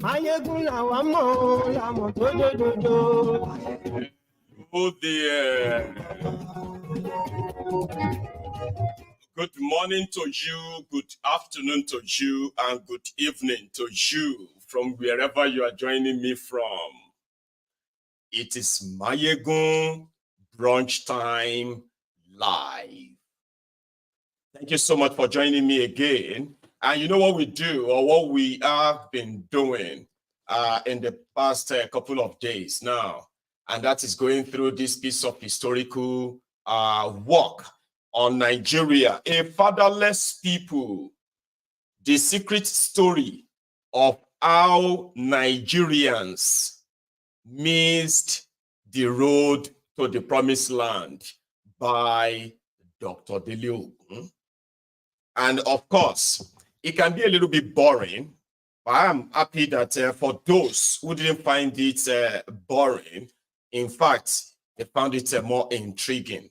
Maiyegun General. Oh dear. Good morning to you, good afternoon to you, and good evening to you from wherever you are joining me from. It is Maiyegun Brunch Time Live. Thank you so much for joining me again. And you know what we do, or what we have been doing in the past couple of days now, and that is going through this piece of historical work on Nigeria, a fatherless people, the secret story of how Nigerians missed the road to the promised land by Dr. Bello. And of course, it can be a little bit boring, but I'm happy that for those who didn't find it boring, in fact, they found it more intriguing.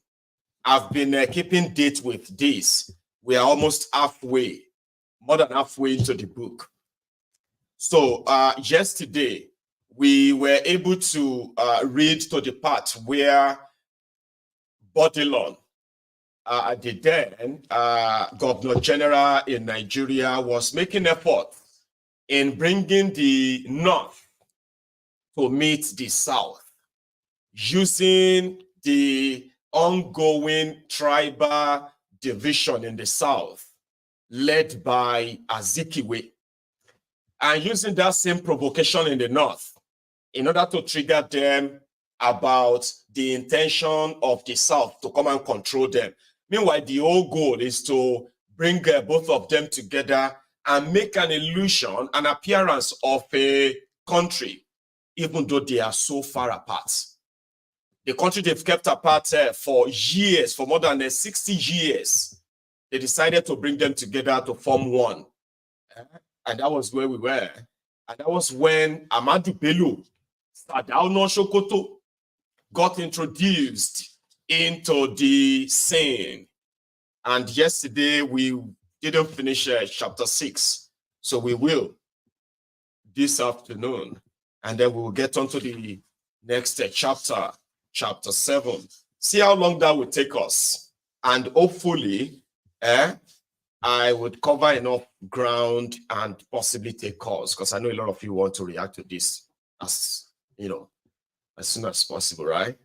I've been keeping date with this. We are almost halfway, more than halfway into the book. So yesterday, we were able to read to the part where Bourdillon, the then Governor General in Nigeria, was making effort in bringing the North to meet the South, using the ongoing tribal division in the South, led by Azikiwe, and using that same provocation in the North in order to trigger them about the intention of the South to come and control them. Meanwhile, the whole goal is to bring both of them together and make an illusion, an appearance of a country, even though they are so far apart. The country they've kept apart for years, for more than 60 years, they decided to bring them together to form one. And that was where we were. And that was when Ahmadu Bello, Sardauna Sokoto, got introduced into the scene. And yesterday we didn't finish chapter 6. So we will this afternoon. And then we will get on to the next chapter, chapter 7. See how long that will take us. And hopefully, I would cover enough ground and possibly take calls, because I know a lot of you want to react to this as soon as possible, right?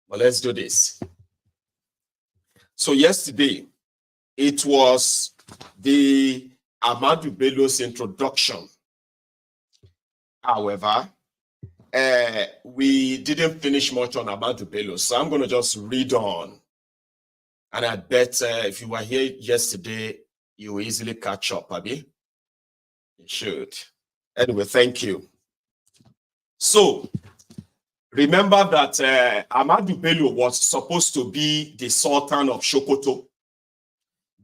But let's do this. So yesterday, it was the Ahmadu Bello's introduction. However, we didn't finish much on Ahmadu Bello, so I'm going to just read on. And I bet if you were here yesterday, you will easily catch up, Abi. You should. Anyway, thank you. So, remember that Ahmadu Bello was supposed to be the Sultan of Sokoto,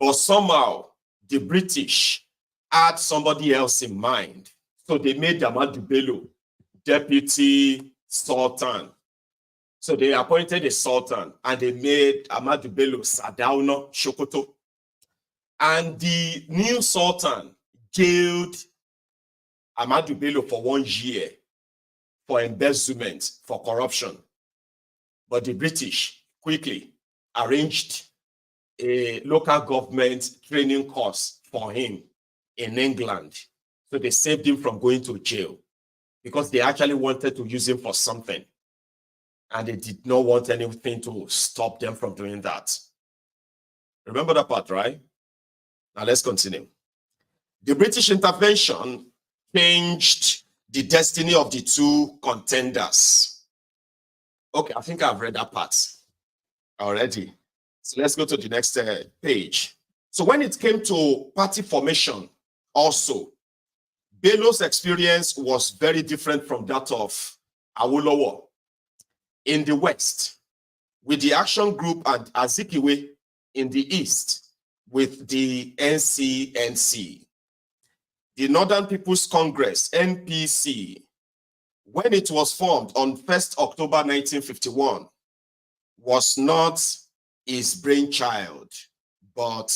but somehow the British had somebody else in mind. So they made Ahmadu Bello deputy Sultan. So they appointed a Sultan and they made Ahmadu Bello Sardauna Sokoto. And the new Sultan jailed Ahmadu Bello for 1 year for embezzlement, for corruption. But the British quickly arranged a local government training course for him in England. So they saved him from going to jail, because they actually wanted to use him for something. And they did not want anything to stop them from doing that. Remember that part, right? Now let's continue. The British intervention changed the destiny of the two contenders. Okay, I think I've read that part already. So let's go to the next page. So when it came to party formation also, Bello's experience was very different from that of Awolowo. In the West, with the Action Group and Azikiwe in the East, with the NCNC. The Northern People's Congress, NPC, when it was formed on 1st October 1951, was not his brainchild, but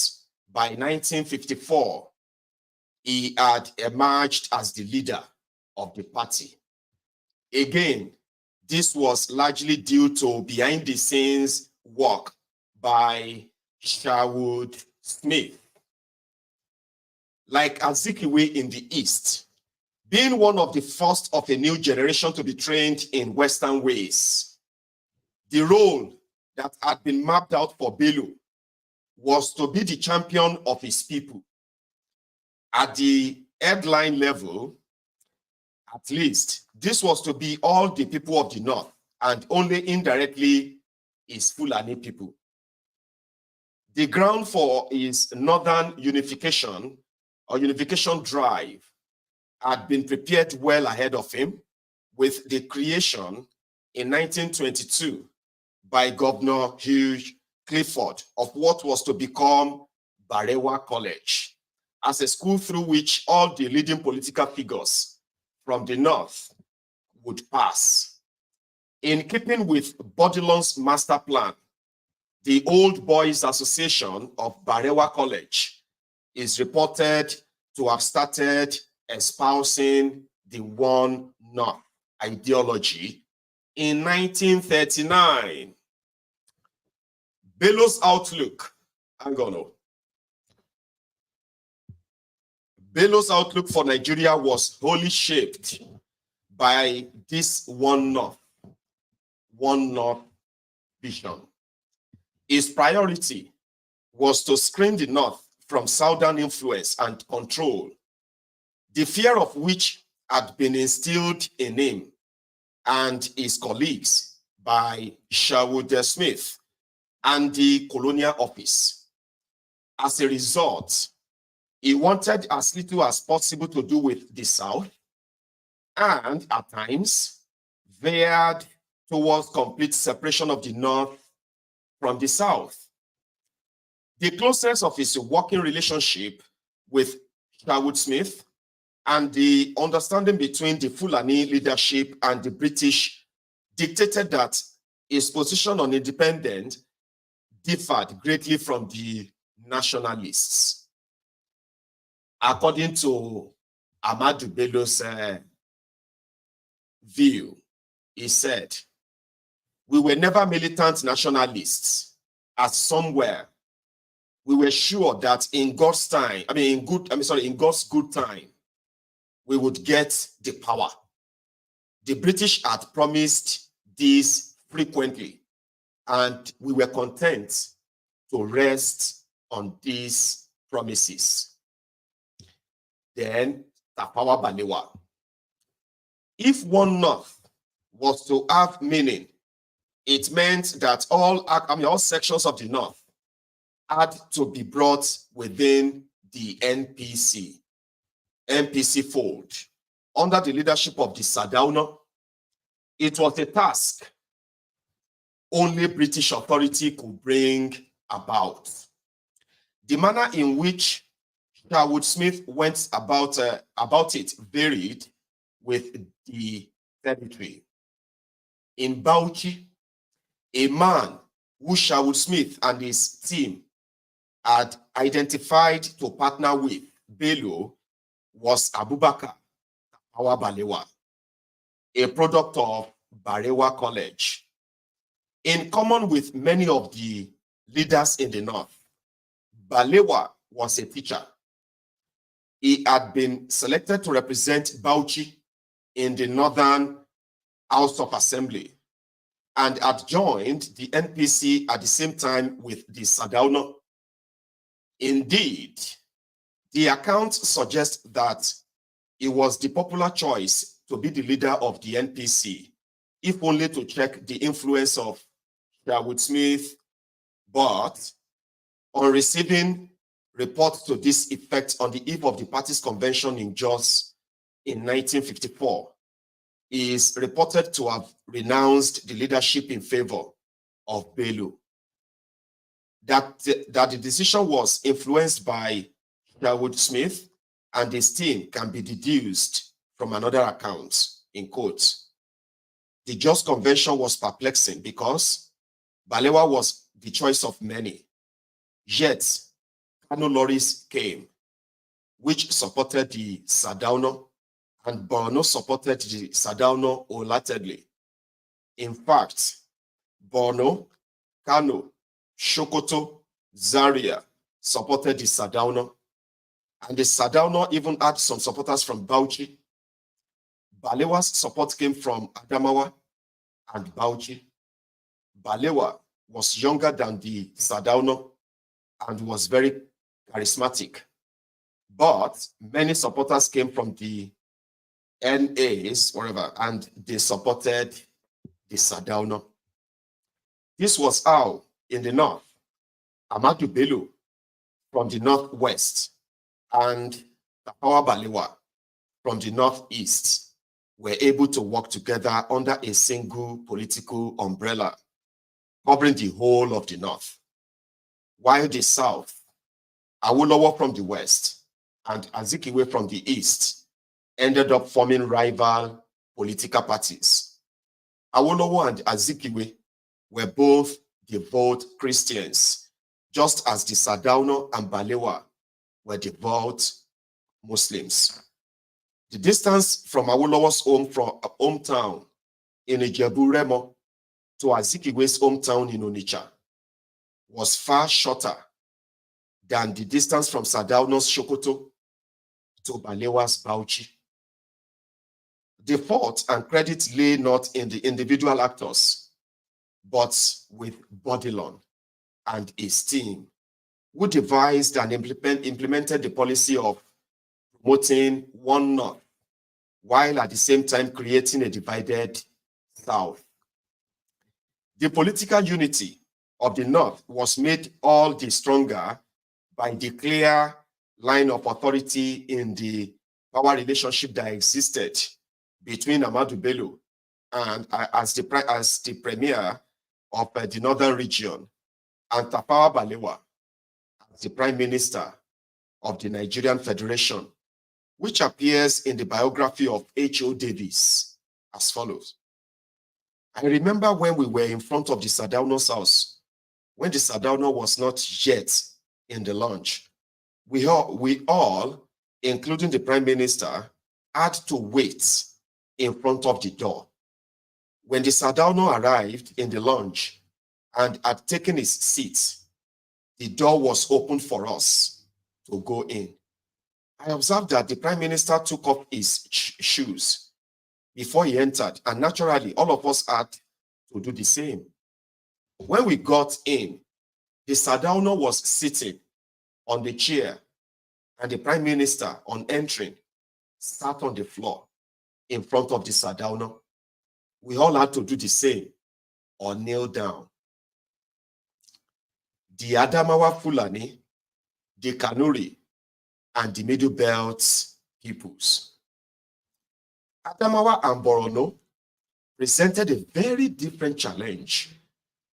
by 1954, he had emerged as the leader of the party. Again, this was largely due to behind-the-scenes work by Sherwood Smith. Like Azikiwe in the East, being one of the first of a new generation to be trained in Western ways, the role that had been mapped out for Bello was to be the champion of his people. At the headline level, at least, this was to be all the people of the North and only indirectly his Fulani people. The ground for his Northern unification or unification drive had been prepared well ahead of him with the creation in 1922 by Governor Hugh Clifford of what was to become Barewa College, as a school through which all the leading political figures from the North would pass. In keeping with Bourdillon's master plan, the Old Boys Association of Barewa College is reported to have started espousing the One North ideology in 1939. Bello's outlook, Bello's outlook for Nigeria was wholly shaped by this One North vision. His priority was to screen the North from Southern influence and control, the fear of which had been instilled in him and his colleagues by Sherwood Smith and the Colonial Office. As a result, he wanted as little as possible to do with the South, and at times veered towards complete separation of the North from the South. The closeness of his working relationship with Sherwood Smith and the understanding between the Fulani leadership and the British dictated that his position on independence differed greatly from the nationalists. According to Ahmadu Bello's view, he said, "We were never militant nationalists, as some were. We were sure that in God's time, in God's good time, we would get the power. The British had promised this frequently, and we were content to rest on these promises." Then, Tafawa Balewa. If One North was to have meaning, it meant that all sections of the North had to be brought within the NPC fold under the leadership of the Sardauna. It was a task only British authority could bring about. The manner in which Sherwood Smith went about it varied with the territory. In Bauchi, a man who Sherwood Smith and his team had identified to partner with Bello was Abubakar Tafawa Balewa, a product of Barewa College. In common with many of the leaders in the North, Balewa was a teacher. He had been selected to represent Bauchi in the Northern House of Assembly and had joined the NPC at the same time with the Sardauna. Indeed, the accounts suggest that he was the popular choice to be the leader of the NPC, if only to check the influence of Sherwood Smith, but on receiving reports to this effect on the eve of the party's convention in Jos in 1954, he is reported to have renounced the leadership in favor of Bello. That the decision was influenced by Sherwood Smith and his team can be deduced from another account, in quotes. The Jos convention was perplexing because Balewa was the choice of many. Yet, Kano lorries came, which supported the Sardauna and Borno supported the Sardauna wholeheartedly. In fact, Borno, Kano, Sokoto, Zaria supported the Sardauna, and the Sardauna even had some supporters from Bauchi. Balewa's support came from Adamawa and Bauchi. Balewa was younger than the Sardauna and was very charismatic, but many supporters came from the NAs, whatever, and they supported the Sardauna. This was how, in the north, Ahmadu Bello from the northwest and Tafawa Balewa from the northeast were able to work together under a single political umbrella covering the whole of the north, while the south, Awolowo from the west and Azikiwe from the east, ended up forming rival political parties. Awolowo and Azikiwe were both devout Christians, just as the Sardauna and Balewa were devout Muslims. The distance from Awolowo's hometown in Ijebu-Remo to Azikiwe's hometown in Onitsha was far shorter than the distance from Sardauna's Sokoto to Balewa's Bauchi. The fault and credit lay not in the individual actors, but with Bourdillon and his team, who devised and implemented the policy of promoting one north, while at the same time creating a divided south. The political unity of the north was made all the stronger by the clear line of authority in the power relationship that existed between Ahmadu Bello and as the premier of the northern region, and Tafawa Balewa as the prime minister of the Nigerian Federation, which appears in the biography of H.O. Davis as follows. I remember when we were in front of the Sardauna's house, when the Sardauna was not yet in the lounge. We all, including the prime minister, had to wait in front of the door. When the Sardauna arrived in the lounge and had taken his seat, the door was opened for us to go in. I observed that the prime minister took off his shoes before he entered, and naturally, all of us had to do the same. When we got in, the Sardauna was sitting on the chair, and the prime minister, on entering, sat on the floor in front of the Sardauna. We all had to do the same or kneel down. The Adamawa Fulani, the Kanuri, and the Middle Belt peoples. Adamawa and Borno presented a very different challenge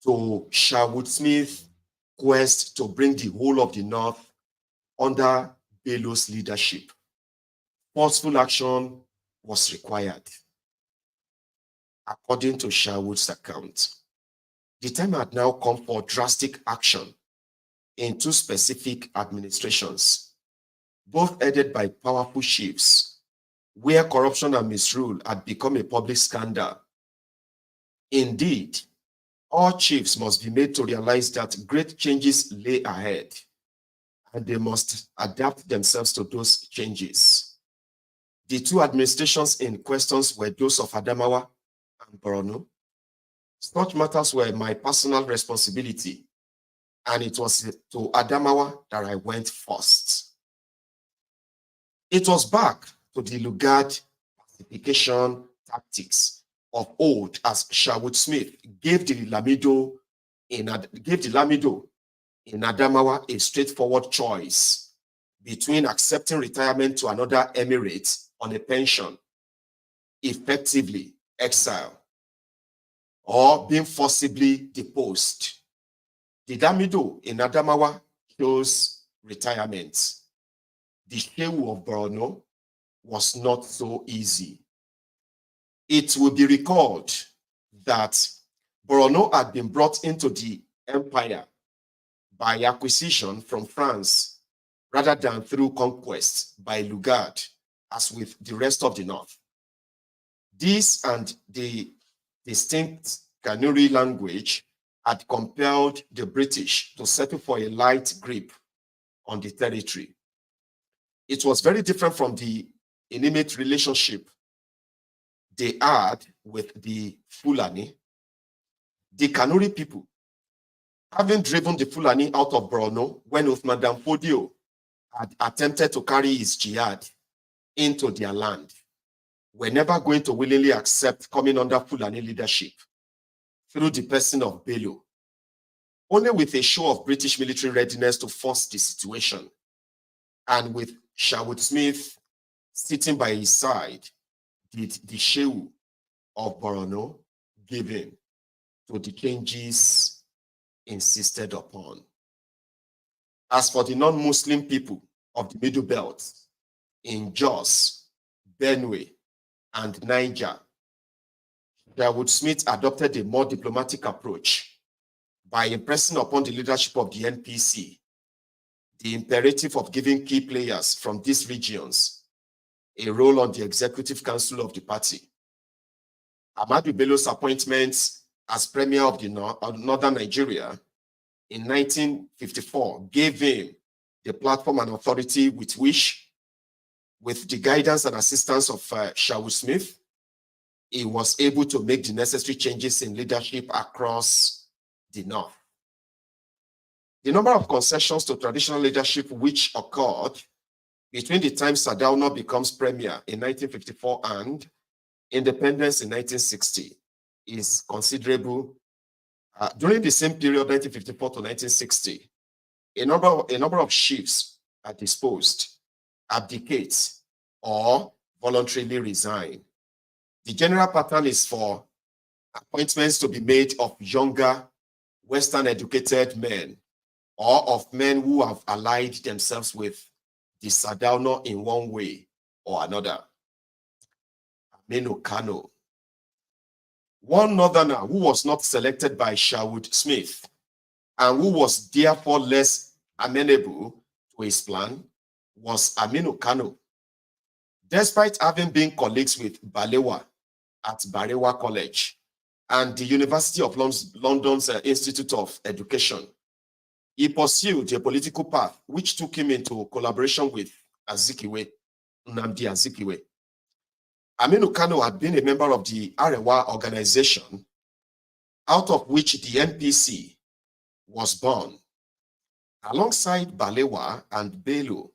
to Sherwood Smith's quest to bring the whole of the North under Bello's leadership. Forceful action was required. According to Sherwood's account, the time had now come for drastic action in two specific administrations, both headed by powerful chiefs, where corruption and misrule had become a public scandal. Indeed, all chiefs must be made to realize that great changes lay ahead, and they must adapt themselves to those changes. The two administrations in question were those of Adamawa and Borno. Such matters were my personal responsibility, and it was to Adamawa that I went first. It was back to the Lugard pacification tactics of old, as Sherwood Smith gave the Lamido in Adamawa a straightforward choice between accepting retirement to another emirate on a pension, effectively exile, or being forcibly deposed. The Lamido in Adamawa chose retirement. The Shehu of Borno was not so easy. It will be recalled that Borno had been brought into the empire by acquisition from France rather than through conquest by Lugard as with the rest of the North. This and the distinct Kanuri language had compelled the British to settle for a light grip on the territory. It was very different from the intimate relationship they had with the Fulani. The Kanuri people, having driven the Fulani out of Borno when Uthman Dan Fodio had attempted to carry his jihad into their land, were never going to willingly accept coming under Fulani leadership through the person of Bello. Only with a show of British military readiness to force the situation, and with Sherwood Smith sitting by his side, did the Shehu of Borno give in to the changes insisted upon. As for the non-Muslim people of the Middle Belt in Jos, Benue, and Niger, Sherwood Smith adopted a more diplomatic approach by impressing upon the leadership of the NPC the imperative of giving key players from these regions a role on the executive council of the party. Ahmadu Bello's appointment as premier of the Northern Nigeria in 1954 gave him the platform and authority with which, with the guidance and assistance of Sherwood Smith, he was able to make the necessary changes in leadership across the North. The number of concessions to traditional leadership which occurred between the time Sardauna becomes premier in 1954 and independence in 1960 is considerable. During the same period, 1954 to 1960, a number of chiefs are disposed, abdicate, or voluntarily resign. The general pattern is for appointments to be made of younger, Western-educated men, or of men who have allied themselves with the Sardauna in one way or another. Aminu Kano, one northerner who was not selected by Sherwood Smith and who was therefore less amenable to his plan, was Aminu Kano. Despite having been colleagues with Balewa at Barewa College and the University of London's Institute of Education, he pursued a political path which took him into collaboration with Azikiwe, Nnamdi Azikiwe. Aminu Kano had been a member of the Arewa organization, out of which the NPC was born, alongside Balewa and Bello,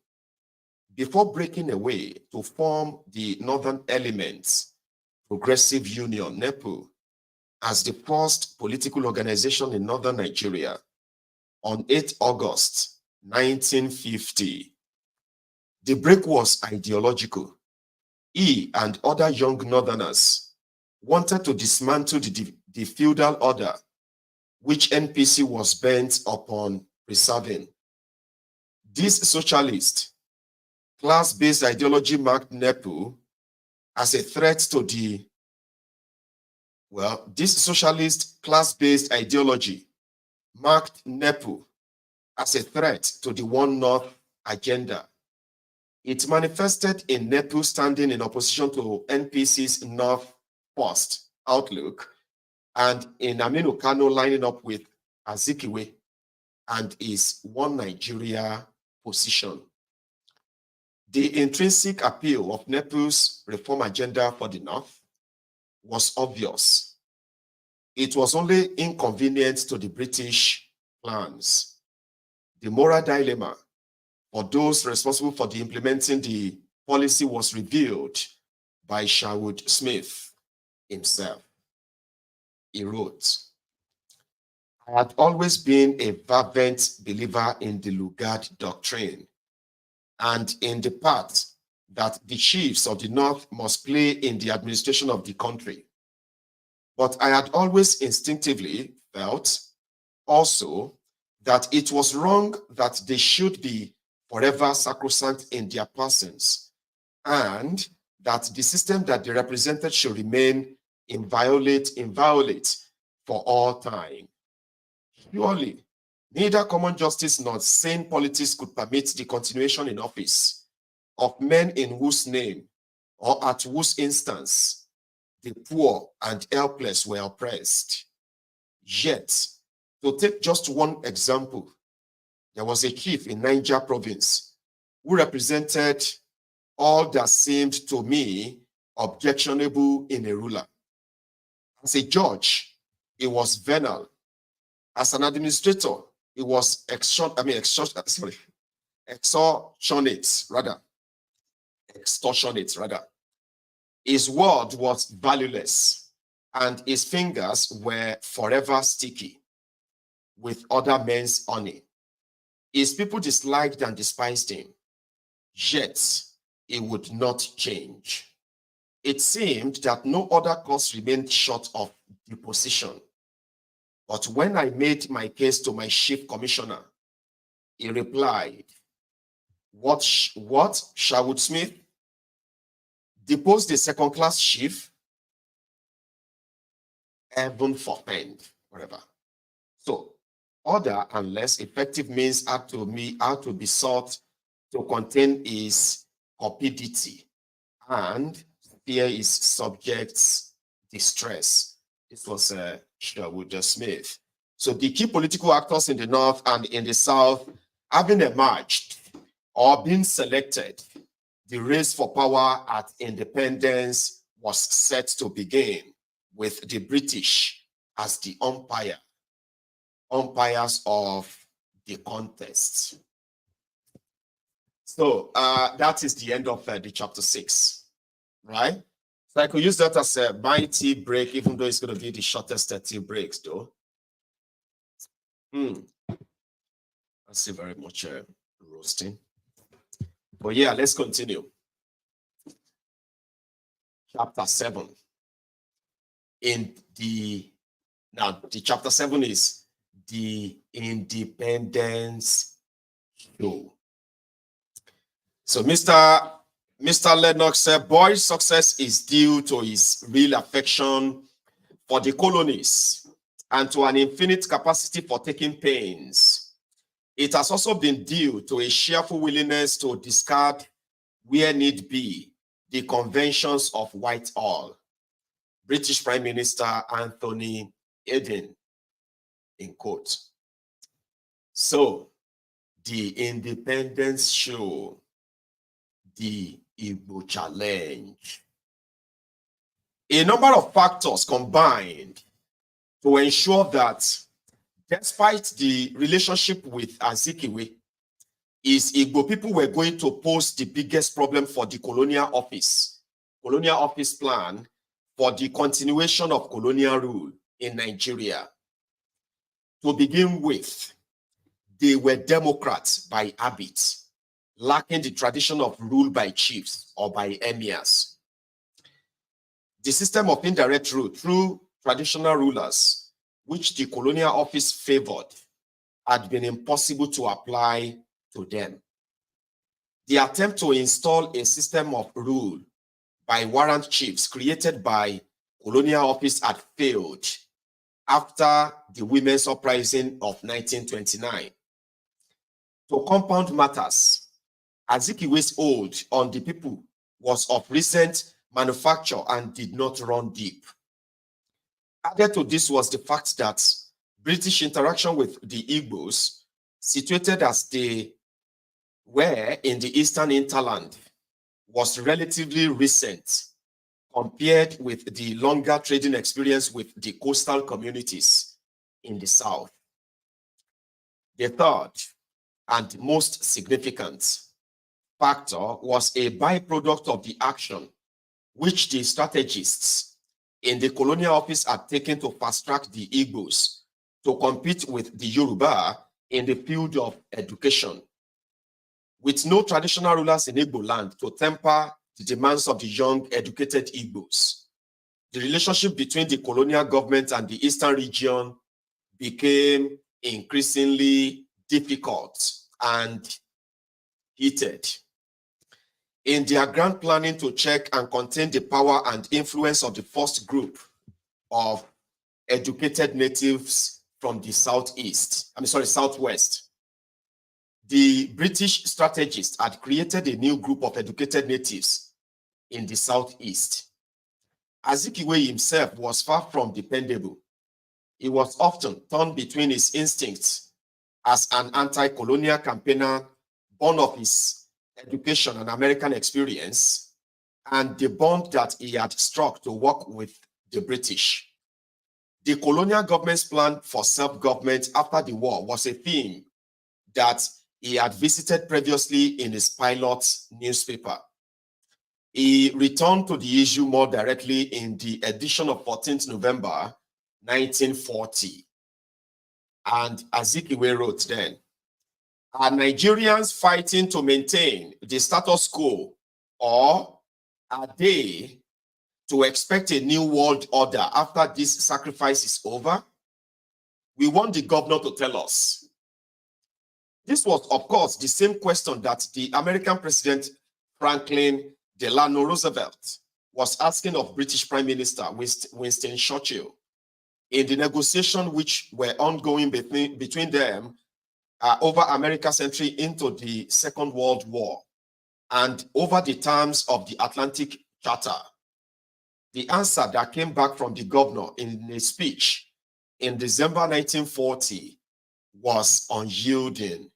before breaking away to form the Northern Elements Progressive Union, NEPU, as the first political organization in Northern Nigeria on 8 August 1950. The break was ideological. He and other young Northerners wanted to dismantle the feudal order, which NPC was bent upon preserving. This socialist, class-based ideology marked NEPU as a threat to the, this socialist class-based ideology marked NEPU as a threat to the One North agenda. It manifested in NEPU standing in opposition to NPC's North First outlook, and in Aminu Kano lining up with Azikiwe and his One Nigeria position. The intrinsic appeal of NEPU's reform agenda for the North was obvious. It was only inconvenient to the British plans. The moral dilemma for those responsible for implementing the policy was revealed by Sherwood Smith himself. He wrote, "I had always been a fervent believer in the Lugard doctrine and in the part that the chiefs of the North must play in the administration of the country. But I had always instinctively felt also that it was wrong that they should be forever sacrosanct in their persons, and that the system that they represented should remain inviolate for all time. Surely, neither common justice nor sane politics could permit the continuation in office of men in whose name or at whose instance the poor and helpless were oppressed. Yet, to take just one example, there was a chief in Niger province who represented all that seemed to me objectionable in a ruler. As a judge, he was venal. As an administrator, he was extortionate, rather. His word was valueless, and his fingers were forever sticky with other men's honey. His people disliked and despised him, yet he would not change. It seemed that no other course remained short of deposition. But when I made my case to my chief commissioner, he replied, What, Sherwood Smith? Depose the second-class chief? Heaven forfend, whatever. So, other and less effective means had to be sought to contain his cupidity and fear his subjects' distress. This was Sherwood Smith. So the key political actors in the North and in the South having emerged or been selected, the race for power at independence was set to begin with the British as the umpires of the contest. So that is the end of the chapter 6, right? So I could use that as a my tea break, even though it's going to be the shortest tea breaks, though. I see very much roasting. But yeah, let's continue. Chapter 7. The chapter 7 is the independence show. So Mr. Lennox said, Boy's success is due to his real affection for the colonies and to an infinite capacity for taking pains. It has also been due to a cheerful willingness to discard, where need be, the conventions of Whitehall. British Prime Minister Anthony Eden, in quote. So, the independence show, the Igbo challenge. A number of factors combined to ensure that despite the relationship with Azikiwe, Igbo people were going to pose the biggest problem for the colonial office plan for the continuation of colonial rule in Nigeria. To begin with, they were Democrats by habit, lacking the tradition of rule by chiefs or by emirs. The system of indirect rule through traditional rulers, which the colonial office favored, had been impossible to apply to them. The attempt to install a system of rule by warrant chiefs created by colonial office had failed after the women's uprising of 1929. To compound matters, Azikiwe's hold on the people was of recent manufacture and did not run deep. Added to this was the fact that British interaction with the Igbos, situated as they were in the eastern hinterland, was relatively recent compared with the longer trading experience with the coastal communities in the south. The third and most significant factor was a byproduct of the action which the strategists in the colonial office had taken to fast-track the Igbos to compete with the Yoruba in the field of education. With no traditional rulers in Igbo land to temper the demands of the young, educated Igbos, the relationship between the colonial government and the eastern region became increasingly difficult and heated. In their grand planning to check and contain the power and influence of the first group of educated natives from the southwest, the British strategists had created a new group of educated natives in the southeast. Azikiwe himself was far from dependable. He was often torn between his instincts as an anti-colonial campaigner born of his education and American experience, and the bond that he had struck to work with the British. The colonial government's plan for self-government after the war was a theme that he had visited previously in his pilot newspaper. He returned to the issue more directly in the edition of 14th November 1940. And Azikiwe wrote then, "Are Nigerians fighting to maintain the status quo, or are they to expect a new world order after this sacrifice is over? We want the governor to tell us." This was, of course, the same question that the American President Franklin Delano Roosevelt was asking of British Prime Minister Winston Churchill in the negotiations which were ongoing between them over America's entry into the Second World War and over the terms of the Atlantic Charter. The answer that came back from the governor in a speech in December 1940 was unyielding.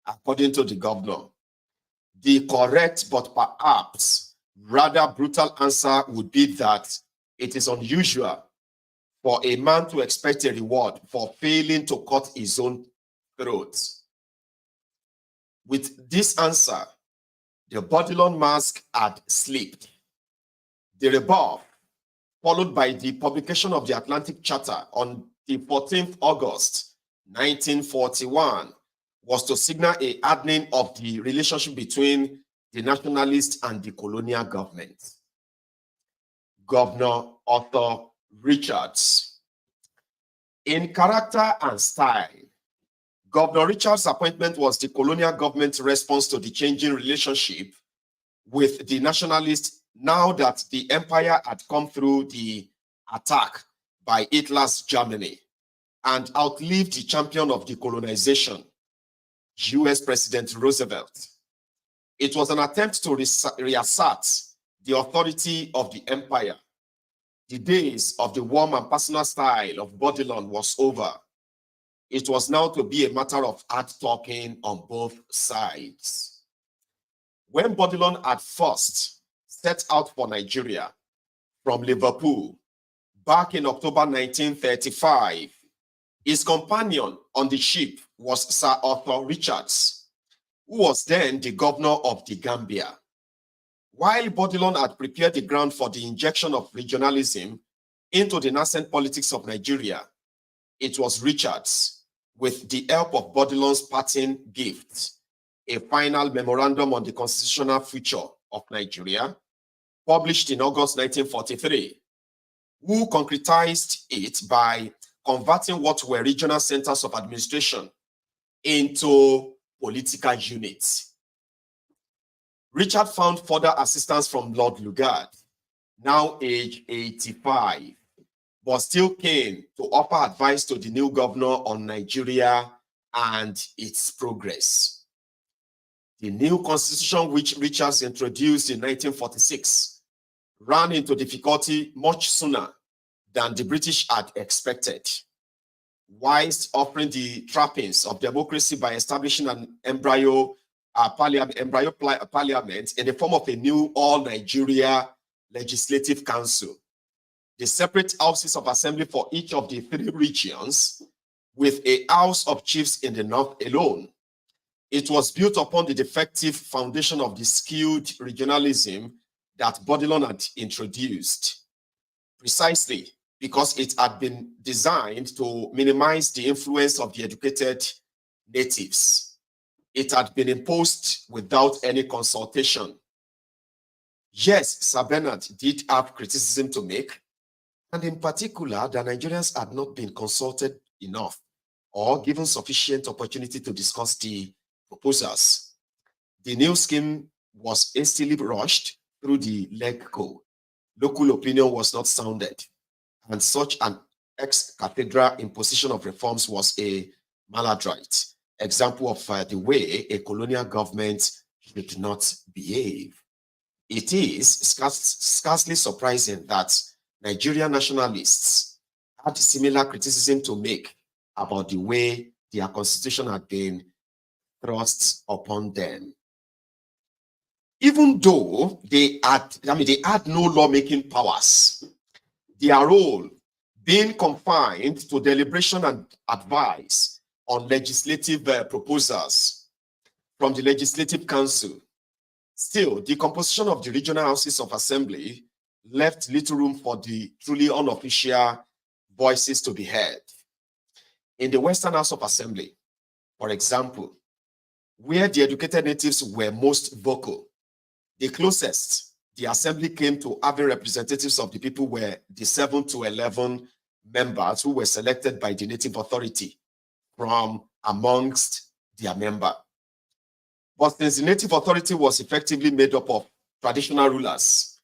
According to the governor, the correct but perhaps rather brutal answer would be that it is unusual for a man to expect a reward for failing to cut his own throat. With this answer, the Bourdillon mask had slipped. The rebuff, followed by the publication of the Atlantic Charter on the 14th August 1941, was to signal a hardening of the relationship between the nationalists and the colonial government. Governor Arthur Richards. In character and style, Governor Richards' appointment was the colonial government's response to the changing relationship with the nationalists now that the empire had come through the attack by Hitler's Germany and outlived the champion of decolonization, US President Roosevelt. It was an attempt to reassert the authority of the empire. The days of the warm and personal style of Bourdillon was over. It was now to be a matter of hard talking on both sides. When Bourdillon had first set out for Nigeria from Liverpool back in October 1935, his companion on the ship was Sir Arthur Richards, who was then the governor of the Gambia. While Bourdillon had prepared the ground for the injection of regionalism into the nascent politics of Nigeria, it was Richards, with the help of Bourdillon's parting gift, a final memorandum on the constitutional future of Nigeria, published in August 1943, who concretized it by converting what were regional centers of administration into political units. Richard found further assistance from Lord Lugard, now aged 85, but still came to offer advice to the new governor on Nigeria and its progress. The new constitution, which Richards introduced in 1946, ran into difficulty much sooner than the British had expected. Whilst offering the trappings of democracy by establishing an embryo parliament in the form of a new all-Nigeria Legislative Council, the separate houses of assembly for each of the three regions, with a House of Chiefs in the north alone. It was built upon the defective foundation of the skewed regionalism that Bourdillon had introduced, precisely because it had been designed to minimize the influence of the educated natives. It had been imposed without any consultation. Yes, Sir Bernard did have criticism to make, and in particular, the Nigerians had not been consulted enough or given sufficient opportunity to discuss the proposals. The new scheme was hastily rushed through the leg code. Local opinion was not sounded, and such an ex-cathedra imposition of reforms was a maladroit example of the way a colonial government should not behave. It is scarcely surprising that Nigerian nationalists had similar criticism to make about the way their constitution had been thrust upon them. Even though they had no lawmaking powers, their role being confined to deliberation and advice on legislative proposals from the Legislative Council. Still, the composition of the regional houses of assembly left little room for the truly unofficial voices to be heard. In the Western House of Assembly, for example, where the educated natives were most vocal, the closest the assembly came to having representatives of the people were the 7 to 11 members who were selected by the native authority from amongst their members. But since the native authority was effectively made up of traditional rulers,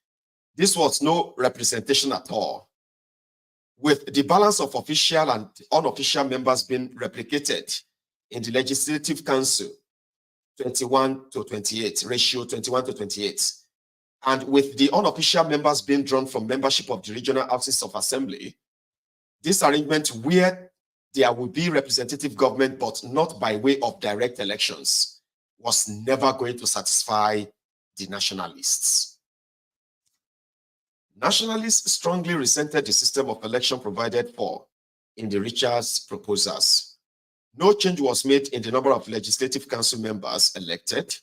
this was no representation at all, with the balance of official and unofficial members being replicated in the Legislative Council, 21 to 28, ratio 21 to 28. And with the unofficial members being drawn from membership of the regional houses of assembly, this arrangement where there will be representative government but not by way of direct elections was never going to satisfy the nationalists. Nationalists strongly resented the system of election provided for in the Richards proposals. No change was made in the number of legislative council members elected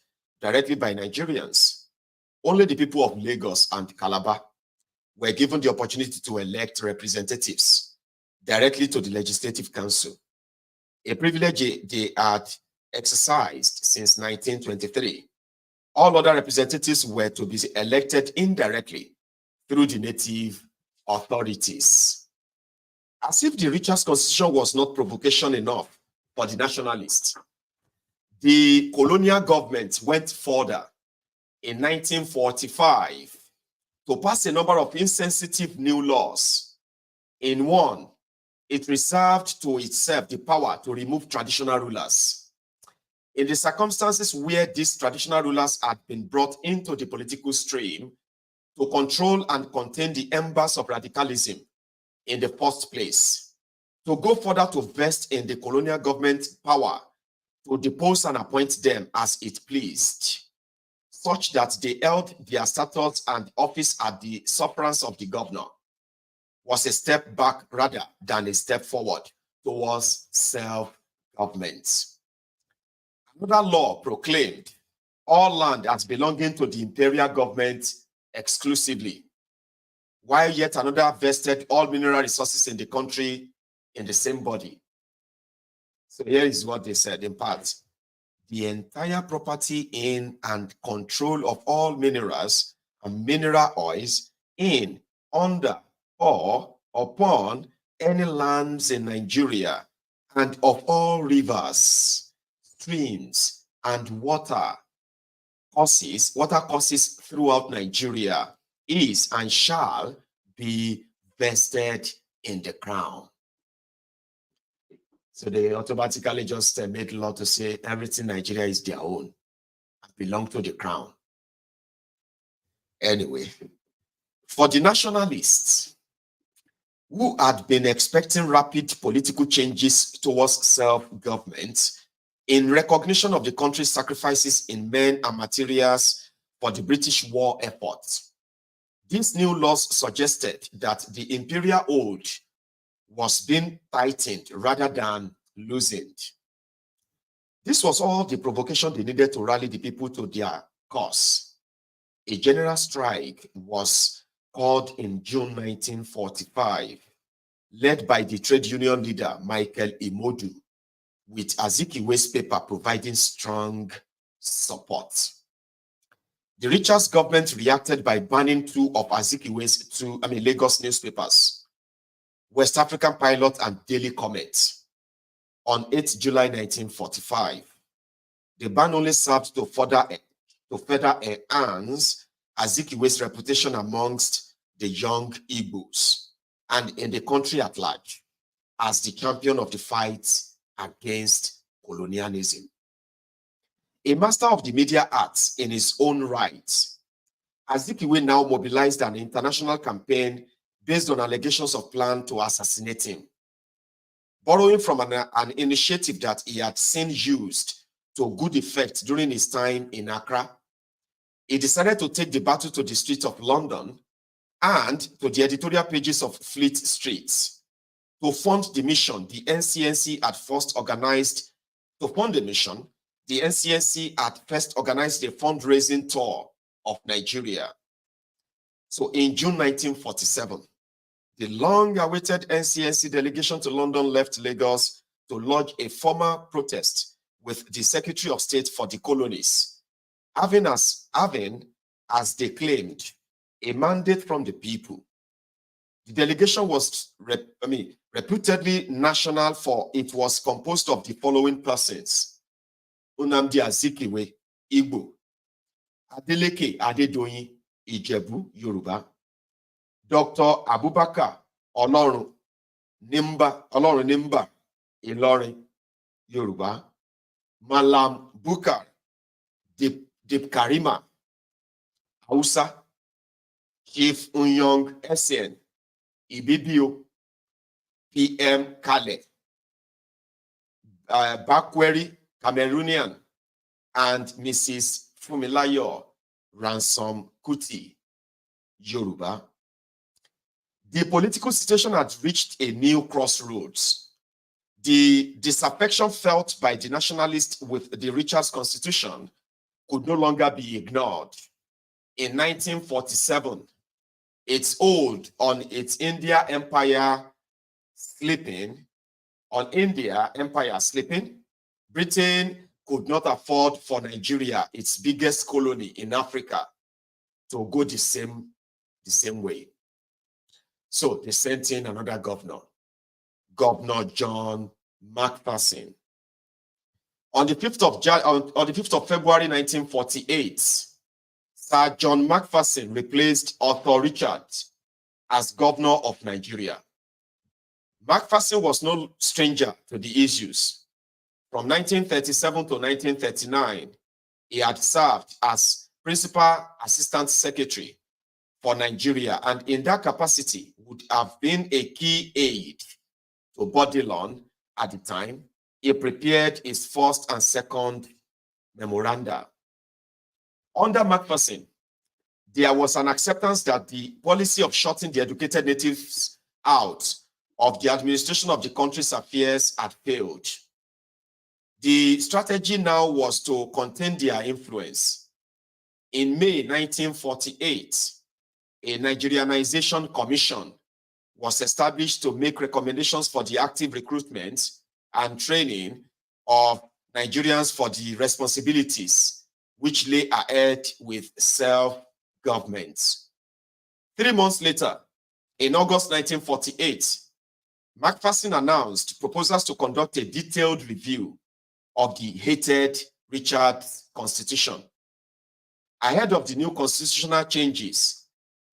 directly by Nigerians. Only the people of Lagos and Calabar were given the opportunity to elect representatives directly to the Legislative Council, a privilege they had exercised since 1923. All other representatives were to be elected indirectly through the native authorities. As if the Richards Constitution was not provocation enough for the nationalists, the colonial government went further in 1945 to pass a number of insensitive new laws. In one, it reserved to itself the power to remove traditional rulers. In the circumstances where these traditional rulers had been brought into the political stream to control and contain the embers of radicalism in the first place, to go further to vest in the colonial government power to depose and appoint them as it pleased, such that they held their status and office at the sufferance of the governor, was a step back rather than a step forward towards self-government. Another law proclaimed all land as belonging to the imperial government exclusively, while yet another vested all mineral resources in the country in the same body. So here is what they said in part: the entire property in and control of all minerals and mineral oils in, under, or upon any lands in Nigeria, and of all rivers, streams, and water courses throughout Nigeria is and shall be vested in the crown. So they automatically just made law to say everything Nigeria is their own and belong to the crown. Anyway, for the nationalists who had been expecting rapid political changes towards self-government in recognition of the country's sacrifices in men and materials for the British war effort, these new laws suggested that the imperial hold was being tightened rather than loosened. This was all the provocation they needed to rally the people to their cause. A general strike was called in June 1945, led by the trade union leader Michael Imodu, with Azikiwe's paper providing strong support. The Richards government reacted by banning two of Azikiwe's Lagos newspapers, West African Pilot and Daily Comet, on 8 July 1945. The ban only served to further enhance Azikiwe's reputation amongst the young Igbos and in the country at large as the champion of the fight against colonialism. A master of the media arts in his own right, Azikiwe now mobilized an international campaign based on allegations of plan to assassinate him. Borrowing from an initiative that he had seen used to good effect during his time in Accra, he decided to take the battle to the streets of London and to the editorial pages of Fleet Street. To fund the mission, the NCNC had first organized, a fundraising tour of Nigeria. So in June 1947, the long-awaited NCNC delegation to London left Lagos to lodge a formal protest with the Secretary of State for the Colonies, having, as they claimed, a mandate from the people. The delegation was reputedly national, for it was composed of the following persons: Nnamdi Azikiwe, Igbo; Adeleke Adedoyin, Ijebu, Yoruba; Dr. Abubakar Olorun Nimba, Ilorin, Yoruba; Malam Bukar Dipkarima, Hausa; Chief Unyong Essien, Ibibio, PM Kale, Bakweri, Cameroonian; and Mrs. Fumilayo Ransom Kuti, Yoruba. The political situation had reached a new crossroads. The disaffection felt by the nationalists with the Richard's Constitution could no longer be ignored. In 1947, its hold on its India Empire slipping, Britain could not afford for Nigeria, its biggest colony in Africa, to go the same way. So they sent in another governor, Governor John Macpherson. On the 5th of February 1948, Sir John Macpherson replaced Arthur Richard as governor of Nigeria. Macpherson was no stranger to the issues. From 1937 to 1939, he had served as Principal Assistant Secretary for Nigeria, and in that capacity would have been a key aid to Bourdillon at the time. He prepared his first and second memoranda. Under Macpherson, there was an acceptance that the policy of shutting the educated natives out of the administration of the country's affairs had failed. The strategy now was to contain their influence. In May 1948, a Nigerianization Commission was established to make recommendations for the active recruitment and training of Nigerians for the responsibilities which lay ahead with self-government. 3 months later, in August 1948, Macpherson announced proposals to conduct a detailed review of the hated Richard's Constitution. Ahead of the new constitutional changes,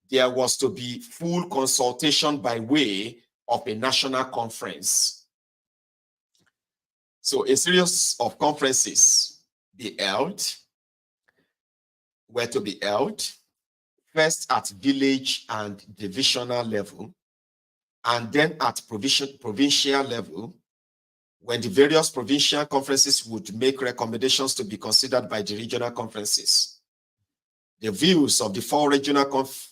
there was to be full consultation by way of a national conference. So a series of conferences were to be held, first at village and divisional level, and then at provincial level, when the various provincial conferences would make recommendations to be considered by the regional conferences. The views of the 4 regional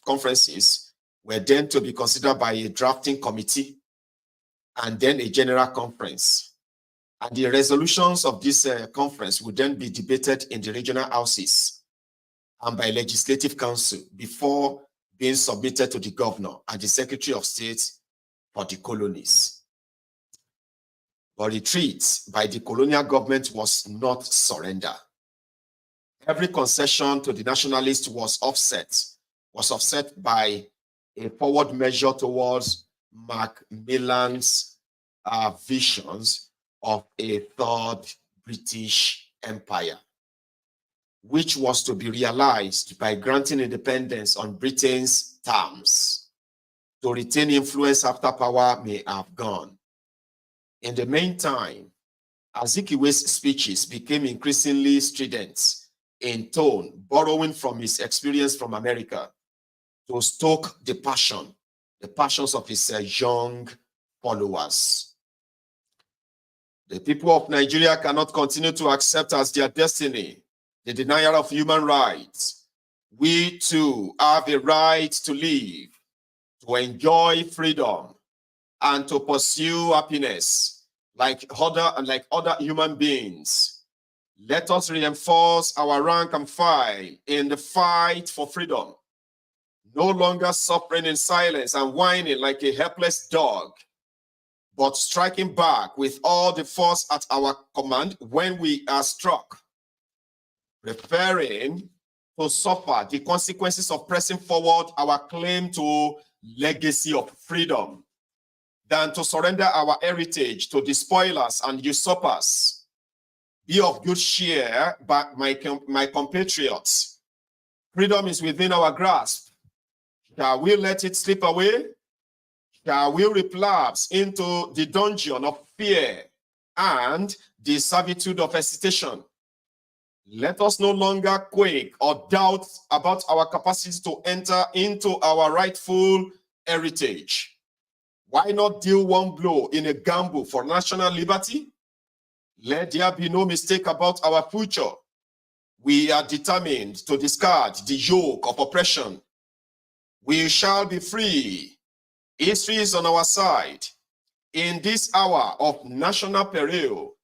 conferences were then to be considered by a drafting committee and then a general conference. And the resolutions of this conference would then be debated in the regional houses and by legislative council before being submitted to the governor and the Secretary of State for the colonies. But retreat by the colonial government was not surrender. Every concession to the nationalists was offset by a forward measure towards Macmillan's visions of a third British Empire, which was to be realized by granting independence on Britain's terms. To retain influence after power may have gone. In the meantime, Azikiwe's speeches became increasingly strident in tone, borrowing from his experience from America to stoke the passions of his young followers. The people of Nigeria cannot continue to accept as their destiny the denial of human rights. We too have a right to live, to enjoy freedom, and to pursue happiness like other human beings. Let us reinforce our rank and file in the fight for freedom, no longer suffering in silence and whining like a helpless dog, but striking back with all the force at our command when we are struck, preferring to suffer the consequences of pressing forward our claim to legacy of freedom than to surrender our heritage to the spoilers and usurpers. Be of good cheer, but my compatriots. Freedom is within our grasp. Shall we let it slip away? Shall we relapse into the dungeon of fear and the servitude of hesitation? Let us no longer quake or doubt about our capacity to enter into our rightful heritage. Why not deal one blow in a gamble for national liberty? Let there be no mistake about our future. We are determined to discard the yoke of oppression. We shall be free. History is on our side. In this hour of national peril,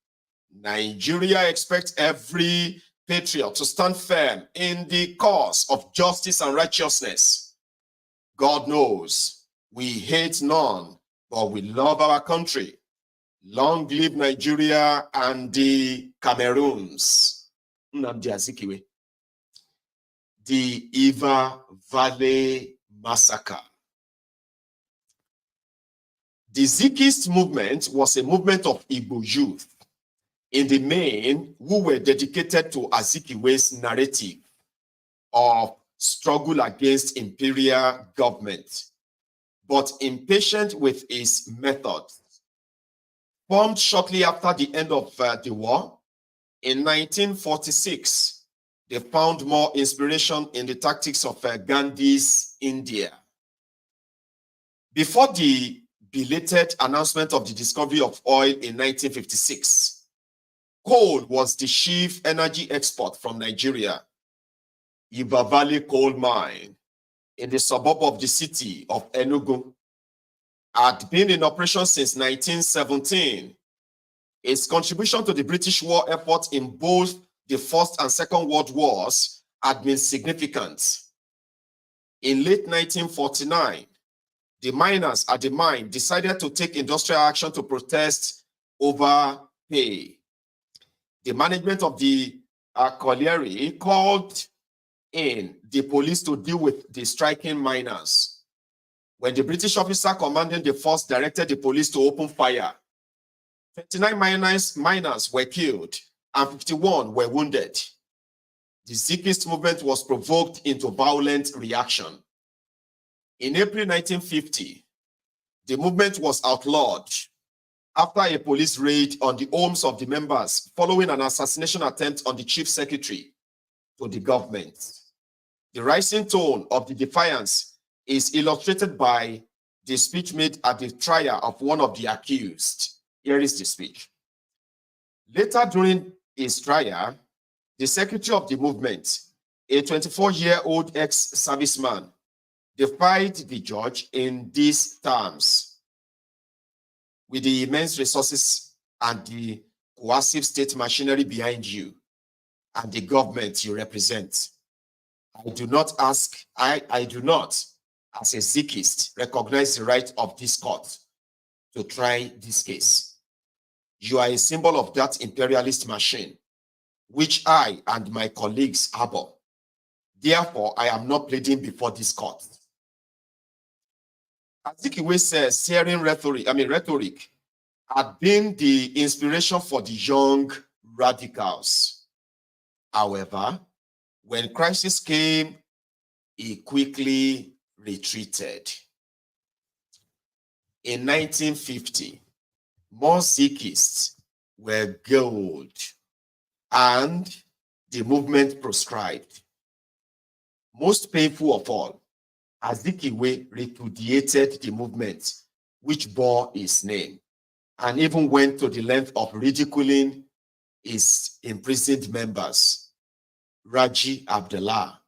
Nigeria expects every patriot to stand firm in the cause of justice and righteousness. God knows we hate none, but we love our country. Long live Nigeria and the Cameroons. Nnamdi Azikiwe. The Iva Valley Massacre. The Zikist movement was a movement of Igbo youth, in the main, who were dedicated to Azikiwe's narrative of struggle against imperial government, but impatient with his methods. Formed shortly after the end of the war, in 1946, they found more inspiration in the tactics of Gandhi's India. Before the belated announcement of the discovery of oil in 1956, coal was the chief energy export from Nigeria. Iva Valley Coal Mine, in the suburb of the city of Enugu, had been in operation since 1917. Its contribution to the British war effort in both the First and Second World Wars had been significant. In late 1949, the miners at the mine decided to take industrial action to protest over pay. The management of the colliery called in the police to deal with the striking miners. When the British officer commanding the force directed the police to open fire, 29 miners were killed and 51 were wounded. The Zikist movement was provoked into violent reaction. In April 1950, the movement was outlawed after a police raid on the homes of the members following an assassination attempt on the chief secretary to the government. The rising tone of the defiance is illustrated by the speech made at the trial of one of the accused. Here is the speech. Later during his trial, the secretary of the movement, a 24-year-old ex-serviceman, defied the judge in these terms: with the immense resources and the coercive state machinery behind you and the government you represent, I do not, as a Zikist, recognize the right of this court to try this case. You are a symbol of that imperialist machine, which I and my colleagues harbor. Therefore, I am not pleading before this court. Azikiwe says hearing rhetoric had been the inspiration for the young radicals. However, when crisis came, he quickly retreated. In 1950, more Zikists were gulled, and the movement proscribed. Most painful of all, Azikiwe repudiated the movement which bore his name and even went to the length of ridiculing his imprisoned members. Raji Abdullah,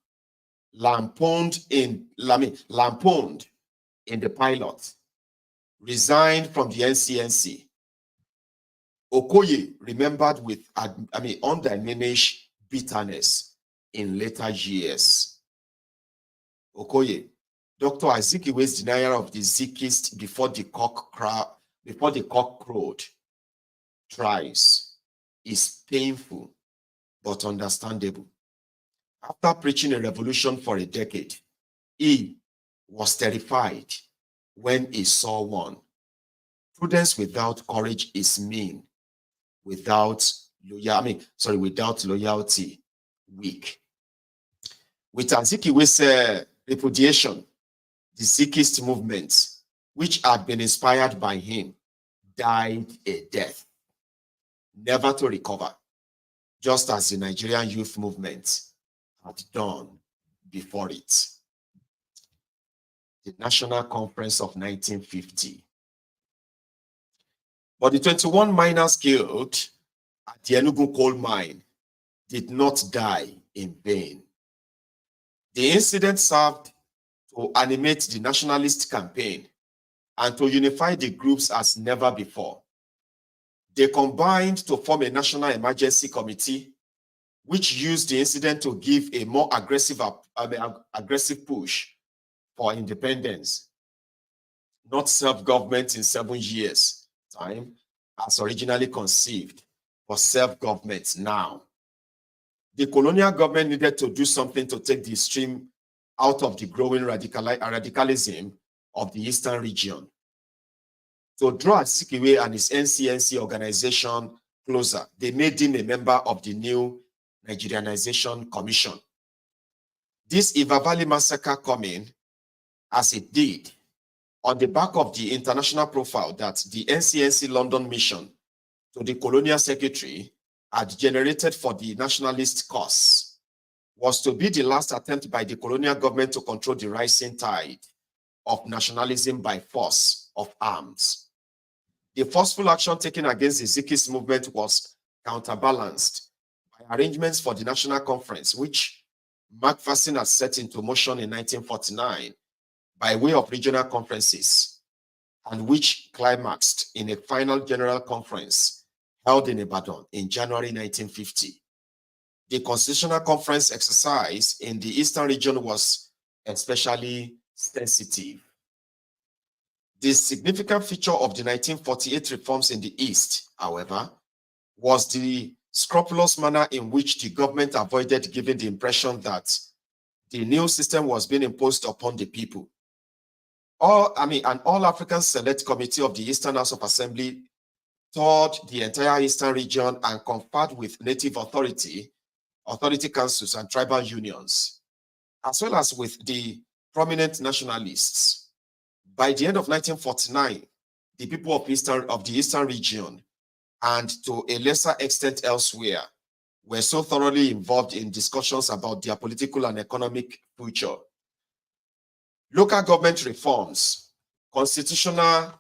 lampooned in the pilot, resigned from the NCNC. Okoye remembered with undiminished bitterness in later years. Okoye, Dr. Azikiwe's denial of the Zikist before the cock crowed thrice is painful but understandable. After preaching a revolution for a decade, he was terrified when he saw one. Prudence without courage is mean, without loyalty, weak. With Azikiwe's repudiation, the Zikist movement, which had been inspired by him, died a death, never to recover, just as the Nigerian youth movement had done before it. The National Conference of 1950. But the 21 miners killed at the Enugu coal mine did not die in vain. The incident served to animate the nationalist campaign and to unify the groups as never before. They combined to form a national emergency committee, which used the incident to give a more aggressive push for independence, not self-government in 7 years' time, as originally conceived, but self-government now. The colonial government needed to do something to take the stream out of the growing radicalism of the Eastern region. To draw Azikiwe and his NCNC organization closer, they made him a member of the new Nigerianization Commission. This Iva Valley massacre coming, as it did, on the back of the international profile that the NCNC London mission to the colonial secretary had generated for the nationalist cause, was to be the last attempt by the colonial government to control the rising tide of nationalism by force of arms. The forceful action taken against the Zikist movement was counterbalanced by arrangements for the National Conference, which Macpherson had set into motion in 1949 by way of regional conferences, and which climaxed in a final general conference held in Ibadan in January 1950. The Constitutional Conference exercise in the Eastern region was especially sensitive. The significant feature of the 1948 reforms in the East, however, was the scrupulous manner in which the government avoided giving the impression that the new system was being imposed upon the people. An All-African Select Committee of the Eastern House of Assembly toured the entire Eastern region and conferred with native authority councils and tribal unions, as well as with the prominent nationalists. By the end of 1949, the people of the Eastern region, and to a lesser extent elsewhere, were so thoroughly involved in discussions about their political and economic future. Local government reforms, constitutional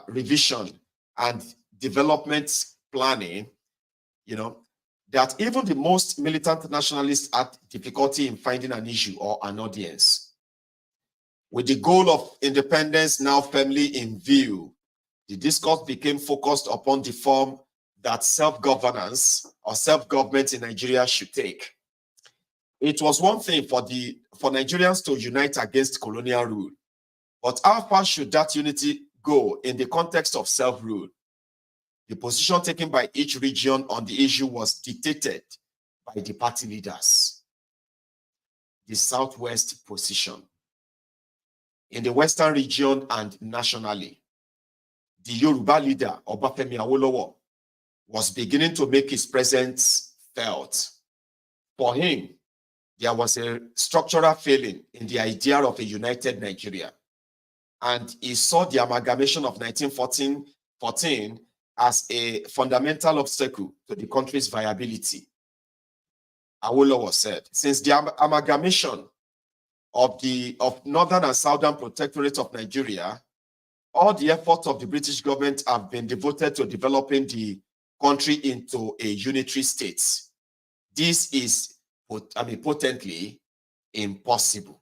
revision, and development planning, that even the most militant nationalists had difficulty in finding an issue or an audience. With the goal of independence now firmly in view, the discourse became focused upon the form that self-governance or self-government in Nigeria should take. It was one thing for Nigerians to unite against colonial rule, but how far should that unity go in the context of self-rule? The position taken by each region on the issue was dictated by the party leaders. The Southwest position. In the Western region and nationally, the Yoruba leader, Obafemi Awolowo, was beginning to make his presence felt. For him, there was a structural failing in the idea of a united Nigeria, and he saw the amalgamation of 1914 as a fundamental obstacle to the country's viability. Awolowo said, since the amalgamation of Northern and Southern Protectorate of Nigeria, all the efforts of the British government have been devoted to developing the country into a unitary state. This is, potently impossible.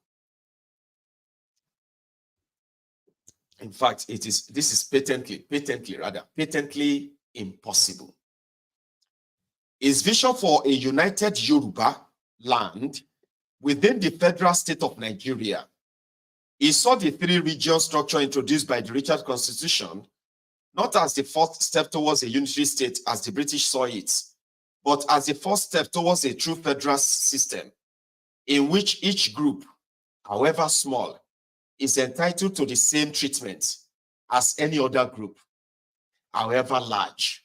In fact, this is patently impossible. His vision for a united Yoruba land within the federal state of Nigeria, he saw the three-region structure introduced by the Richard Constitution not as the first step towards a unitary state as the British saw it, but as the first step towards a true federal system in which each group, however small, is entitled to the same treatment as any other group, however large.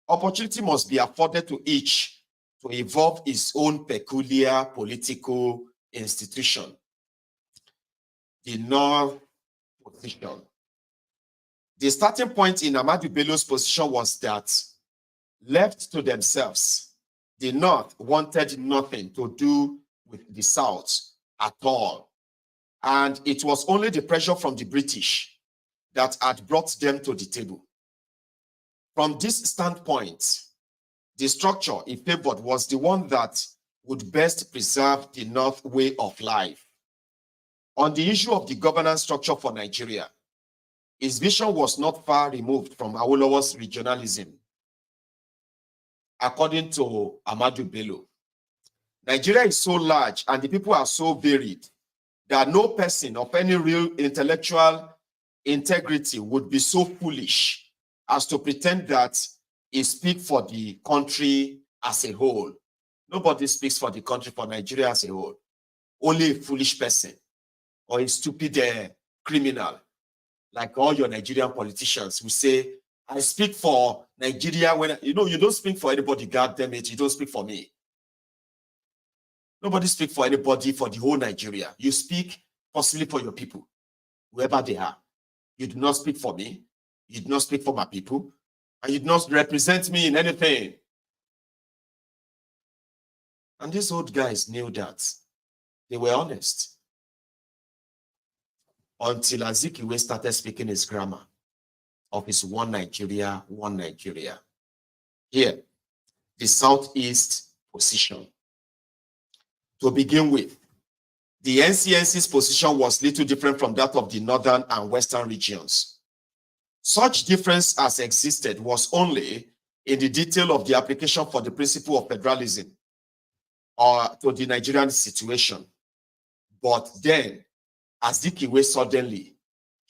Opportunity must be afforded to each to evolve its own peculiar political institution. The North position. The starting point in Ahmadu Bello's position was that, left to themselves, the North wanted nothing to do with the South at all. And it was only the pressure from the British that had brought them to the table. From this standpoint, the structure he favored was the one that would best preserve the North way of life. On the issue of the governance structure for Nigeria, his vision was not far removed from Awolowo's regionalism. According to Ahmadu Bello, Nigeria is so large and the people are so varied that no person of any real intellectual integrity would be so foolish as to pretend that he speaks for the country as a whole. Nobody speaks for the country, for Nigeria as a whole. Only a foolish person or a stupid criminal, like all your Nigerian politicians who say, I speak for Nigeria when, you don't speak for anybody, God damn it, you don't speak for me. Nobody speaks for anybody, for the whole Nigeria. You speak possibly for your people, whoever they are. You do not speak for me. You do not speak for my people. And you do not represent me in anything. And these old guys knew that. They were honest. Until Azikiwe started speaking his grammar of his one Nigeria, one Nigeria. Here, the Southeast position. To begin with, the NCNC's position was little different from that of the Northern and Western regions. Such difference as existed was only in the detail of the application for the principle of federalism or to the Nigerian situation. But then, Azikiwe suddenly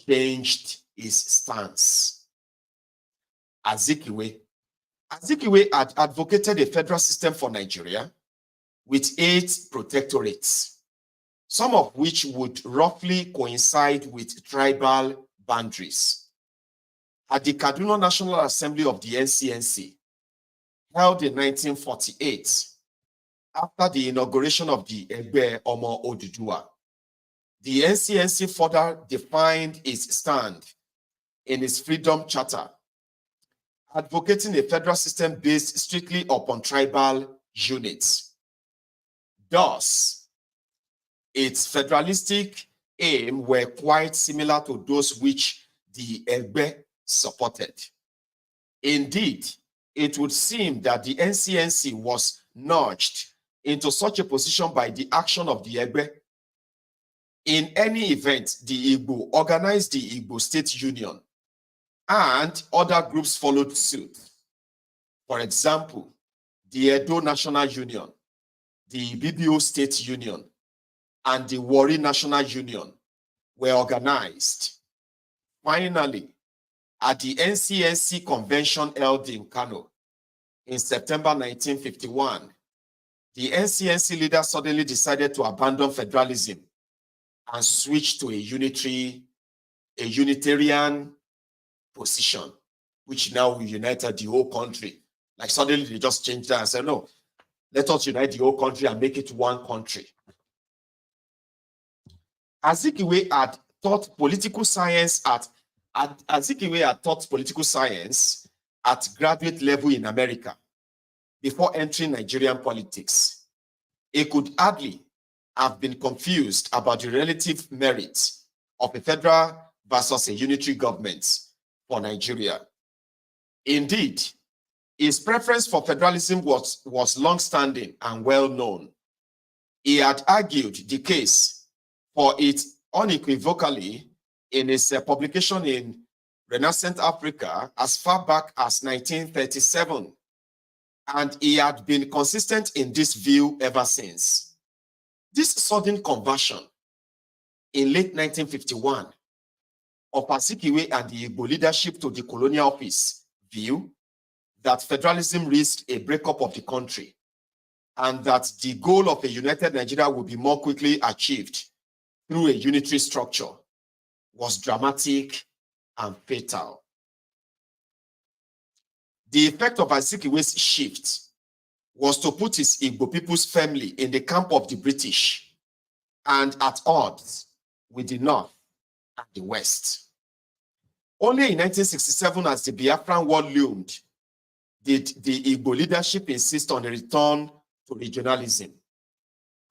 changed his stance. Azikiwe had advocated a federal system for Nigeria with 8 protectorates, some of which would roughly coincide with tribal boundaries. At the Kaduna National Assembly of the NCNC, held in 1948, after the inauguration of the Egbe Omo Oduduwa, the NCNC further defined its stand in its Freedom Charter, advocating a federal system based strictly upon tribal units. Thus, its federalistic aim were quite similar to those which the Egbe supported. Indeed, it would seem that the NCNC was nudged into such a position by the action of the Egbe. In any event, the Igbo organized the Igbo State Union, and other groups followed suit. For example, the Edo National Union, the BBO State Union, and the Warri National Union were organized. Finally, at the NCNC convention held in Kano in September 1951, the NCNC leaders suddenly decided to abandon federalism and switch to a Unitarian position, which now united the whole country. Like suddenly they just changed that and said, no, let us unite the whole country and make it one country. Azikiwe had taught political science at graduate level in America before entering Nigerian politics. it could hardly have been confused about the relative merits of a federal versus a unitary government for Nigeria. Indeed, his preference for federalism was long-standing and well-known. He had argued the case for it unequivocally in his publication in Renaissance Africa as far back as 1937, and he had been consistent in this view ever since. This sudden conversion in late 1951 of Azikiwe and the Igbo leadership to the colonial office view that federalism risked a breakup of the country and that the goal of a united Nigeria would be more quickly achieved through a unitary structure was dramatic and fatal. The effect of Azikwe's shift was to put his Igbo people's family in the camp of the British and at odds with the North and the West. Only in 1967, as the Biafran War loomed, did the Igbo leadership insist on a return to regionalism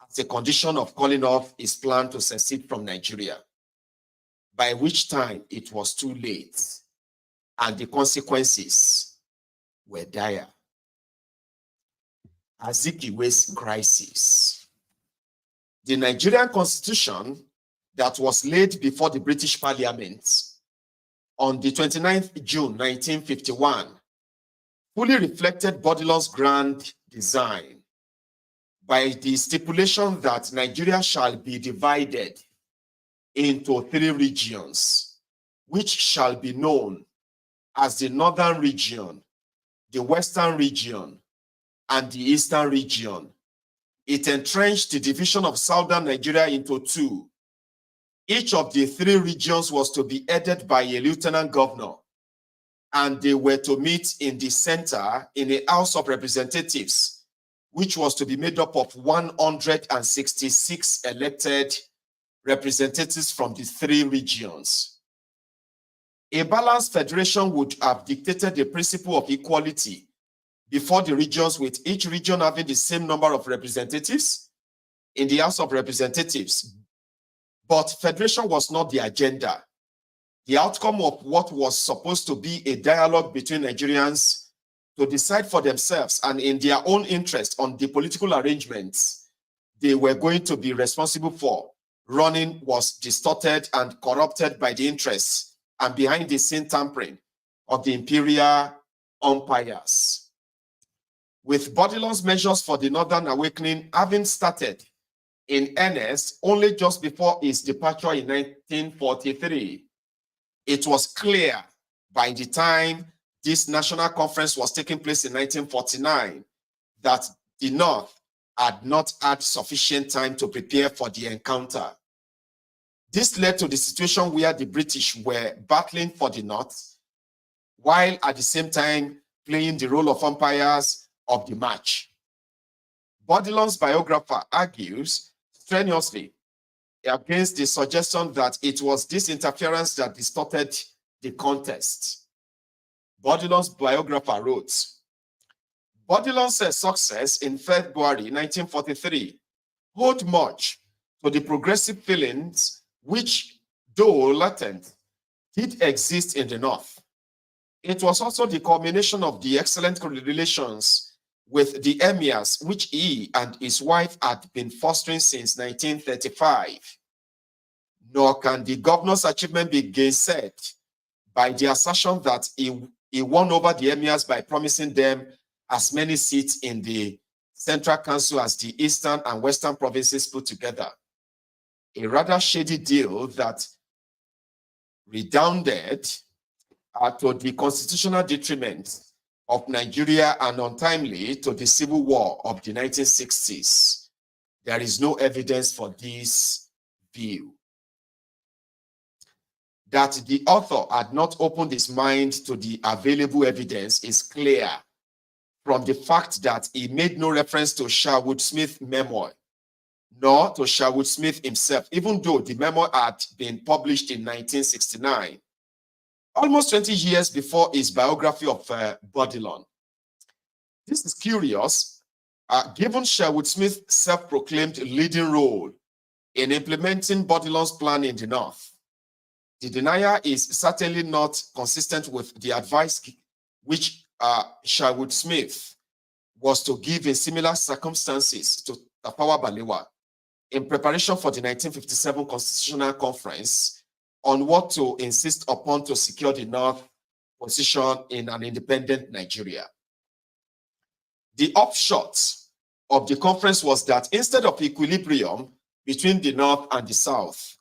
as a condition of calling off his plan to secede from Nigeria, by which time it was too late and the consequences were dire. Azikiwe's crisis. The Nigerian constitution that was laid before the British Parliament on the 29th June 1951 fully reflected Bourdillon's grand design by the stipulation that Nigeria shall be divided into 3 regions, which shall be known as the Northern Region, the Western Region, and the Eastern Region. It entrenched the division of Southern Nigeria into 2. Each of the 3 regions was to be headed by a lieutenant governor, and they were to meet in the center in a House of Representatives, which was to be made up of 166 elected representatives from the 3 regions. A balanced federation would have dictated the principle of equality before the regions, with each region having the same number of representatives in the House of Representatives. But federation was not the agenda. The outcome of what was supposed to be a dialogue between Nigerians to decide for themselves and in their own interest on the political arrangements they were going to be responsible for running was distorted and corrupted by the interests and behind the scene tampering of the imperial umpires. With Bourdillon's measures for the Northern Awakening having started in earnest only just before his departure in 1943, it was clear by the time this national conference was taking place in 1949 that the North had not had sufficient time to prepare for the encounter. This led to the situation where the British were battling for the North, while at the same time playing the role of umpires of the match. Bourdillon's biographer argues strenuously against the suggestion that it was this interference that distorted the contest. Bourdillon's biographer wrote, Bourdillon's success in February 1943 owed much to the progressive feelings which, though latent, did exist in the North. It was also the culmination of the excellent relations with the emirs which he and his wife had been fostering since 1935. Nor can the governor's achievement be gainsaid by the assertion that he won over the emirs by promising them as many seats in the Central Council as the Eastern and Western provinces put together. A rather shady deal that redounded to the constitutional detriment of Nigeria and untimely to the civil war of the 1960s. There is no evidence for this view. That the author had not opened his mind to the available evidence is clear from the fact that he made no reference to Sherwood Smith's memoir, nor to Sherwood Smith himself, even though the memoir had been published in 1969. Almost 20 years before his biography of Bourdillon. This is curious Given Sherwood Smith's self-proclaimed leading role in implementing Bourdillon's plan in the North, the denier is certainly not consistent with the advice which Sherwood Smith was to give in similar circumstances to Tafawa Balewa in preparation for the 1957 Constitutional Conference on what to insist upon to secure the North position in an independent Nigeria. The upshot of the conference was that instead of equilibrium between the North and the South,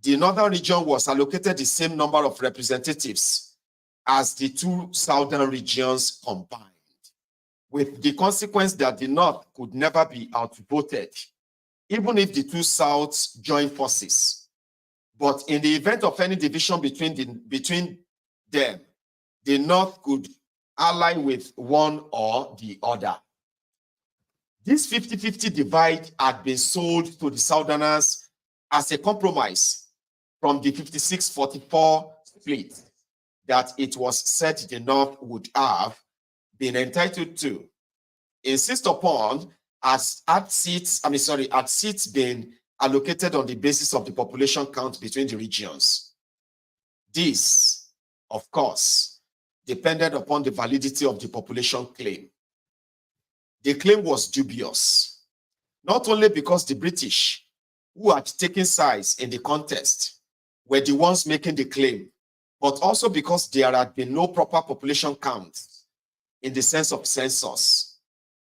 the Northern region was allocated the same number of representatives as the two Southern regions combined, with the consequence that the North could never be outvoted, even if the two Souths joined forces. But in the event of any division between them, the North could ally with one or the other. This 50-50 divide had been sold to the Southerners as a compromise from the 56-44 split that it was said the North would have been entitled to insist upon as seats being allocated on the basis of the population count between the regions. This, of course, depended upon the validity of the population claim. The claim was dubious, not only because the British, who had taken sides in the contest, were the ones making the claim, but also because there had been no proper population count in the sense of census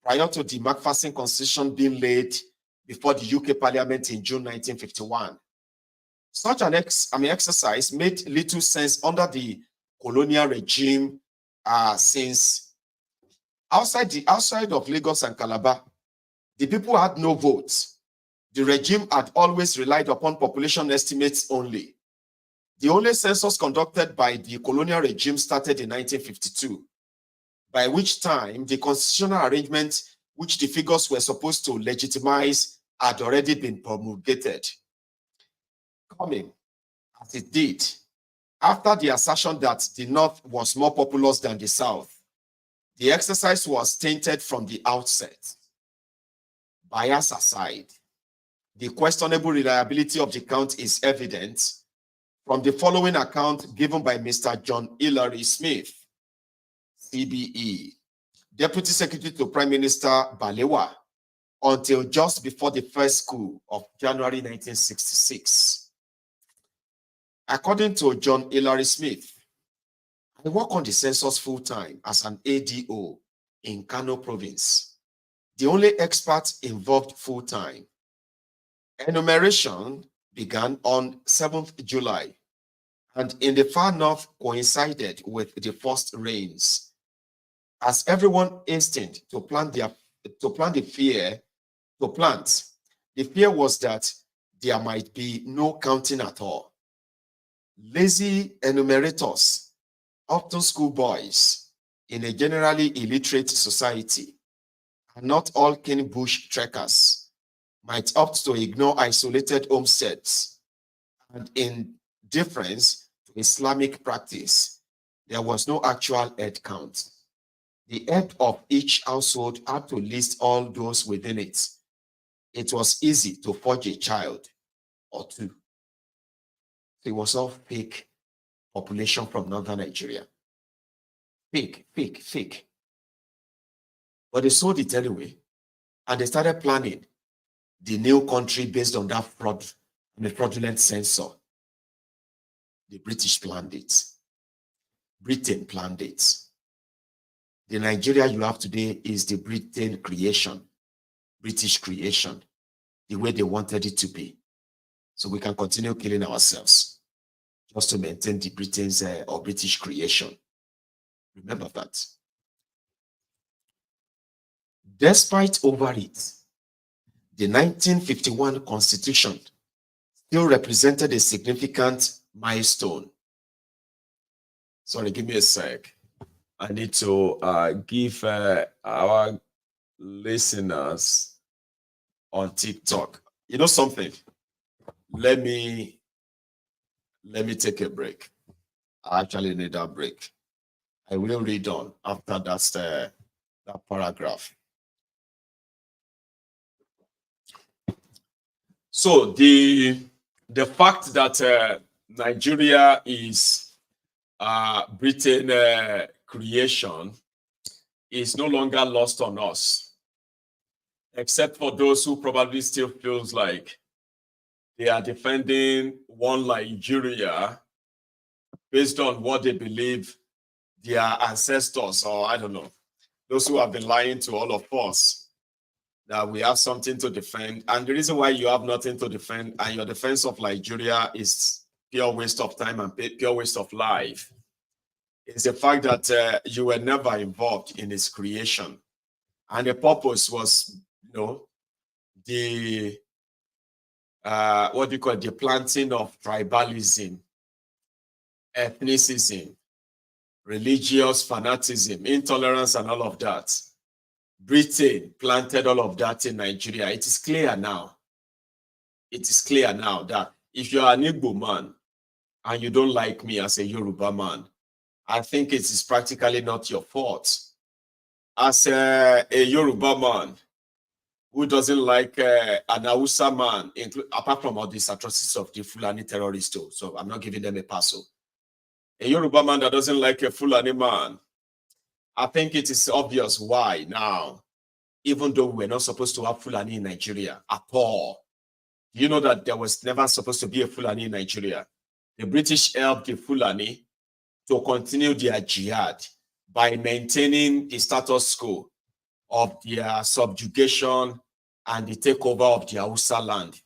prior to the Macpherson Constitution being laid before the UK Parliament in June 1951. Such an exercise made little sense under the colonial regime since outside of Lagos and Calabar, the people had no votes. The regime had always relied upon population estimates only. The only census conducted by the colonial regime started in 1952, by which time the constitutional arrangement which the figures were supposed to legitimize had already been promulgated. Coming, as it did, after the assertion that the North was more populous than the South, the exercise was tainted from the outset. Bias aside, the questionable reliability of the count is evident from the following account given by Mr. John Hilary Smith, CBE, Deputy Secretary to Prime Minister Balewa, until just before the first coup of January 1966. According to John Hilary Smith, I work on the census full-time as an ADO in Kano province, the only expert involved full-time. Enumeration began on 7th July, and in the far north coincided with the first rains. As everyone hastened to plant, the fear was that there might be no counting at all. Lazy enumerators, often schoolboys in a generally illiterate society, and not all keen bush trekkers, might opt to ignore isolated homesteads, and in deference to Islamic practice, there was no actual head count. The head of each household had to list all those within it. It was easy to forge a child or two. It was all fake population from northern Nigeria. Fake. But they sold it anyway, and they started planning the new country based on that fraudulent censor. The British planned it. Britain planned it. The Nigeria you have today is the Britain creation, British creation, the way they wanted it to be. So we can continue killing ourselves just to maintain the Britain's or British creation. Remember that. Despite overreach, the 1951 Constitution still represented a significant milestone. Sorry, give me a sec. I need to give our listeners on TikTok, you know something? Let me take a break. I actually need that break. I will read on after that paragraph. So the fact that Nigeria is Britain creation is no longer lost on us, except for those who probably still feels like they are defending one Nigeria based on what they believe their ancestors, or I don't know, those who have been lying to all of us that we have something to defend. And the reason why you have nothing to defend and your defense of Nigeria is pure waste of time and pure waste of life is the fact that you were never involved in its creation. And the purpose was, the, what do you call it, the planting of tribalism, ethnicism, religious fanaticism, intolerance, and all of that. Britain planted all of that in Nigeria. It is clear now. It is clear now that if you are an Igbo man and you don't like me as a Yoruba man, I think it is practically not your fault. As a Yoruba man who doesn't like an Hausa man, apart from all these atrocities of the Fulani terrorists too, so I'm not giving them a pass. A Yoruba man that doesn't like a Fulani man, I think it is obvious why now, even though we're not supposed to have Fulani in Nigeria at all. You know that there was never supposed to be a Fulani in Nigeria. The British helped the Fulani to continue their jihad by maintaining the status quo of their subjugation and the takeover of their Hausa land,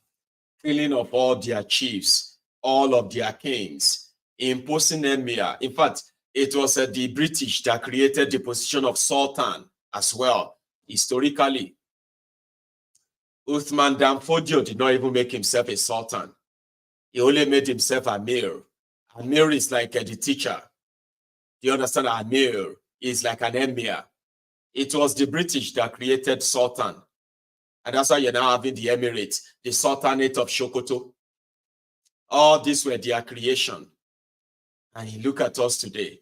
killing of all their chiefs, all of their kings, imposing emir. In fact, it was the British that created the position of Sultan as well, historically. Uthman Danfodio did not even make himself a Sultan. He only made himself Amir. Amir is like the teacher. Do you understand? Amir is like an emir. It was the British that created Sultan. And that's why you're now having the Emirates, the Sultanate of Sokoto. All these were their creation. And you look at us today.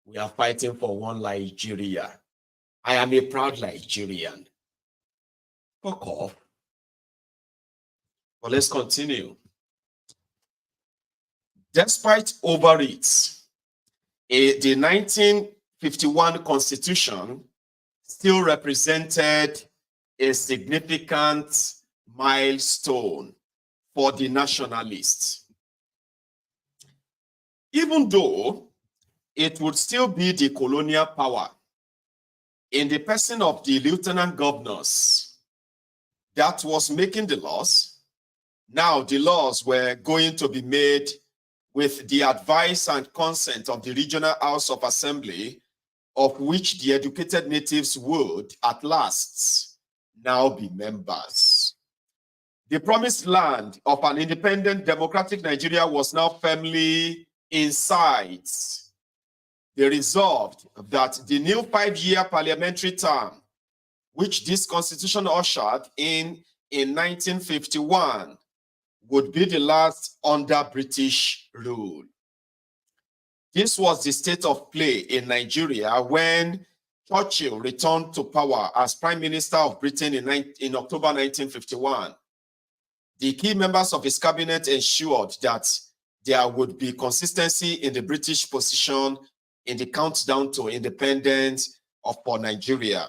We are fighting for one Nigeria. I am a proud Nigerian. Fuck off. But let's continue. Despite overreach, the 1951 Constitution still represented a significant milestone for the nationalists. Even though it would still be the colonial power in the person of the lieutenant governors that was making the laws. Now the laws were going to be made with the advice and consent of the Regional House of Assembly, of which the educated natives would at last now be members. The promised land of an independent democratic Nigeria was now firmly in sight. They resolved that the new 5-year parliamentary term, which this constitution ushered in 1951, would be the last under British rule. This was the state of play in Nigeria when Churchill returned to power as Prime Minister of Britain in October 1951. The key members of his cabinet ensured that there would be consistency in the British position in the countdown to independence for Nigeria.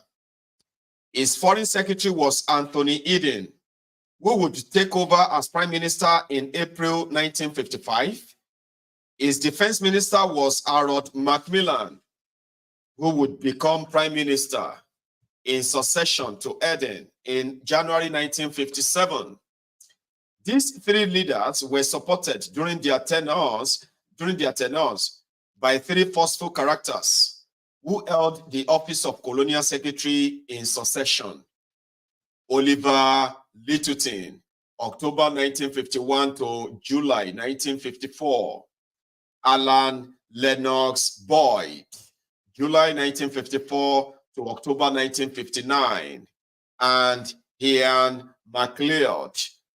His foreign secretary was Anthony Eden, who would take over as Prime Minister in April 1955. His defense minister was Harold Macmillan, who would become Prime Minister in succession to Eden in January 1957. These three leaders were supported during their tenures by three forceful characters who held the office of Colonial Secretary in succession. Oliver Littleton, October 1951 to July 1954. Alan Lennox Boyd, July 1954 to October 1959. And Ian MacLeod,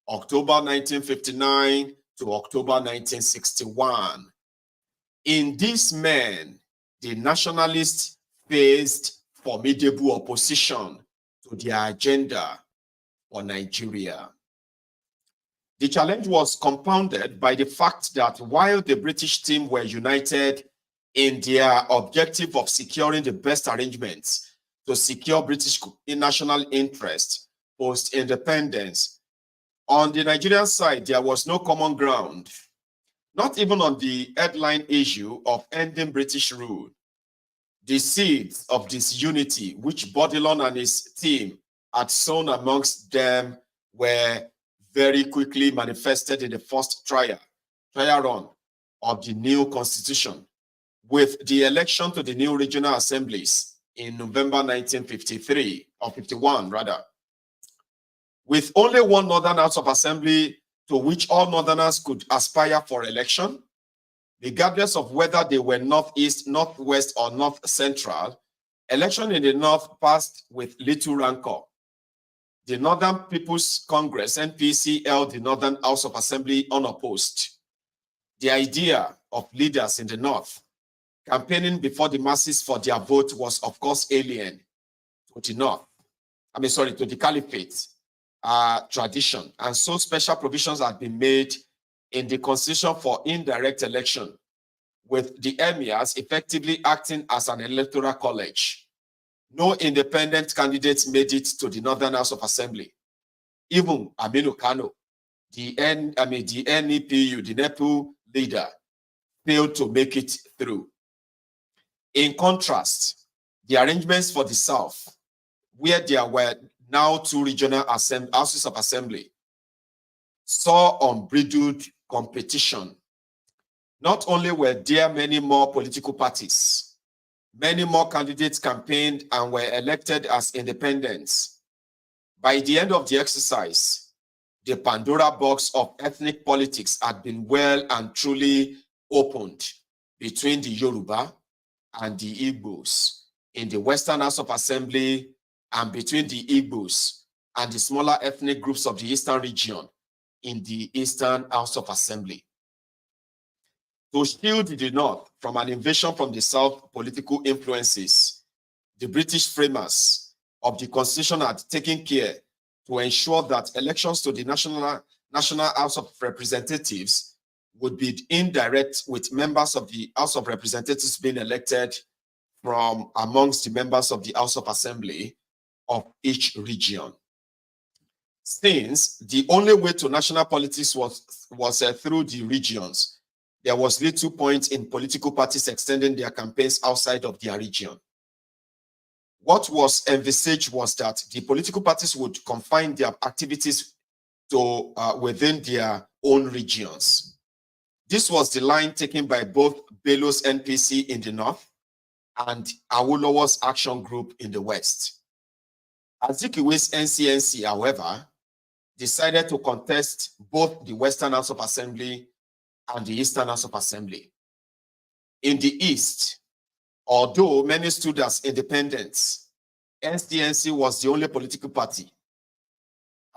October 1959 to October 1961. In these men, the nationalists faced formidable opposition to their agenda for Nigeria. The challenge was compounded by the fact that while the British team were united in their objective of securing the best arrangements to secure British national interest post-independence, on the Nigerian side, there was no common ground, not even on the headline issue of ending British rule. The seeds of disunity which Bourdillon and his team had sown amongst them were very quickly manifested in the first trial run of the new constitution, with the election to the new regional assemblies in November 1953, or 51 rather. With only one Northern House of Assembly to which all Northerners could aspire for election, regardless of whether they were Northeast, Northwest, or North Central, election in the North passed with little rancor. The Northern People's Congress, NPC, held the Northern House of Assembly unopposed. The idea of leaders in the North campaigning before the masses for their vote was, of course, alien to the North. To the Caliphate tradition. And so special provisions had been made in the Constitution for indirect election, with the emirs effectively acting as an electoral college. No independent candidates made it to the Northern House of Assembly. Even Aminu Kano, the NEPU, the NEPU leader, failed to make it through. In contrast, the arrangements for the South, where there were now two regional houses of assembly, saw unbridled competition. Not only were there many more political parties, many more candidates campaigned and were elected as independents. By the end of the exercise, the Pandora box of ethnic politics had been well and truly opened between the Yoruba and the Igbos in the Western House of Assembly, and between the Igbos and the smaller ethnic groups of the Eastern region in the Eastern House of Assembly. To shield the North from an invasion from the South political influences, the British framers of the Constitution had taken care to ensure that elections to the National House of Representatives would be indirect, with members of the House of Representatives being elected from amongst the members of the House of Assembly of each region. Since the only way to national politics was through the regions, there was little point in political parties extending their campaigns outside of their region. What was envisaged was that the political parties would confine their activities to within their own regions. This was the line taken by both Bello's NPC in the North and Awolowo's Action Group in the West. Azikiwe's NCNC, however, decided to contest both the Western House of Assembly and the Eastern House of Assembly. In the East, although many stood as independents, NCNC was the only political party.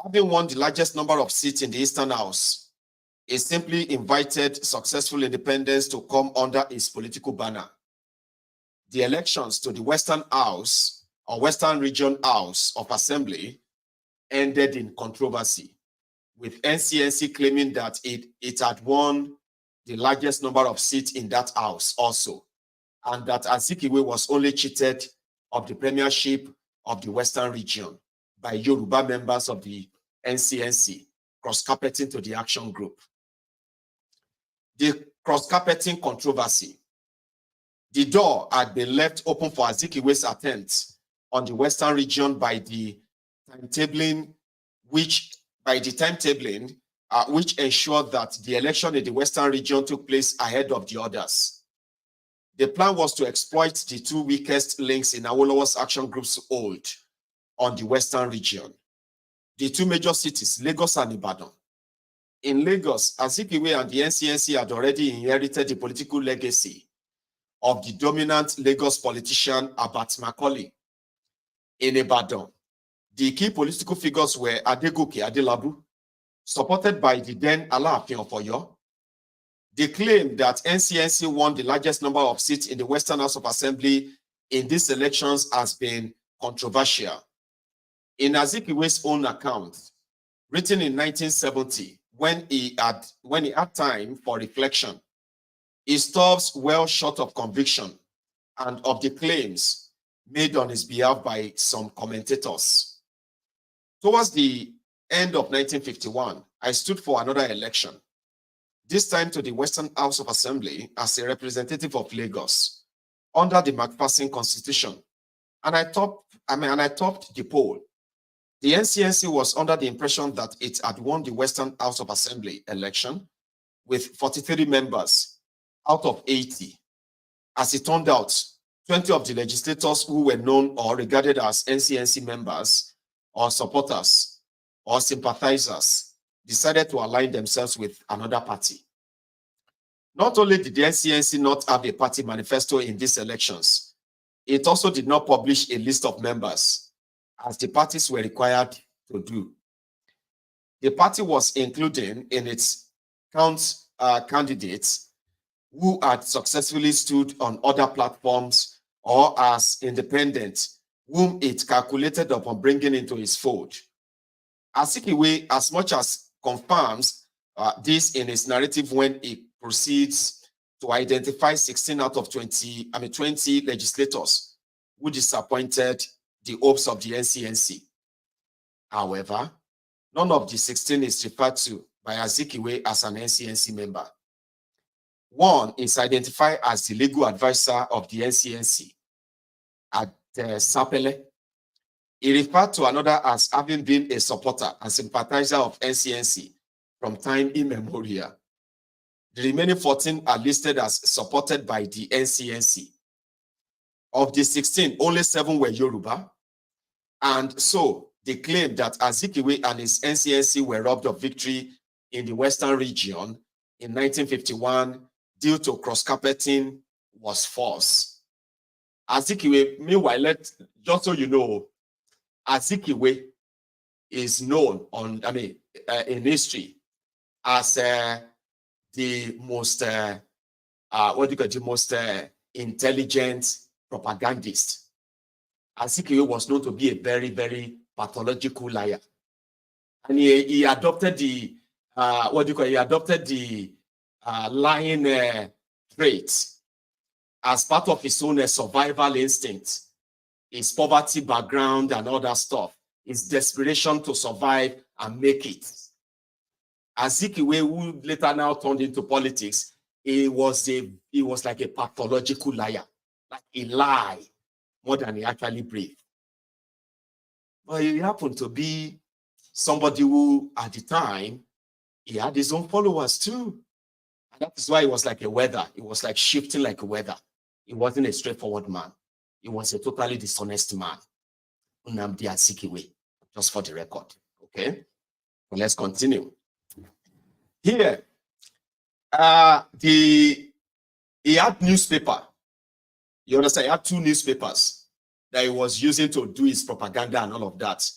Having won the largest number of seats in the Eastern House, it simply invited successful independents to come under its political banner. The elections to the Western House or Western Region House of Assembly ended in controversy, with NCNC claiming that it had won the largest number of seats in that house also, and that Azikiwe was only cheated of the premiership of the Western region by Yoruba members of the NCNC, cross-carpeting to the Action Group. The cross-carpeting controversy. The door had been left open for Azikiwe's attempts on the Western region by the timetabling, which ensured that the election in the Western region took place ahead of the others. The plan was to exploit the two weakest links in Awolowo's Action Group's hold on the Western region, the two major cities, Lagos and Ibadan. In Lagos, Azikiwe and the NCNC had already inherited the political legacy of the dominant Lagos politician Abat Macaulay. In Ibadan, the key political figures were Adegoke Adelabu, supported by the then Alaafin of Oyo. They claimed that NCNC won the largest number of seats in the Western House of Assembly in these elections has been controversial. In Azikiwe's own account, written in 1970, when he had time for reflection, he stops well short of conviction and of the claims made on his behalf by some commentators. Towards the end of 1951, I stood for another election, this time to the Western House of Assembly as a representative of Lagos under the McPherson Constitution, and I topped the poll. The NCNC was under the impression that it had won the Western House of Assembly election with 43 members out of 80. As it turned out, 20 of the legislators who were known or regarded as NCNC members or supporters or sympathizers decided to align themselves with another party. Not only did the NCNC not have a party manifesto in these elections, it also did not publish a list of members, as the parties were required to do. The party was including in its candidates who had successfully stood on other platforms or as independent, whom it calculated upon bringing into its fold. Azikiwe, as much as confirms this in his narrative when he proceeds to identify 16 out of 20 legislators who disappointed the hopes of the NCNC. However, none of the 16 is referred to by Azikiwe as an NCNC member. One is identified as the legal advisor of the NCNC at Sapele. He referred to another as having been a supporter and sympathizer of NCNC from time immemorial. The remaining 14 are listed as supported by the NCNC. Of the 16, only 7 were Yoruba. And so they claim that Azikiwe and his NCNC were robbed of victory in the Western region in 1951 due to cross-carpeting was false. Azikiwe, meanwhile, just so you know, Azikiwe is known in history as the most intelligent propagandist. Azikiwe was known to be a very, very pathological liar, and he adopted the lying trait as part of his own survival instinct, his poverty background and all that stuff, his desperation to survive and make it. Azikiwe, who later now turned into politics, he was like a pathological liar, like a lie more than he actually breathed. But he happened to be somebody who, at the time, he had his own followers too. And that is why he was like a weather. He was like shifting like a weather. He wasn't a straightforward man. He was a totally dishonest man. Nnamdi Azikiwe, just for the record. Okay? Well, let's continue. Here, he had newspaper. You understand? He had 2 newspapers that he was using to do his propaganda and all of that.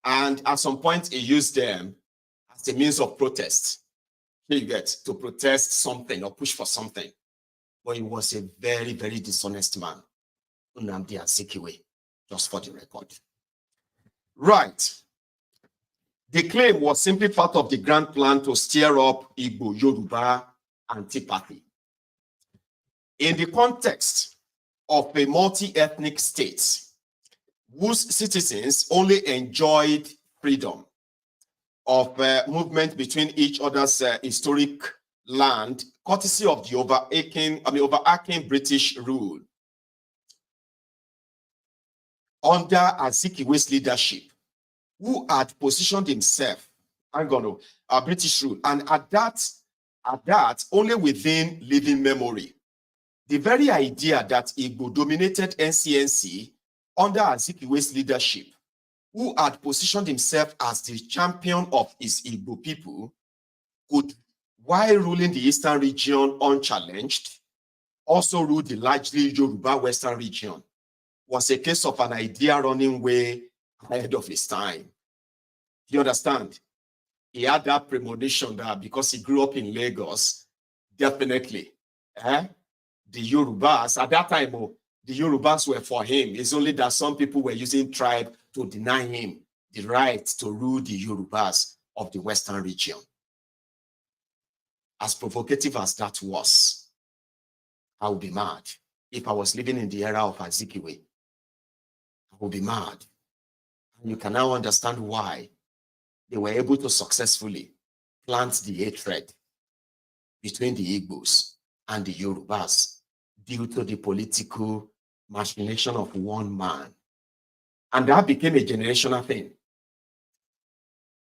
And at some point, he used them as a means of protest. You get to protest something or push for something. But he was a very, very dishonest man. Nnamdi Azikiwe, just for the record. Right. The claim was simply part of the grand plan to stir up Igbo Yoruba antipathy. In the context of a multi-ethnic state whose citizens only enjoyed freedom of movement between each other's historic land, courtesy of the overarching British rule, under Azikiwe's leadership, who had positioned himself, British rule, and at that, only within living memory. The very idea that Igbo dominated NCNC under Azikiwe's leadership, who had positioned himself as the champion of his Igbo people, could, while ruling the Eastern region unchallenged, also rule the largely Yoruba Western region, was a case of an idea running way ahead of his time. You understand? He had that premonition that because he grew up in Lagos, definitely, the Yorubas, at that time, the Yorubas were for him. It's only that some people were using tribe to deny him the right to rule the Yorubas of the Western region. as provocative as that was, I would be mad. If I was living in the era of Azikiwe, I would be mad. And you can now understand why they were able to successfully plant the hatred between the Igbos and the Yorubas due to the political machination of one man. And that became a generational thing.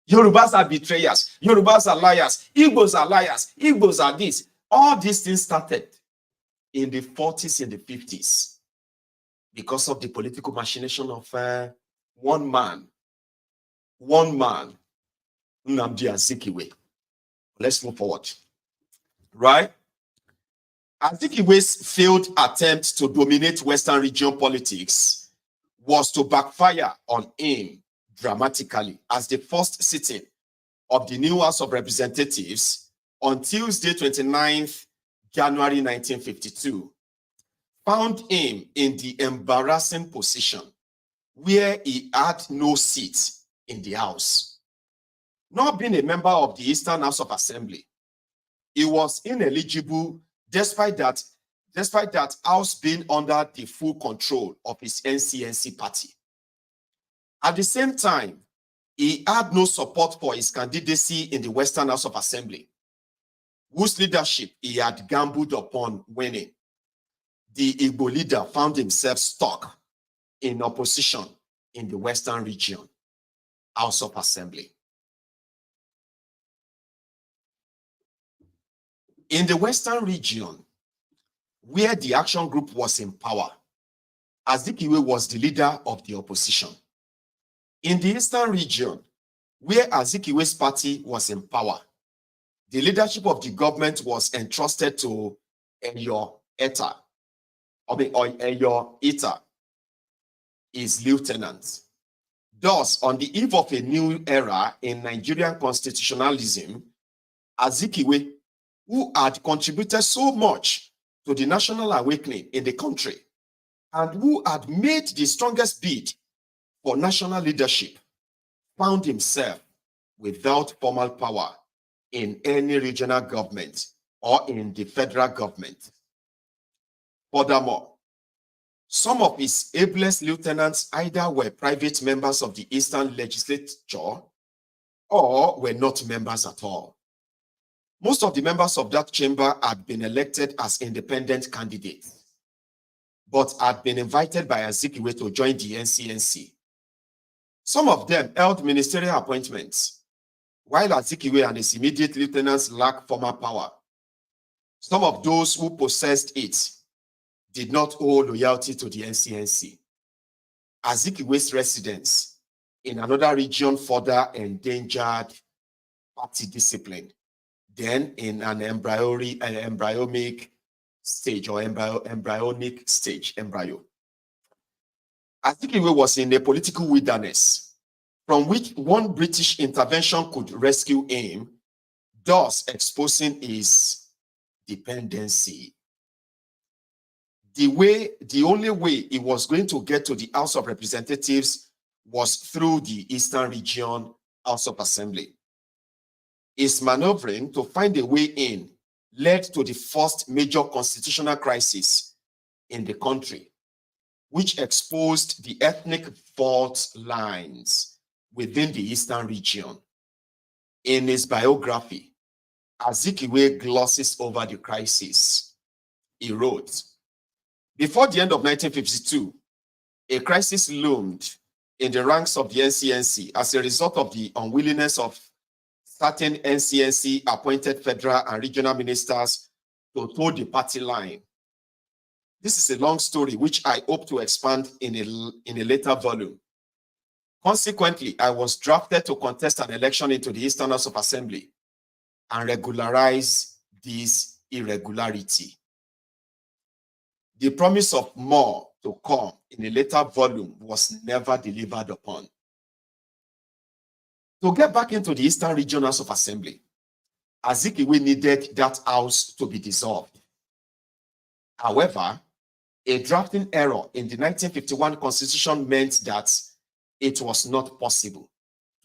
Yorubas are betrayers. Yorubas are liars. Igbos are liars. Igbos are this. All these things started in the 40s and the 50s because of the political machination of one man, Nnamdi Azikiwe. Let's move forward. Right? Azikiwe's failed attempt to dominate Western region politics was to backfire on him dramatically as the first sitting of the new House of Representatives on Tuesday, 29th January 1952, found him in the embarrassing position where he had no seat in the House. Not being a member of the Eastern House of Assembly, he was ineligible despite that House being under the full control of his NCNC party. At the same time, he had no support for his candidacy in the Western House of Assembly, whose leadership he had gambled upon winning. The Igbo leader found himself stuck in opposition in the Western region House of Assembly. In the Western region, where the action group was in power, Azikiwe was the leader of the opposition. In the Eastern region, where Azikiwe's party was in power, the leadership of the government was entrusted to Eyo Eta, his lieutenant. Thus, on the eve of a new era in Nigerian constitutionalism, Azikiwe, who had contributed so much to the national awakening in the country and who had made the strongest bid for national leadership, found himself without formal power in any regional government or in the federal government. Furthermore, some of his ablest lieutenants either were private members of the Eastern Legislature or were not members at all. Most of the members of that chamber had been elected as independent candidates, but had been invited by Azikiwe to join the NCNC. Some of them held ministerial appointments, while Azikiwe and his immediate lieutenants lacked formal power. Some of those who possessed it did not owe loyalty to the NCNC. Azikiwe's residence in another region further endangered party discipline, then in an embryonic stage or embryonic stage, embryo. Azikiwe was in a political wilderness from which one British intervention could rescue him, thus exposing his dependency. The only way he was going to get to the House of Representatives was through the Eastern Region House of Assembly. His maneuvering to find a way in led to the first major constitutional crisis in the country, which exposed the ethnic fault lines within the Eastern region. In his biography, Azikiwe glosses over the crisis. He wrote, "Before the end of 1952, a crisis loomed in the ranks of the NCNC as a result of the unwillingness of certain NCNC-appointed federal and regional ministers to toe the party line. This is a long story which I hope to expand in a later volume. Consequently, I was drafted to contest an election into the Eastern House of Assembly and regularize this irregularity. The promise of more to come in a later volume was never delivered upon. To get back into the Eastern Region House of Assembly, Azikiwe needed that house to be dissolved. However, a drafting error in the 1951 Constitution meant that it was not possible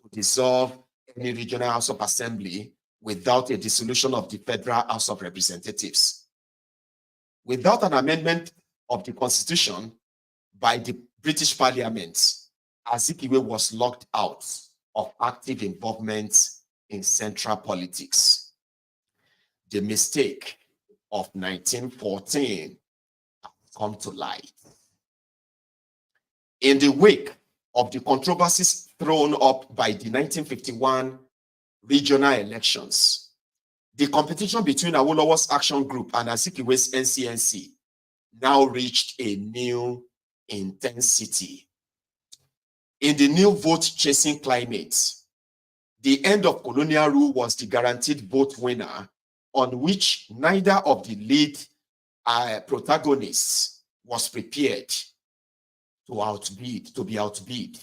to dissolve any regional House of Assembly without a dissolution of the Federal House of Representatives. Without an amendment of the Constitution by the British Parliament, Azikiwe was locked out of active involvement in central politics. The mistake of 1914 has come to light. In the wake of the controversies thrown up by the 1951 regional elections, the competition between Awolowo's Action Group and Azikiwe's NCNC now reached a new intensity. In the new vote-chasing climate, the end of colonial rule was the guaranteed vote winner, on which neither of the lead protagonists was prepared to be outbid.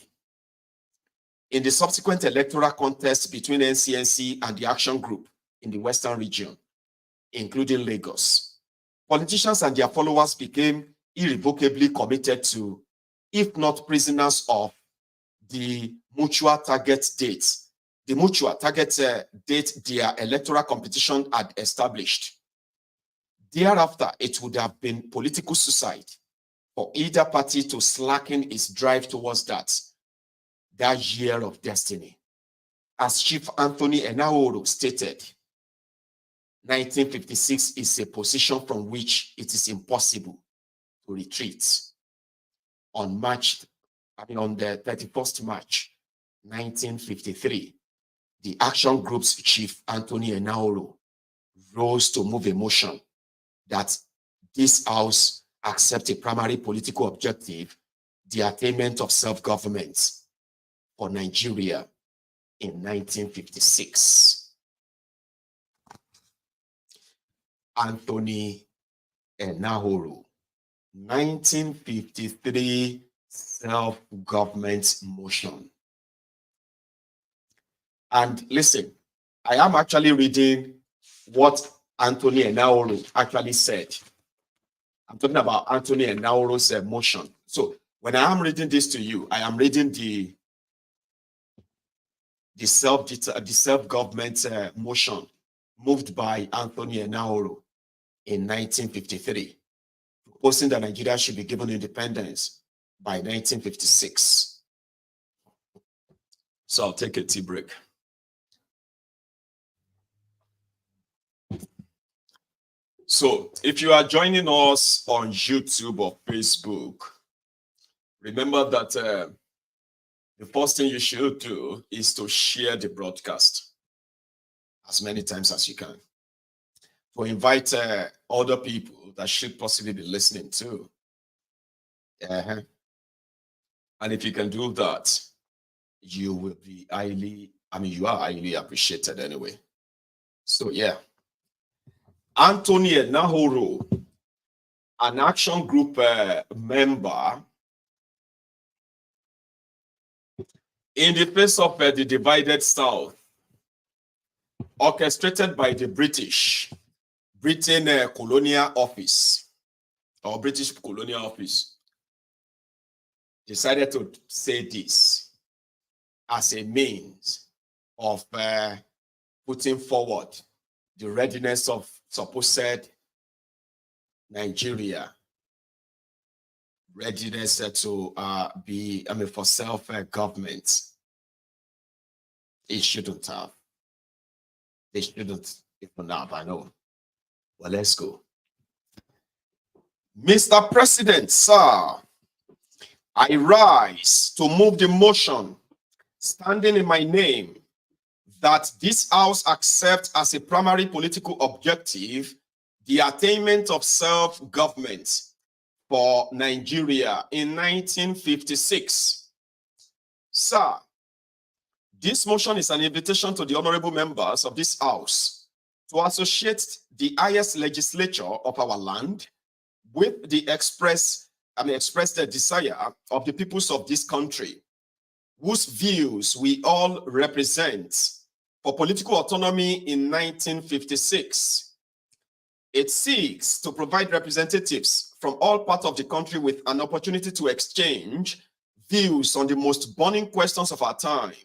In the subsequent electoral contest between NCNC and the Action Group in the Western region, including Lagos, politicians and their followers became irrevocably committed to, if not prisoners of, the mutual target date their electoral competition had established. Thereafter, it would have been political suicide for either party to slacken its drive towards that year of destiny. As Chief Anthony Enahoro stated, 1956 is a position from which it is impossible to retreat. On the 31st March 1953, the Action Group's Chief Anthony Enahoro rose to move a motion that this House accept a primary political objective, the attainment of self-government for Nigeria in 1956. Anthony Enahoro, 1953 self-government motion. And listen, I am actually reading what Anthony Enahoro actually said. I'm talking about Anthony Enahoro's motion. So when I am reading this to you, I am reading the self-government motion moved by Anthony Enahoro in 1953, proposing that Nigeria should be given independence by 1956. So I'll take a tea break. So if you are joining us on YouTube or Facebook, remember that the first thing you should do is to share the broadcast as many times as you can. To invite other people that should possibly be listening too. And if you can do that, you will be you are highly appreciated anyway. So yeah. Anthony Enahoro, an Action Group member, in the face of the divided South, orchestrated by the British colonial office, or British colonial office, decided to say this as a means of putting forward the readiness of supposed Nigeria, readiness to be, for self-government. It shouldn't have. They shouldn't even have, I know. Well, let's go. Mr. President, sir, I rise to move the motion standing in my name that this House accept as a primary political objective the attainment of self-government for Nigeria in 1956. Sir, this motion is an invitation to the honorable members of this House to associate the highest legislature of our land with the express the desire of the peoples of this country, whose views we all represent, for political autonomy in 1956. It seeks to provide representatives from all parts of the country with an opportunity to exchange views on the most burning questions of our time,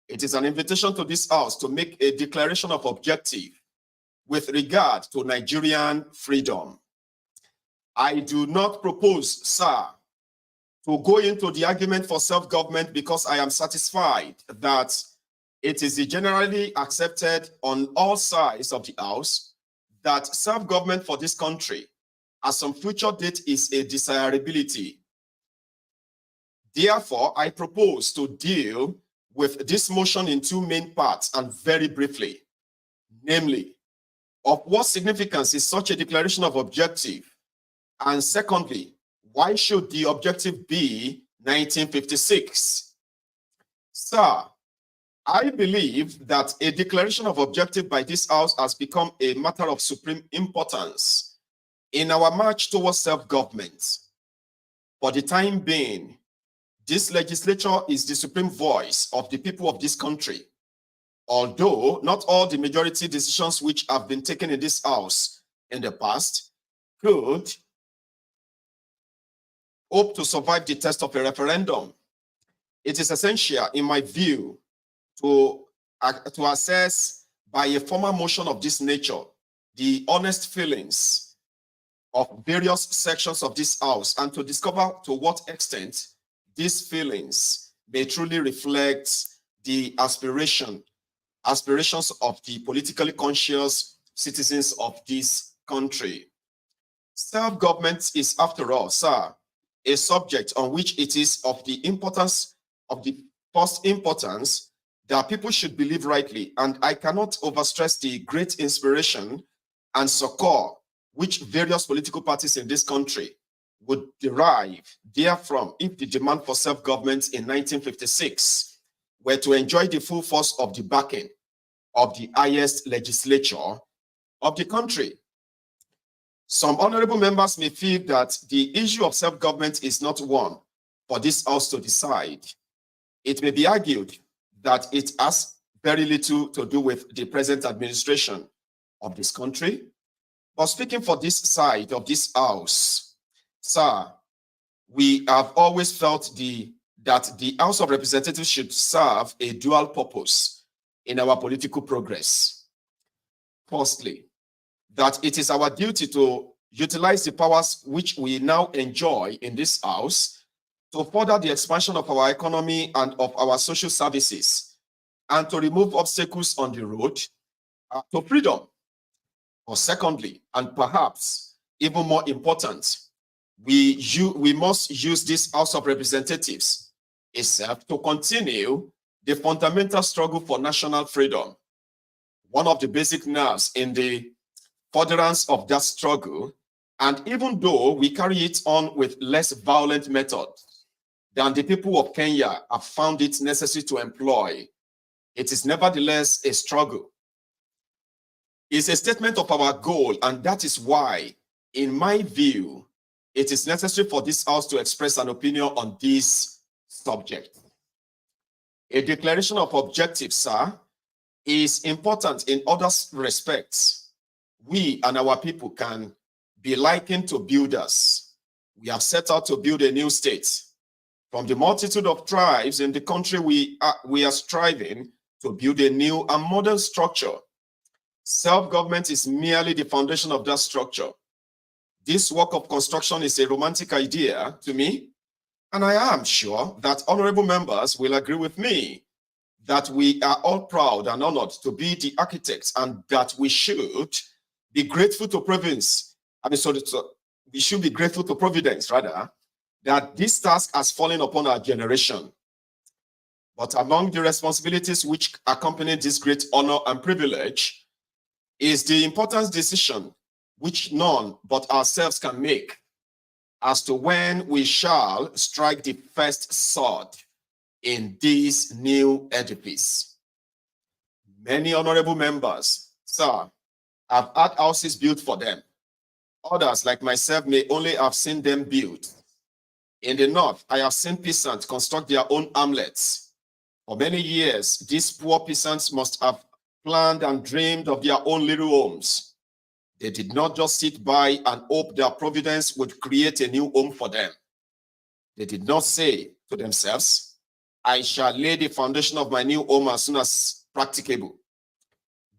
It is an invitation to this House to make a declaration of objective with regard to Nigerian freedom. I do not propose, sir, to go into the argument for self-government because I am satisfied that it is generally accepted on all sides of the House that self-government for this country at some future date is a desirability. Therefore, I propose to deal with this motion in two main parts and very briefly. Namely, of what significance is such a declaration of objective? And secondly, why should the objective be 1956? Sir, I believe that a declaration of objective by this House has become a matter of supreme importance in our march towards self-government. For the time being, this legislature is the supreme voice of the people of this country. Although not all the majority decisions which have been taken in this House in the past could hope to survive the test of a referendum, it is essential, in my view, to assess by a formal motion of this nature the honest feelings of various sections of this House and to discover to what extent these feelings may truly reflect the aspirations of the politically conscious citizens of this country. Self-government is, after all, sir, a subject on which it is of the first importance that people should believe rightly, and I cannot overstress the great inspiration and succor which various political parties in this country would derive therefrom if the demand for self-government in 1956 were to enjoy the full force of the backing of the highest legislature of the country. Some honorable members may feel that the issue of self-government is not one for this House to decide. It may be argued that it has very little to do with the present administration of this country. But speaking for this side of this House, sir, we have always felt that the House of Representatives should serve a dual purpose in our political progress. Firstly, that it is our duty to utilize the powers which we now enjoy in this House to further the expansion of our economy and of our social services, and to remove obstacles on the road to freedom. Or secondly, and perhaps even more important, we must use this House of Representatives itself to continue the fundamental struggle for national freedom. One of the basic nerves in the furtherance of that struggle, and even though we carry it on with less violent methods than the people of Kenya have found it necessary to employ, it is nevertheless a struggle. It's a statement of our goal, and that is why, in my view, it is necessary for this House to express an opinion on this subject. A declaration of objectives, sir, is important in other respects. We and our people can be likened to builders. We have set out to build a new state. From the multitude of tribes in the country, we are striving to build a new and modern structure. Self-government is merely the foundation of that structure. This work of construction is a romantic idea to me, and I am sure that honorable members will agree with me that we are all proud and honored to be the architects, and that we should be grateful to Providence, rather, that this task has fallen upon our generation. But among the responsibilities which accompany this great honor and privilege is the important decision which none but ourselves can make as to when we shall strike the first sword in this new edifice. Many honorable members, sir, have had houses built for them. Others, like myself, may only have seen them built. In the north, I have seen peasants construct their own hamlets. For many years, these poor peasants must have planned and dreamed of their own little homes. They did not just sit by and hope their providence would create a new home for them. They did not say to themselves, I shall lay the foundation of my new home as soon as practicable.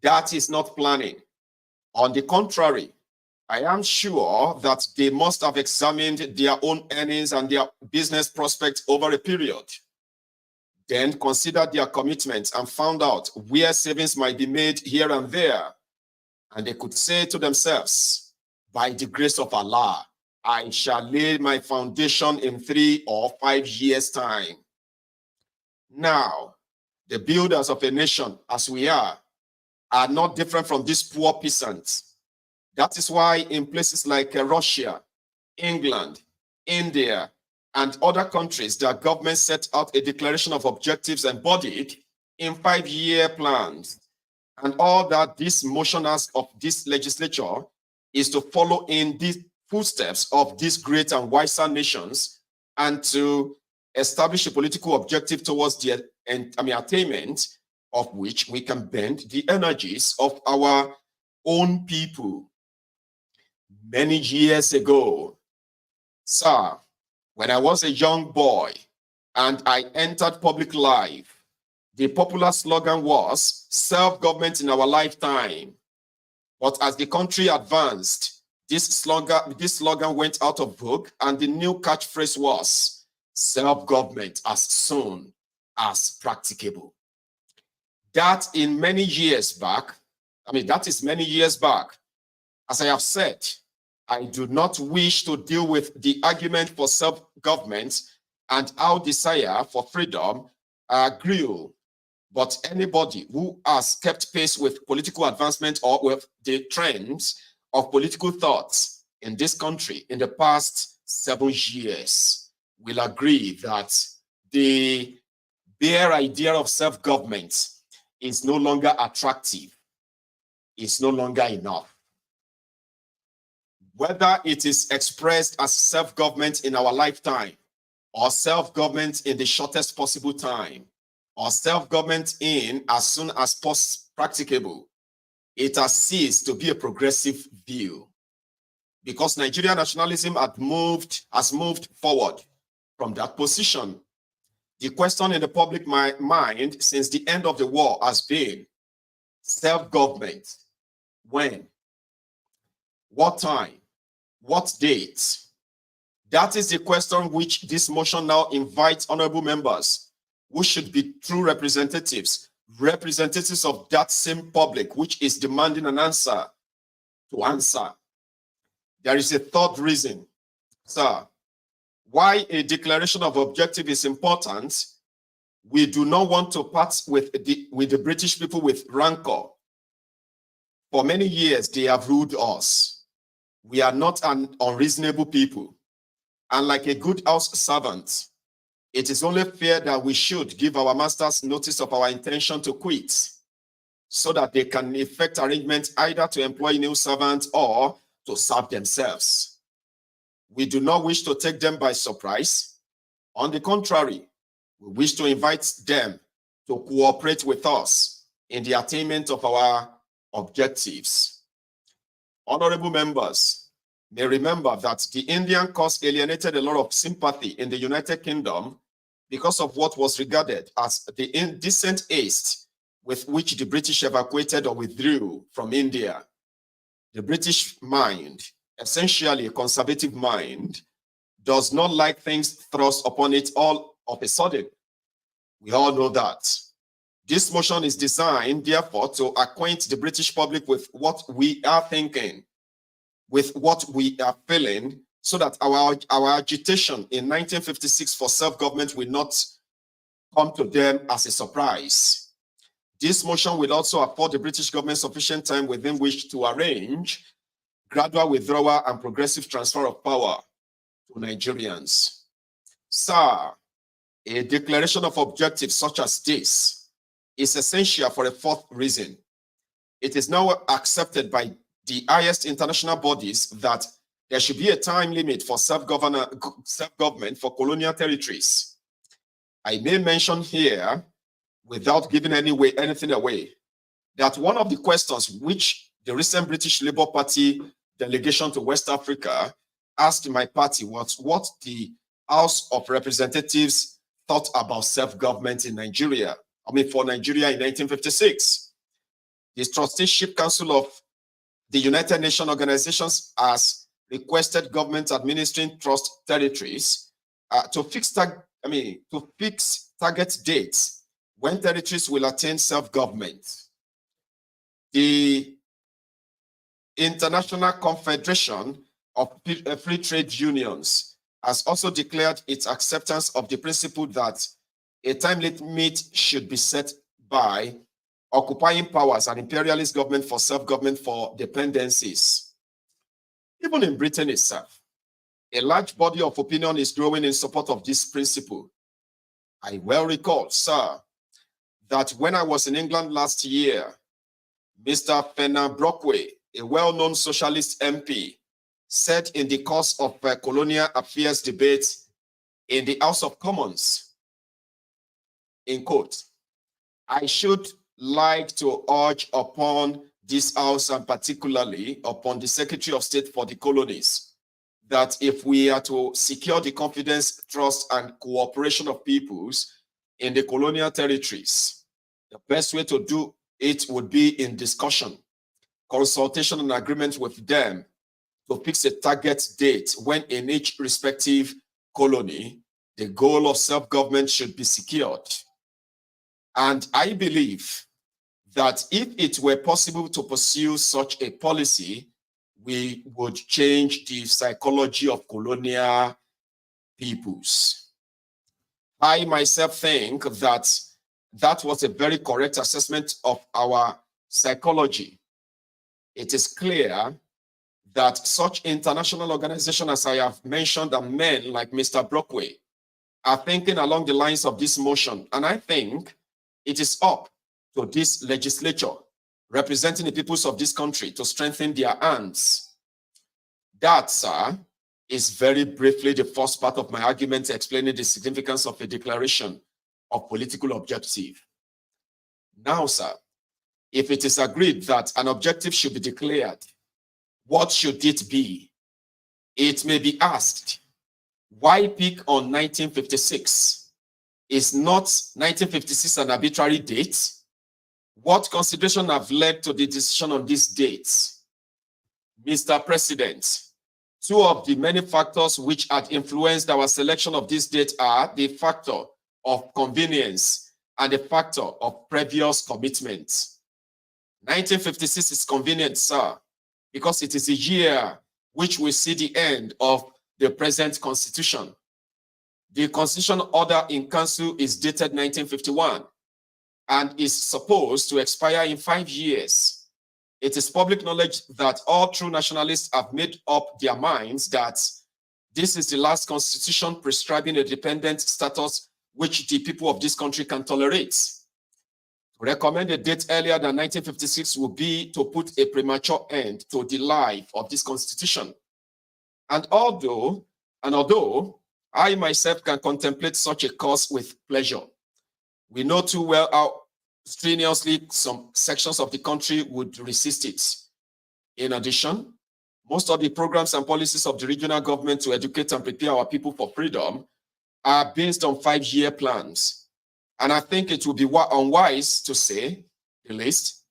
That is not planning. On the contrary, I am sure that they must have examined their own earnings and their business prospects over a period, then considered their commitments and found out where savings might be made here and there. And they could say to themselves, by the grace of Allah, I shall lay my foundation in 3 or 5 years' time. Now, the builders of a nation, as we are not different from these poor peasants. That is why in places like Russia, England, India, and other countries, their government set out a declaration of objectives embodied in 5-year plans. And all that this motion asks of this legislature is to follow in the footsteps of these great and wiser nations and to establish a political objective towards the attainment of which we can bend the energies of our own people. Many years ago, sir, when I was a young boy and I entered public life, the popular slogan was self-government in our lifetime. But as the country advanced, this slogan went out of vogue, and the new catchphrase was self-government as soon as practicable. That is many years back. As I have said, I do not wish to deal with the argument for self-government and our desire for freedom grew. But anybody who has kept pace with political advancement or with the trends of political thoughts in this country in the past 7 years will agree that the bare idea of self-government is no longer attractive. It's no longer enough. Whether it is expressed as self-government in our lifetime or self-government in the shortest possible time, or self-government in as soon as practicable, it has ceased to be a progressive view because Nigerian nationalism has moved forward from that position. The question in the public mind since the end of the war has been self-government. When? What time? What date? That is the question which this motion now invites honorable members who should be true representatives of that same public which is demanding an answer to answer. There is a third reason, sir, why a declaration of objective is important. We do not want to part with the British people with rancor. For many years, they have ruled us. We are not an unreasonable people. And like a good house servant, it is only fair that we should give our masters notice of our intention to quit so that they can effect arrangements either to employ new servants or to serve themselves. We do not wish to take them by surprise. On the contrary, we wish to invite them to cooperate with us in the attainment of our objectives. Honorable members may remember that the Indian cause alienated a lot of sympathy in the United Kingdom because of what was regarded as the indecent haste with which the British evacuated or withdrew from India. The British mind, essentially a conservative mind, does not like things thrust upon it all of a sudden. We all know that. This motion is designed, therefore, to acquaint the British public with what we are thinking, with what we are feeling, so that our agitation in 1956 for self-government will not come to them as a surprise. This motion will also afford the British government sufficient time within which to arrange gradual withdrawal and progressive transfer of power to Nigerians. Sir, a declaration of objectives such as this is essential for a fourth reason. It is now accepted by the highest international bodies that there should be a time limit for self-government for colonial territories. I may mention here, without giving anything away, that one of the questions which the recent British Labour Party delegation to West Africa asked my party was what the House of Representatives thought about self-government in Nigeria. For Nigeria in 1956. The Trusteeship Council of the United Nations Organizations has requested government administering trust territories to fix target dates when territories will attain self-government. The International Confederation of Free Trade Unions has also declared its acceptance of the principle that a time limit should be set by occupying powers and imperialist government for self-government for dependencies. Even in Britain itself, a large body of opinion is growing in support of this principle. I well recall, sir, that when I was in England last year, Mr. Fenner Brockway, a well-known socialist MP, said in the course of a colonial affairs debate in the House of Commons, in quote, I should like to urge upon this House and particularly upon the Secretary of State for the Colonies that if we are to secure the confidence, trust, and cooperation of peoples in the colonial territories, the best way to do it would be in discussion, consultation, and agreement with them to fix a target date when in each respective colony, the goal of self-government should be secured. And I believe that if it were possible to pursue such a policy, we would change the psychology of colonial peoples. I myself think that that was a very correct assessment of our psychology. It is clear that such international organizations as I have mentioned and men like Mr. Brockway are thinking along the lines of this motion. And I think it is up to this legislature representing the peoples of this country to strengthen their hands. That, sir, is very briefly the first part of my argument explaining the significance of a declaration of political objective. Now, sir, if it is agreed that an objective should be declared, what should it be? It may be asked, why pick on 1956? Is not 1956 an arbitrary date? What considerations have led to the decision on this date? Mr. President, two of the many factors which had influenced our selection of this date are the factor of convenience and the factor of previous commitment. 1956 is convenient, sir, because it is a year which will see the end of the present constitution. The constitution order in council is dated 1951 and is supposed to expire in 5 years. It is public knowledge that all true nationalists have made up their minds that this is the last constitution prescribing a dependent status which the people of this country can tolerate. To recommend a date earlier than 1956 would be to put a premature end to the life of this constitution. And although I myself can contemplate such a course with pleasure, we know too well how strenuously some sections of the country would resist it. In addition, most of the programs and policies of the regional government to educate and prepare our people for freedom are based on 5-year plans. And I think it would be unwise to say, the least,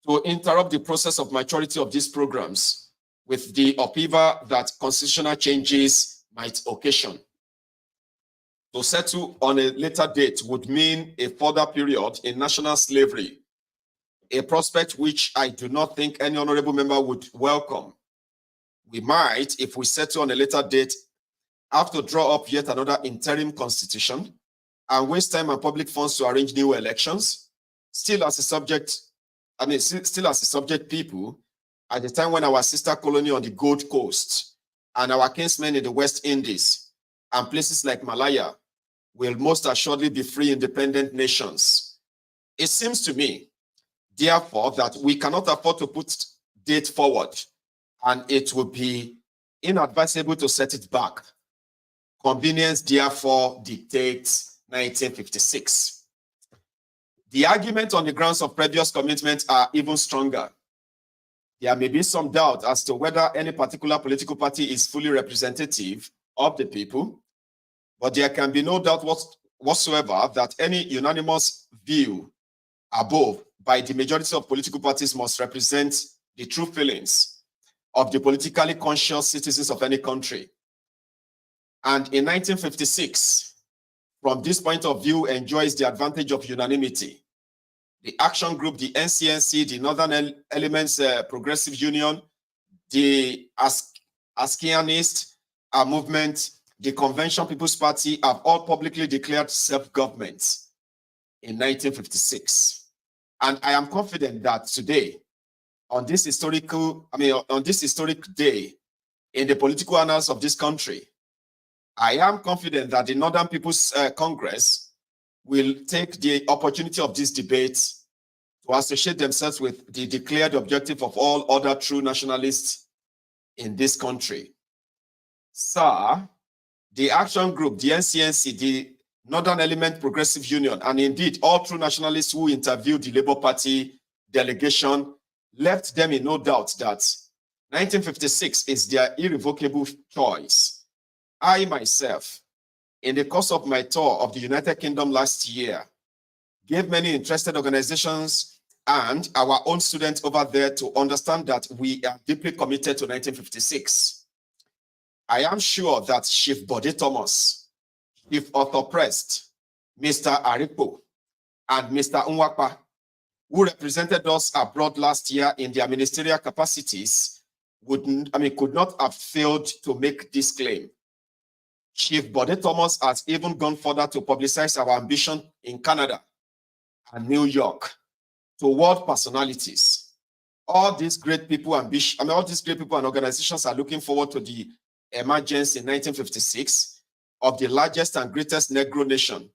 to interrupt the process of maturity of these programs with the upheaval that constitutional changes might occasion. To settle on a later date would mean a further period in national slavery, a prospect which I do not think any honorable member would welcome. We might, if we settle on a later date, have to draw up yet another interim constitution and waste time and public funds to arrange new elections, still as a subject people, at the time when our sister colony on the Gold Coast and our kinsmen in the West Indies and places like Malaya will most assuredly be free independent nations. It seems to me, therefore, that we cannot afford to put date forward, and it would be inadvisable to set it back. Convenience, therefore, dictates 1956. The argument on the grounds of previous commitments are even stronger. There may be some doubt as to whether any particular political party is fully representative of the people, but there can be no doubt whatsoever that any unanimous view above by the majority of political parties must represent the true feelings of the politically conscious citizens of any country. And in 1956, from this point of view, enjoys the advantage of unanimity. The Action Group, the NCNC, the Northern Elements Progressive Union, the Askianist movement, the Convention People's Party have all publicly declared self-government in 1956. And I am confident that today, on this historic day in the political annals of this country, I am confident that the Northern People's Congress will take the opportunity of this debate to associate themselves with the declared objective of all other true nationalists in this country. Sir, the Action Group, the NCNC, the Northern Element Progressive Union, and indeed all true nationalists who interviewed the Labour Party delegation left them in no doubt that 1956 is their irrevocable choice. I myself, in the course of my tour of the United Kingdom last year, gave many interested organizations and our own students over there to understand that we are deeply committed to 1956. I am sure that Chief Bode Thomas, Chief Otto Prest, Mr. Aripo, and Mr. Nwakpa, who represented us abroad last year in their ministerial capacities, could not have failed to make this claim. Chief Bode Thomas has even gone further to publicize our ambition in Canada and New York to world personalities. All these great people and organizations are looking forward to the emergence in 1956 of the largest and greatest Negro nation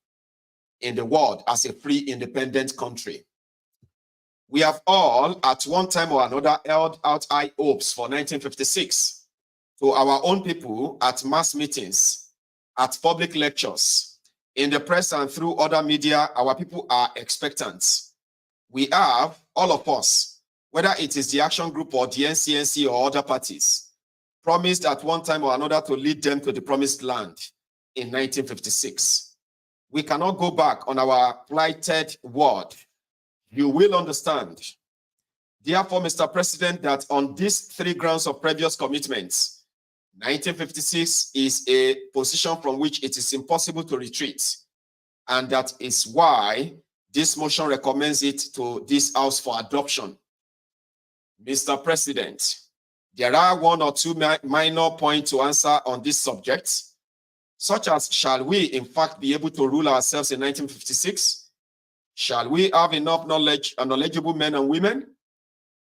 in the world as a free, independent country. We have all, at one time or another, held out high hopes for 1956 to our own people at mass meetings, at public lectures, in the press and through other media. Our people are expectant. We have, all of us, whether it is the Action Group or the NCNC or other parties, promised at one time or another to lead them to the promised land in 1956. We cannot go back on our plighted word. You will understand. Therefore, Mr. President, that on these three grounds of previous commitments, 1956 is a position from which it is impossible to retreat. And that is why this motion recommends it to this House for adoption. Mr. President, there are one or two minor points to answer on this subject, such as, shall we in fact be able to rule ourselves in 1956? Shall we have enough knowledge and knowledgeable men and women?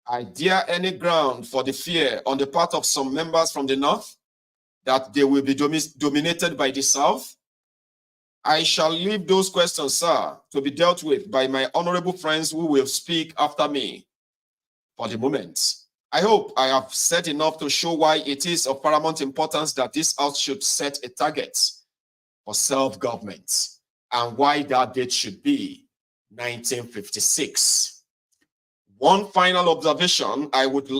I dare any ground for the fear on the part of some members from the North that they will be dominated by the South? I shall leave those questions, sir, to be dealt with by my honorable friends who will speak after me. For the moment, I hope I have said enough to show why it is of paramount importance that this House should set a target for self-government and why that date should be 1956. One final observation I would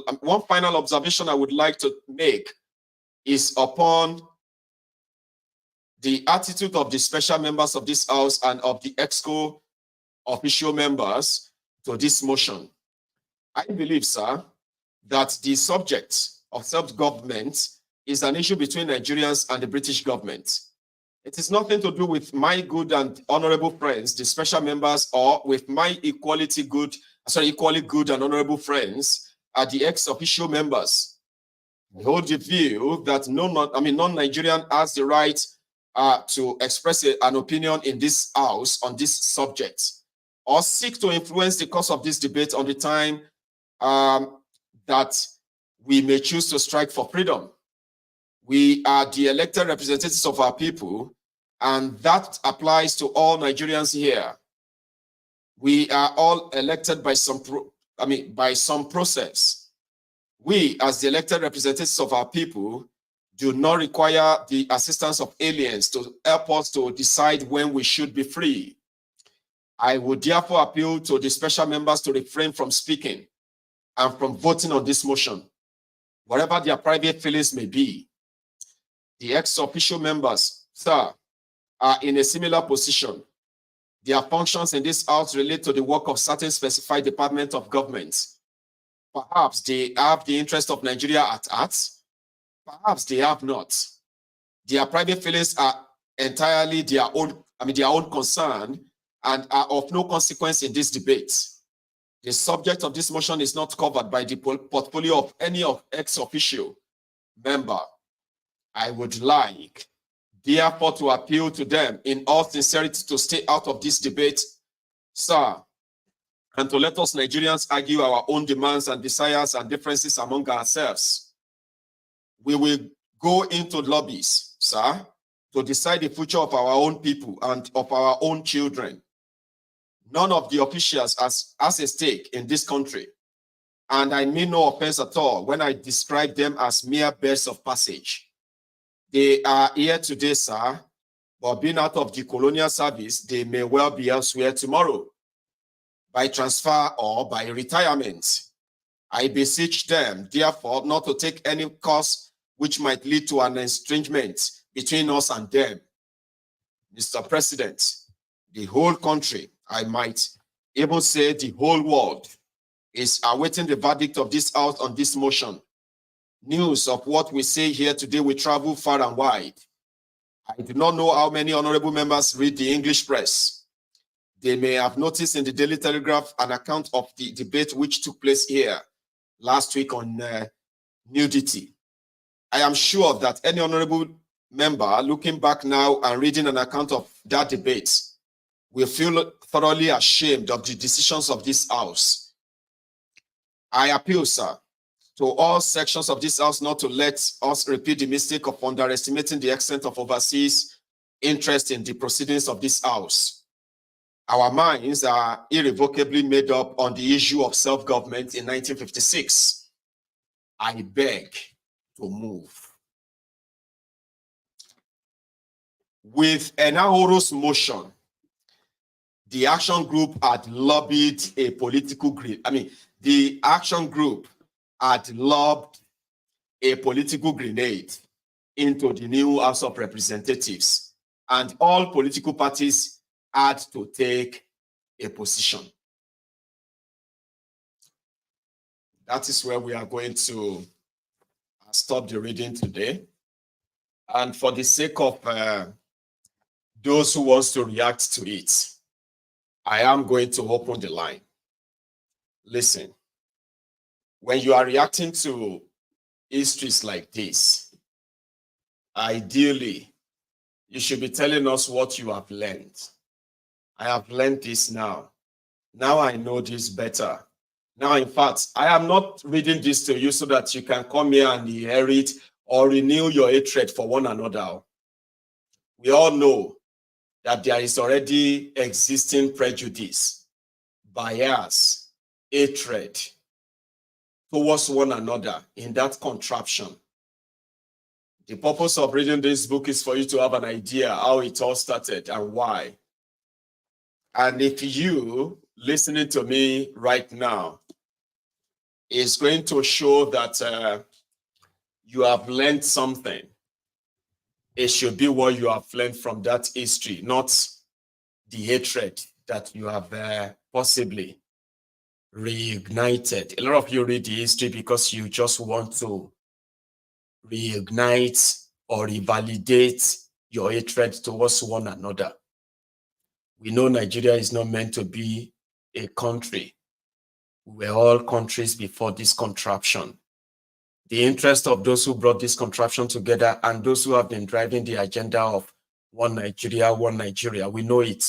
like to make is upon the attitude of the special members of this House and of the EXCO official members to this motion. I believe, sir, that the subject of self-government is an issue between Nigerians and the British government. It is nothing to do with my good and honorable friends, the special members, or with my equally good and honorable friends are the ex-official members. I hold the view that non-Nigerian has the right to express an opinion in this House on this subject, or seek to influence the course of this debate on the time that we may choose to strike for freedom. We are the elected representatives of our people, and that applies to all Nigerians here. We are all elected by some process. We, as the elected representatives of our people, do not require the assistance of aliens to help us to decide when we should be free. I would therefore appeal to the special members to refrain from speaking and from voting on this motion, whatever their private feelings may be. The ex-official members, sir, are in a similar position. Their functions in this house relate to the work of certain specified departments of government. Perhaps they have the interest of Nigeria at heart. Perhaps they have not. Their private feelings are entirely their own concern and are of no consequence in this debate. The subject of this motion is not covered by the portfolio of any of ex-officio member. I would like, therefore, to appeal to them in all sincerity to stay out of this debate, sir, and to let us Nigerians argue our own demands and desires and differences among ourselves. We will go into lobbies, sir, to decide the future of our own people and of our own children. None of the officials has a stake in this country, and I mean no offense at all when I describe them as mere birds of passage. They are here today, sir, but being out of the colonial service, they may well be elsewhere tomorrow, by transfer or by retirement. I beseech them, therefore, not to take any course which might lead to an estrangement between us and them. Mr. President, the whole country, I might even say the whole world, is awaiting the verdict of this House on this motion. News of what we say here today will travel far and wide. I do not know how many honorable members read the English press. They may have noticed in the Daily Telegraph an account of the debate which took place here last week on nudity. I am sure that any honorable member looking back now and reading an account of that debate will feel thoroughly ashamed of the decisions of this House. I appeal, sir, to all sections of this House not to let us repeat the mistake of underestimating the extent of overseas interest in the proceedings of this House. Our minds are irrevocably made up on the issue of self-government in 1956. I beg to move. With Enahoro's motion, the action group had lobbied a political grid. The action group had lobbed a political grenade into the new House of Representatives, and all political parties had to take a position. That is where we are going to stop the reading today. And for the sake of those who wants to react to it, I am going to open the line. Listen, when you are reacting to histories like this, ideally, you should be telling us what you have learned. I have learned this now. Now I know this better. Now, in fact, I am not reading this to you so that you can come here and inherit or renew your hatred for one another. We all know that there is already existing prejudice, bias, hatred towards one another in that contraption. The purpose of reading this book is for you to have an idea how it all started and why. And if you listening to me right now is going to show that you have learned something, it should be what you have learned from that history, not the hatred that you have possibly reignited. A lot of you read the history because you just want to reignite or revalidate your hatred towards one another. We know Nigeria is not meant to be a country. We were all countries before this contraption. The interest of those who brought this contraption together and those who have been driving the agenda of one Nigeria, we know it.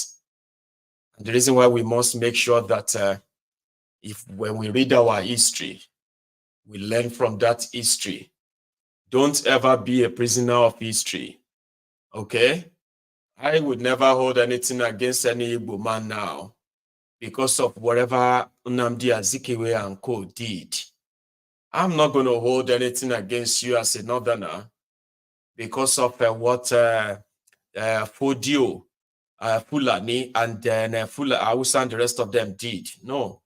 And the reason why we must make sure that when we read our history, we learn from that history. Don't ever be a prisoner of history, okay? I would never hold anything against any Igbo man now because of whatever Nnamdi Azikiwe and co did. I'm not going to hold anything against you as a northerner because of what Fodio, Fulani, and then Hausa and the rest of them did. No.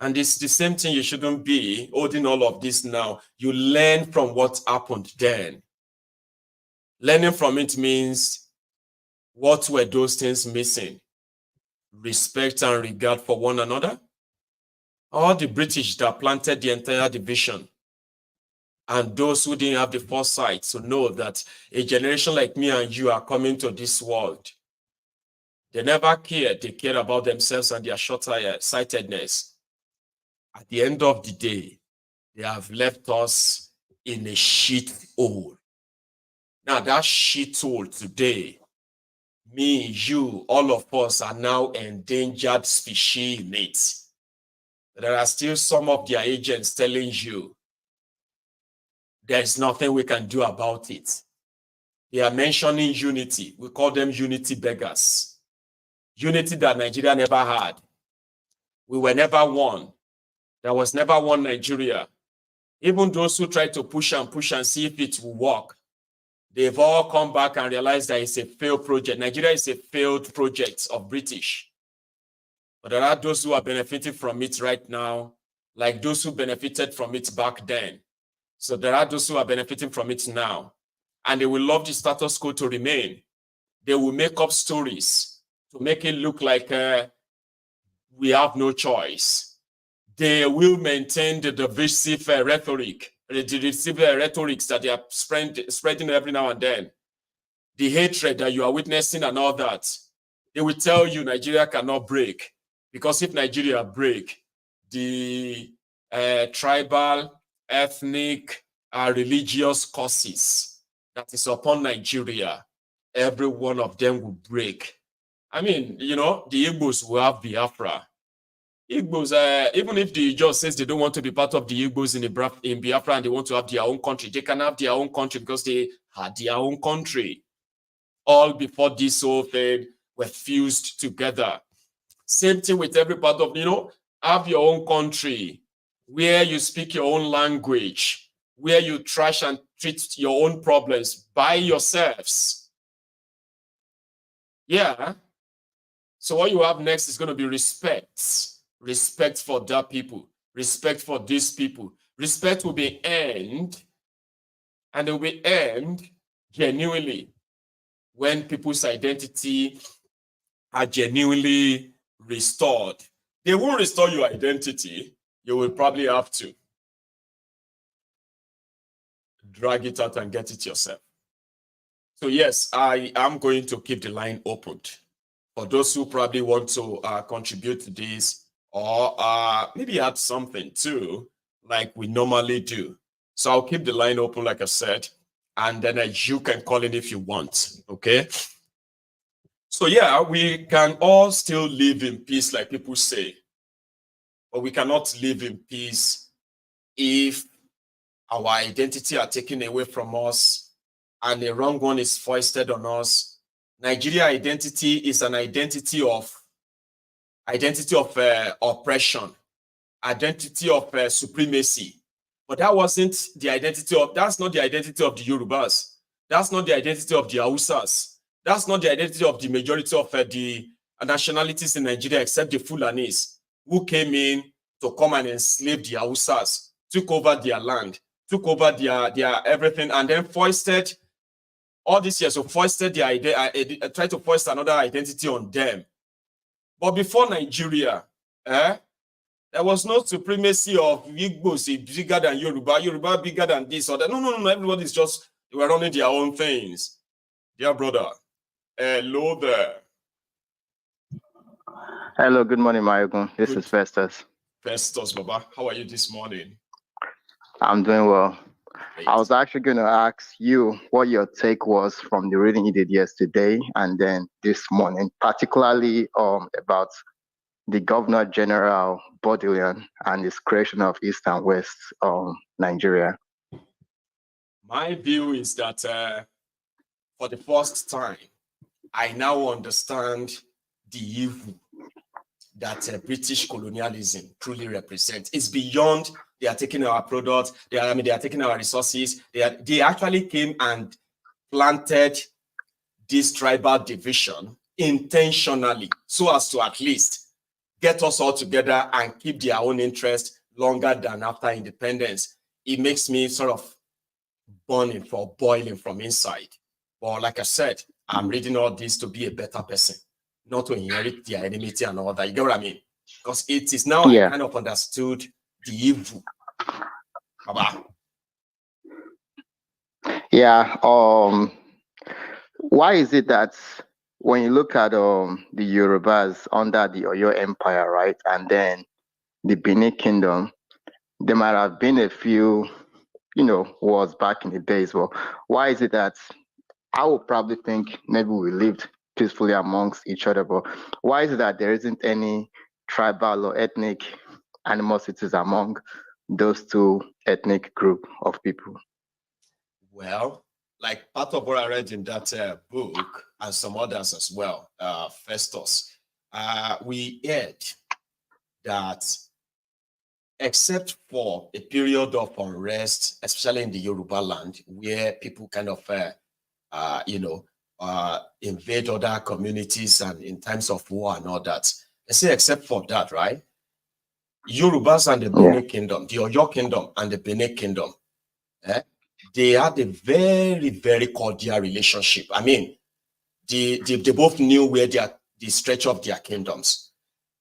And it's the same thing. You shouldn't be holding all of this now. You learn from what happened then. Learning from it means What were those things missing? Respect and regard for one another? All the British that planted the entire division, and those who didn't have the foresight to know that a generation like me and you are coming to this world. They never cared. They cared about themselves and their short-sightedness. At the end of the day, they have left us in a shit hole. Now, that shit hole today, me, you, all of us are now endangered species in it. There are still some of their agents telling you there's nothing we can do about it. They are mentioning unity. We call them unity beggars. Unity that Nigeria never had. We were never one. There was never one Nigeria. Even those who try to push and see if it will work, they've all come back and realized that it's a failed project. Nigeria is a failed project of British. But there are those who are benefiting from it right now, like those who benefited from it back then. So there are those who are benefiting from it now. And they will love the status quo to remain. They will make up stories to make it look like we have no choice. They will maintain the divisive rhetoric, the divisive rhetorics that they are spreading every now and then. The hatred that you are witnessing and all that. They will tell you Nigeria cannot break. Because if Nigeria break, the tribal, ethnic, religious causes that is upon Nigeria, every one of them will break. I mean, you know, the Igbos will have Biafra. Igbos, even if the judge says they don't want to be part of the Igbos in Biafra and they want to have their own country, they can have their own country because they had their own country. All before this whole thing were fused together. Same thing with every part of, you know, have your own country where you speak your own language, where you trash and treat your own problems by yourselves. Yeah. So what you have next is going to be respect. Respect for that people. Respect for these people. Respect will be earned, and it will be earned genuinely when people's identity are genuinely restored. They won't restore your identity. You will probably have to drag it out and get it yourself. So yes, I am going to keep the line opened for those who probably want to contribute to this or maybe add something too, like we normally do. So I'll keep the line open, like I said, and then you can call in if you want, okay? So yeah, we can all still live in peace, like people say, but we cannot live in peace if our identity are taken away from us and the wrong one is foisted on us. Nigeria identity is an identity of oppression, identity of supremacy. But that wasn't the identity of, that's not the identity of the Yorubas. That's not the identity of the Hausas. That's not the identity of the majority of the nationalities in Nigeria, except the Fulanis, who came in to come and enslave the Hausas, took over their land, took over their everything, and then foisted all these years, so foisted their idea, tried to foist another identity on them. But before Nigeria, there was no supremacy of Igbos bigger than Yoruba, Yoruba bigger than this or that. No, everybody's just, they were running their own things. Dear brother, hello there. Hello, good morning, Maiyegun. This is Festus. Festus, Baba, how are you this morning? I'm doing well. Great. I was actually going to ask you what your take was from the reading you did yesterday and then this morning, particularly about the Governor General Bourdillon and his creation of East and West Nigeria. My view is that for the first time, I now understand the evil that British colonialism truly represents. It's beyond they are taking our products, they are taking our resources. They actually came and planted this tribal division intentionally so as to at least get us all together and keep their own interest longer than after independence. It makes me sort of boiling from inside. But like I said, I'm reading all this to be a better person, not to inherit their enmity and all that. You get what I mean? Because it is now I kind of understood the evil. Baba. Yeah. Why is it that when you look at the Yorubas under the Oyo Empire, right, and then the Benin Kingdom, there might have been a few, wars back in the days. Well, why is it that I would probably think maybe we lived peacefully amongst each other, but why is it that there isn't any tribal or ethnic animosities among those two ethnic group of people? Well, like part of what I read in that book and some others as well, Festus, we heard that except for a period of unrest, especially in the Yoruba land, where people kind of, invade other communities and in times of war and all that. I say except for that, right? Yorubas and the Benin Kingdom, the Oyo Kingdom and the Benin Kingdom, they had a very, very cordial relationship. I mean, they both knew where the stretch of their kingdoms.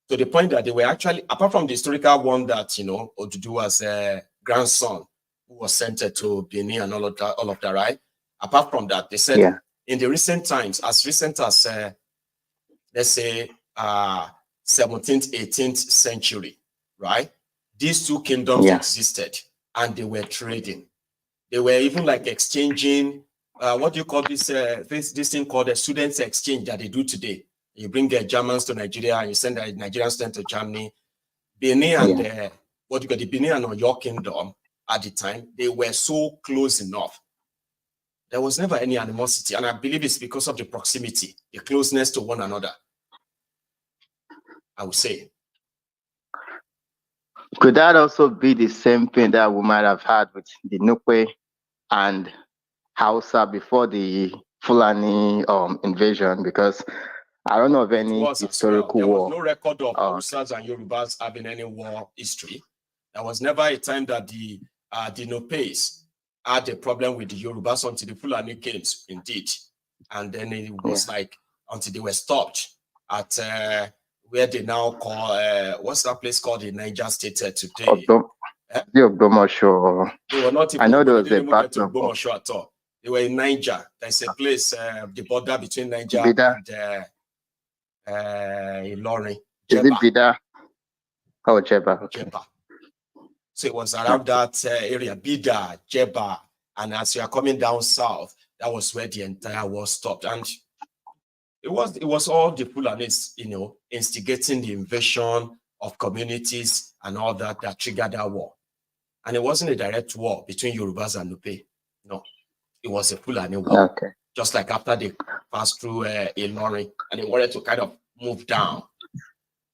To the point that they were actually, apart from the historical one that, Oduduwa's grandson who was sent to Benin and all of that, right? Apart from that, they said in the recent times, as recent as, let's say, 17th, 18th century, right? These two kingdoms existed and they were trading. They were even like exchanging, what do you call this, this thing called a students exchange that they do today. You bring the Germans to Nigeria and you send the Nigerians to Germany. Benin and the Benin and Oyo Kingdom at the time, they were so close enough. There was never any animosity. And I believe it's because of the proximity, the closeness to one another, I would say. Could that also be the same thing that we might have had with the Nukwe and Hausa before the Fulani invasion? Because I don't know of any historical war. There was no record of Hausas and Yorubas having any war history. There was never a time that the Nupes had a problem with the Yorubas until the Fulani came, indeed. And then it was like until they were stopped at where they now call, what's that place called in Niger State today? They were not even, I know there was a battle at all. They were in Niger. There's a place, the border between Niger and Ilorin. Is it Bida? Oh, Jeba. Okay. Jeba. So it was around that area, Bida, Jeba, and as you are coming down south, that was where the entire war stopped. And it was all the Fulanis, instigating the invasion of communities and all that triggered that war. And it wasn't a direct war between Yorubas and Nupe. No, it was a Fulani war. Okay. Just like after they passed through Ilorin and they wanted to kind of move down.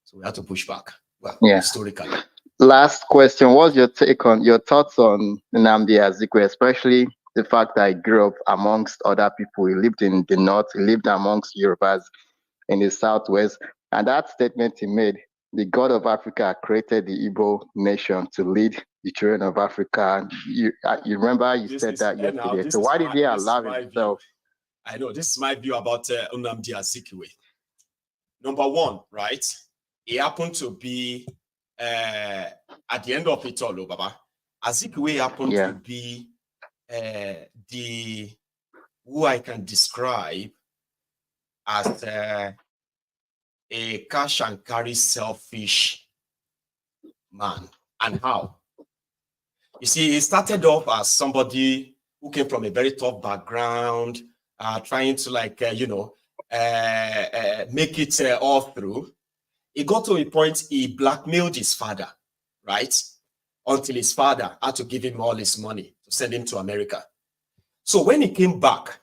So we had to push back. Well, historically. Last question. What's your thoughts on Nnamdi Azikwe, especially the fact that he grew up amongst other people? He lived in the north, he lived amongst Yorubas in the southwest. And that statement he made, the God of Africa created the Igbo nation to lead the children of Africa. You remember you said that yesterday. So why did he allow himself? I know this is my view about Nnamdi Azikiwe. Number one, right? He happened to be at the end of it all, Baba. Azikwe happened to be who I can describe as a cash and carry selfish man. And how? You see, he started off as somebody who came from a very tough background, trying to make it all through. He got to a point he blackmailed his father, right? Until his father had to give him all his money to send him to America. So when he came back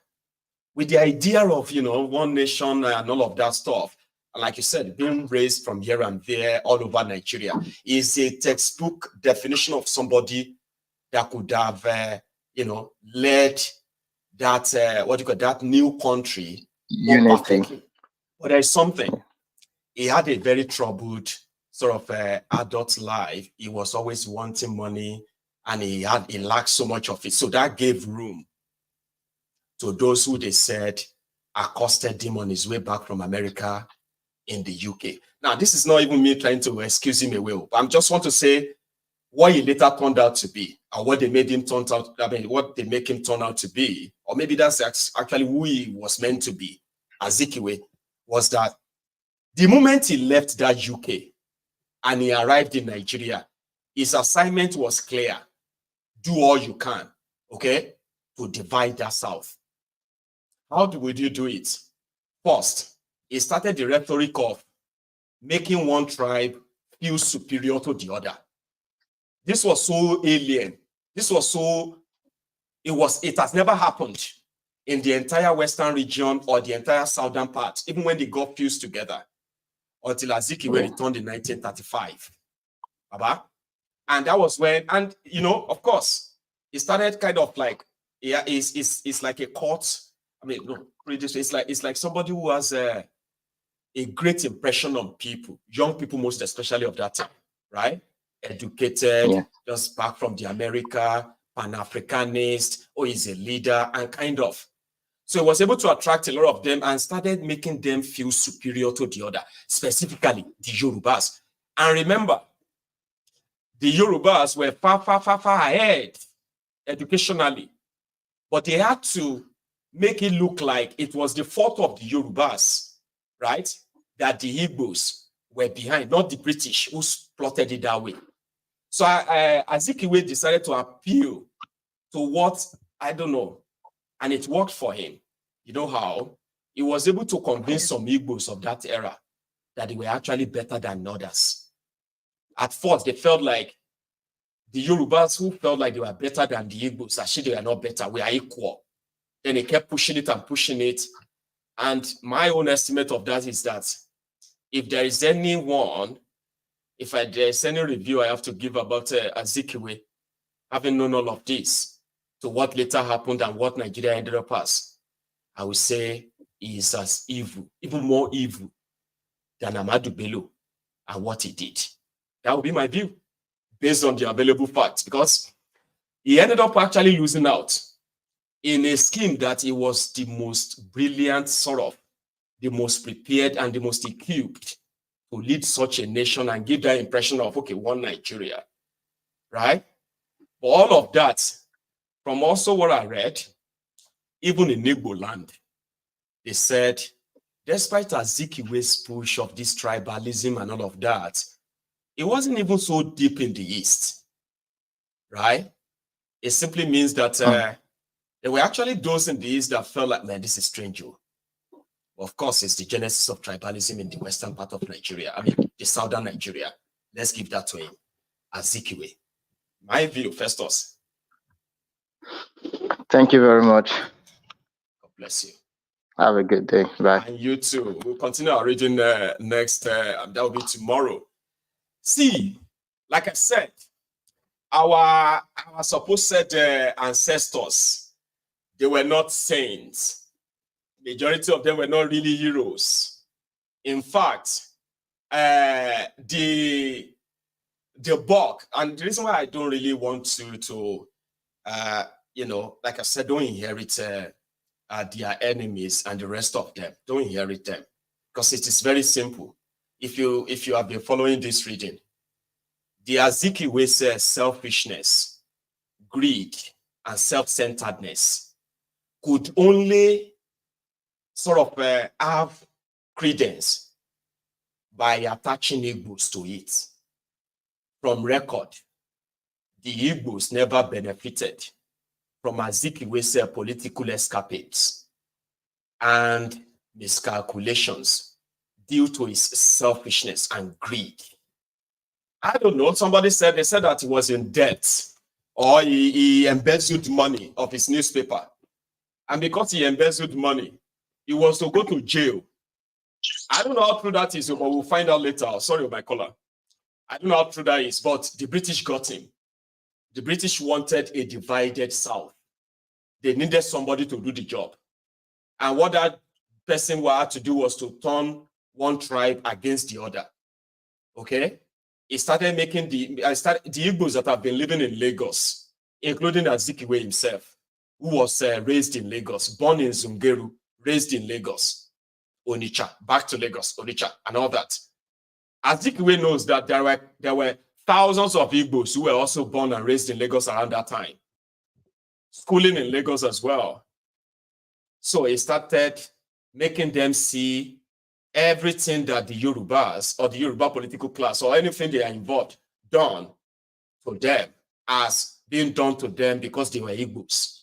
with the idea of, one nation and all of that stuff, like you said, being raised from here and there all over Nigeria, is a textbook definition of somebody that could have, led that, that new country unity. But there's something. He had a very troubled sort of adult life. He was always wanting money and he lacked so much of it. So that gave room to those who they said accosted him on his way back from America in the UK. Now, this is not even me trying to excuse him away, but I just want to say what he later turned out to be, and what they made him turn out, what they make him turn out to be, or maybe that's actually who he was meant to be, Azikiwe, was that the moment he left that UK and he arrived in Nigeria, his assignment was clear. Do all you can, okay, to divide that South. How would you do it? First, he started the rhetoric of making one tribe feel superior to the other. This was so alien. This was so, it has never happened in the entire Western region or the entire Southern part, even when they got fused together, until Azikiwe returned in 1935. Baba? And that was when, and you know, of course, it started kind of like, yeah, it's like a court. I mean, no, it's like somebody who has a great impression on people, young people most especially of that time, right? Educated, just back from the America, Pan-Africanist, or he's a leader, and kind of. So he was able to attract a lot of them and started making them feel superior to the other, specifically the Yorubas. And remember, the Yorubas were far ahead educationally, but they had to make it look like it was the fault of the Yorubas, right? That the Igbos were behind, not the British who plotted it that way. So Azikiwe decided to appeal to what, I don't know, and it worked for him. You know how? He was able to convince some Igbos of that era that they were actually better than others. At first, they felt like the Yorubas who felt like they were better than the Igbos, actually they were not better, we are equal. Then they kept pushing it and pushing it. And my own estimate of that is that if there is anyone, if there's any review I have to give about Azikiwe, having known all of this, to what later happened and what Nigeria ended up as, I would say he is as evil, even more evil than Ahmadu Bello and what he did. That would be my view, based on the available facts, because he ended up actually losing out in a scheme that he was the most brilliant, sort of, the most prepared and the most equipped to lead such a nation and give that impression of, okay, one Nigeria, right? But all of that, from also what I read, even in Igbo land, they said, despite Azikiwe's push of this tribalism and all of that, it wasn't even so deep in the East, right? It simply means that there were actually those in the East that felt like, man, this is strange. Of course, it's the genesis of tribalism in the western part of Nigeria. I mean, the southern Nigeria. Let's give that to him. Azikiwe. My view, Festus. Thank you very much. God bless you. Have a good day. Bye. And you too. We'll continue our reading next. That will be tomorrow. See, like I said, our supposed ancestors, they were not saints. Majority of them were not really heroes. In fact, the bulk, and the reason why I don't really want to you know, like I said, don't inherit their enemies and the rest of them. Don't inherit them, because it is very simple. If you have been following this reading, the Azikiwe says selfishness, greed, and self-centeredness could only sort of have credence by attaching Igbos to it. From record, the Igbos never benefited from Azikiwe's political escapades and miscalculations due to his selfishness and greed. I don't know, they said that he was in debt, or he embezzled money of his newspaper. And because he embezzled money, he was to go to jail. I don't know how true that is, but we'll find out later. Sorry, my caller. I don't know how true that is, but the British got him. The British wanted a divided South. They needed somebody to do the job. And what that person had to do was to turn one tribe against the other. Okay? He started making the Igbos that have been living in Lagos, including Azikiwe himself, who was raised in Lagos, born in Zungeru, raised in Lagos, Onitsha, back to Lagos, Onitsha, and all that. Azikwe knows that there were thousands of Igbos who were also born and raised in Lagos around that time, schooling in Lagos as well. So he started making them see everything that the Yorubas or the Yoruba political class or anything they are involved done to them as being done to them because they were Igbos.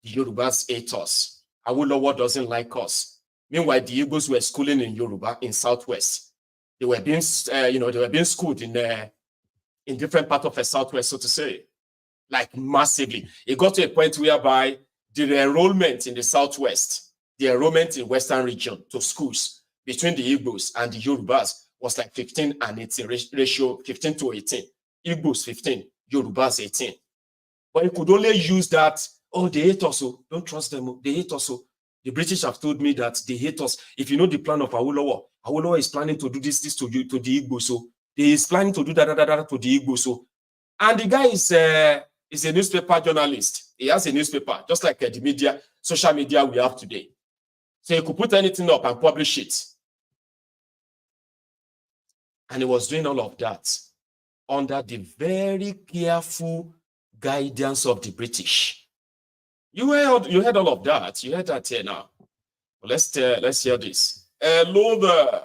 The Yorubas hate us. Awolowo doesn't like us. Meanwhile, the Igbos were schooling in Yoruba in Southwest. They were being, they were being schooled in different parts of the Southwest, so to say, like massively. It got to a point whereby the enrollment in the Southwest, the enrollment in Western region to schools between the Igbos and the Yorubas was like 15 and 18 ratio, 15 to 18. Igbos 15, Yorubas 18. But you could only use that, oh, they hate us, so don't trust them, they hate us. So the British have told me that they hate us. If you know the plan of Awolowo, Awolowo is planning to do this to you, to the Igbo, so he is planning to do that to the Igbo, so. And the guy is a newspaper journalist. He has a newspaper, just like the media, social media we have today. So he could put anything up and publish it. And he was doing all of that under the very careful guidance of the British. You heard all of that. You heard that here now. Well, let's hear this. Hello there.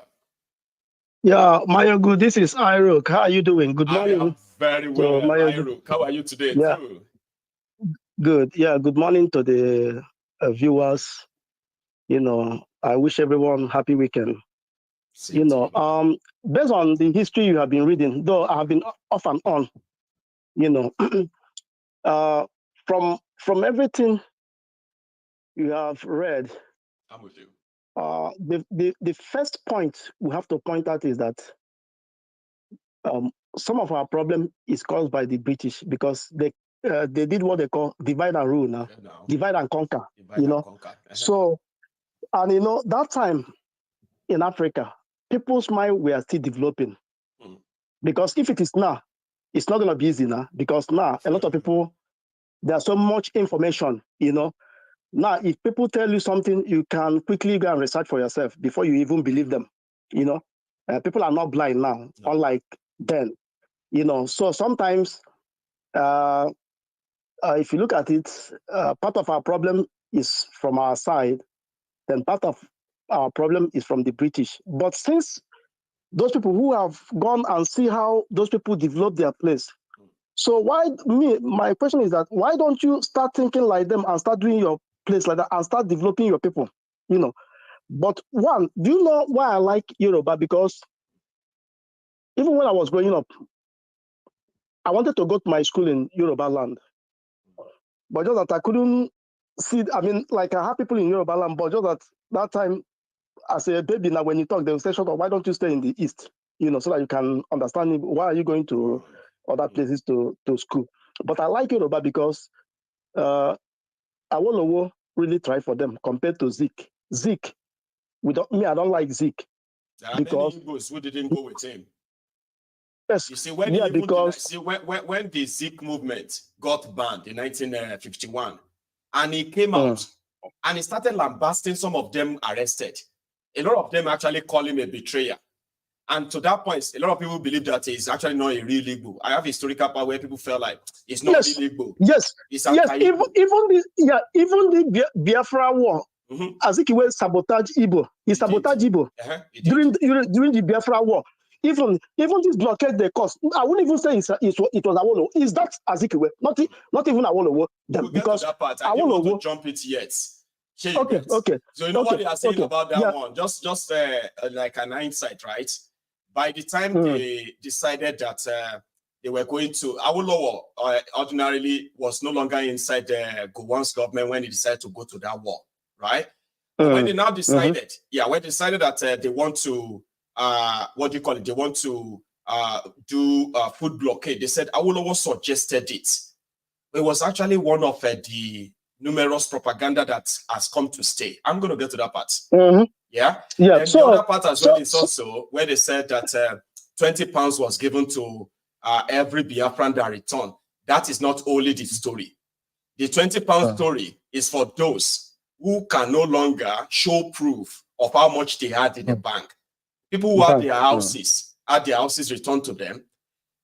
Yeah, Maiyegun, this is Iruk. How are you doing? Good morning. I'm very well, Iruk. How are you today? Yeah. Too? Good. Yeah, good morning to the viewers. I wish everyone happy weekend. Based on the history you have been reading, though I have been off and on, from everything you have read, I'm with you. The first point we have to point out is that some of our problem is caused by the British because they did what they call divide and rule now, divide and conquer. So, and that time in Africa, people's mind were still developing. Because if it is now, it's not going to be easy now. Because now a lot of people, there's so much information. Now if people tell you something, you can quickly go and research for yourself before you even believe them. People are not blind now, unlike then. So sometimes, if you look at it, part of our problem is from our side, then part of our problem is from the British. But since those people who have gone and see how those people develop their place, so my question is that why don't you start thinking like them and start doing your place like that and start developing your people? But one, do you know why I like Yoruba? Because even when I was growing up, I wanted to go to my school in Yoruba land. But just that I couldn't see, I have people in Yoruba land, but just that time, as a baby, now when you talk, they will say, shut up, why don't you stay in the East? So that you can understand why are you going to other places to school. But I like Yoruba because Awolowo really tried for them compared to Zik. Zik, I don't like Zik. There are because many Igbos who didn't go with him. Yes. You see, when when the Zik movement got banned in 1951, and he came out and he started lambasting some of them arrested. A lot of them actually call him a betrayer. And to that point, a lot of people believe that he's actually not a real Igbo. I have historical part where people felt like it's not real Igbo. Yes. Even the Biafra war, Azikiwe sabotaged Igbo. He sabotaged Igbo during the Biafra war. Even this blockade they caused, I wouldn't even say it was Awolowo. Is that Azikiwe? Not even Awolowo. Because that part, I don't want to jump it yet. Okay. So you know what they are saying about that one? Just like an hindsight, right? By the time they decided that they were going to, Awolowo ordinarily was no longer inside the Gowon's government when he decided to go to that war, right? When they now decided, when they decided that they want to, they want to do food blockade. They said Awolowo suggested it. It was actually one of the numerous propaganda that has come to stay. I'm going to get to that part. Yeah. And the other part as well is also where they said that 20 pounds was given to every Biafran that returned. That is not only the story. The 20-pound story is for those who can no longer show proof of how much they had in the bank. People who had their houses, had their houses returned to them.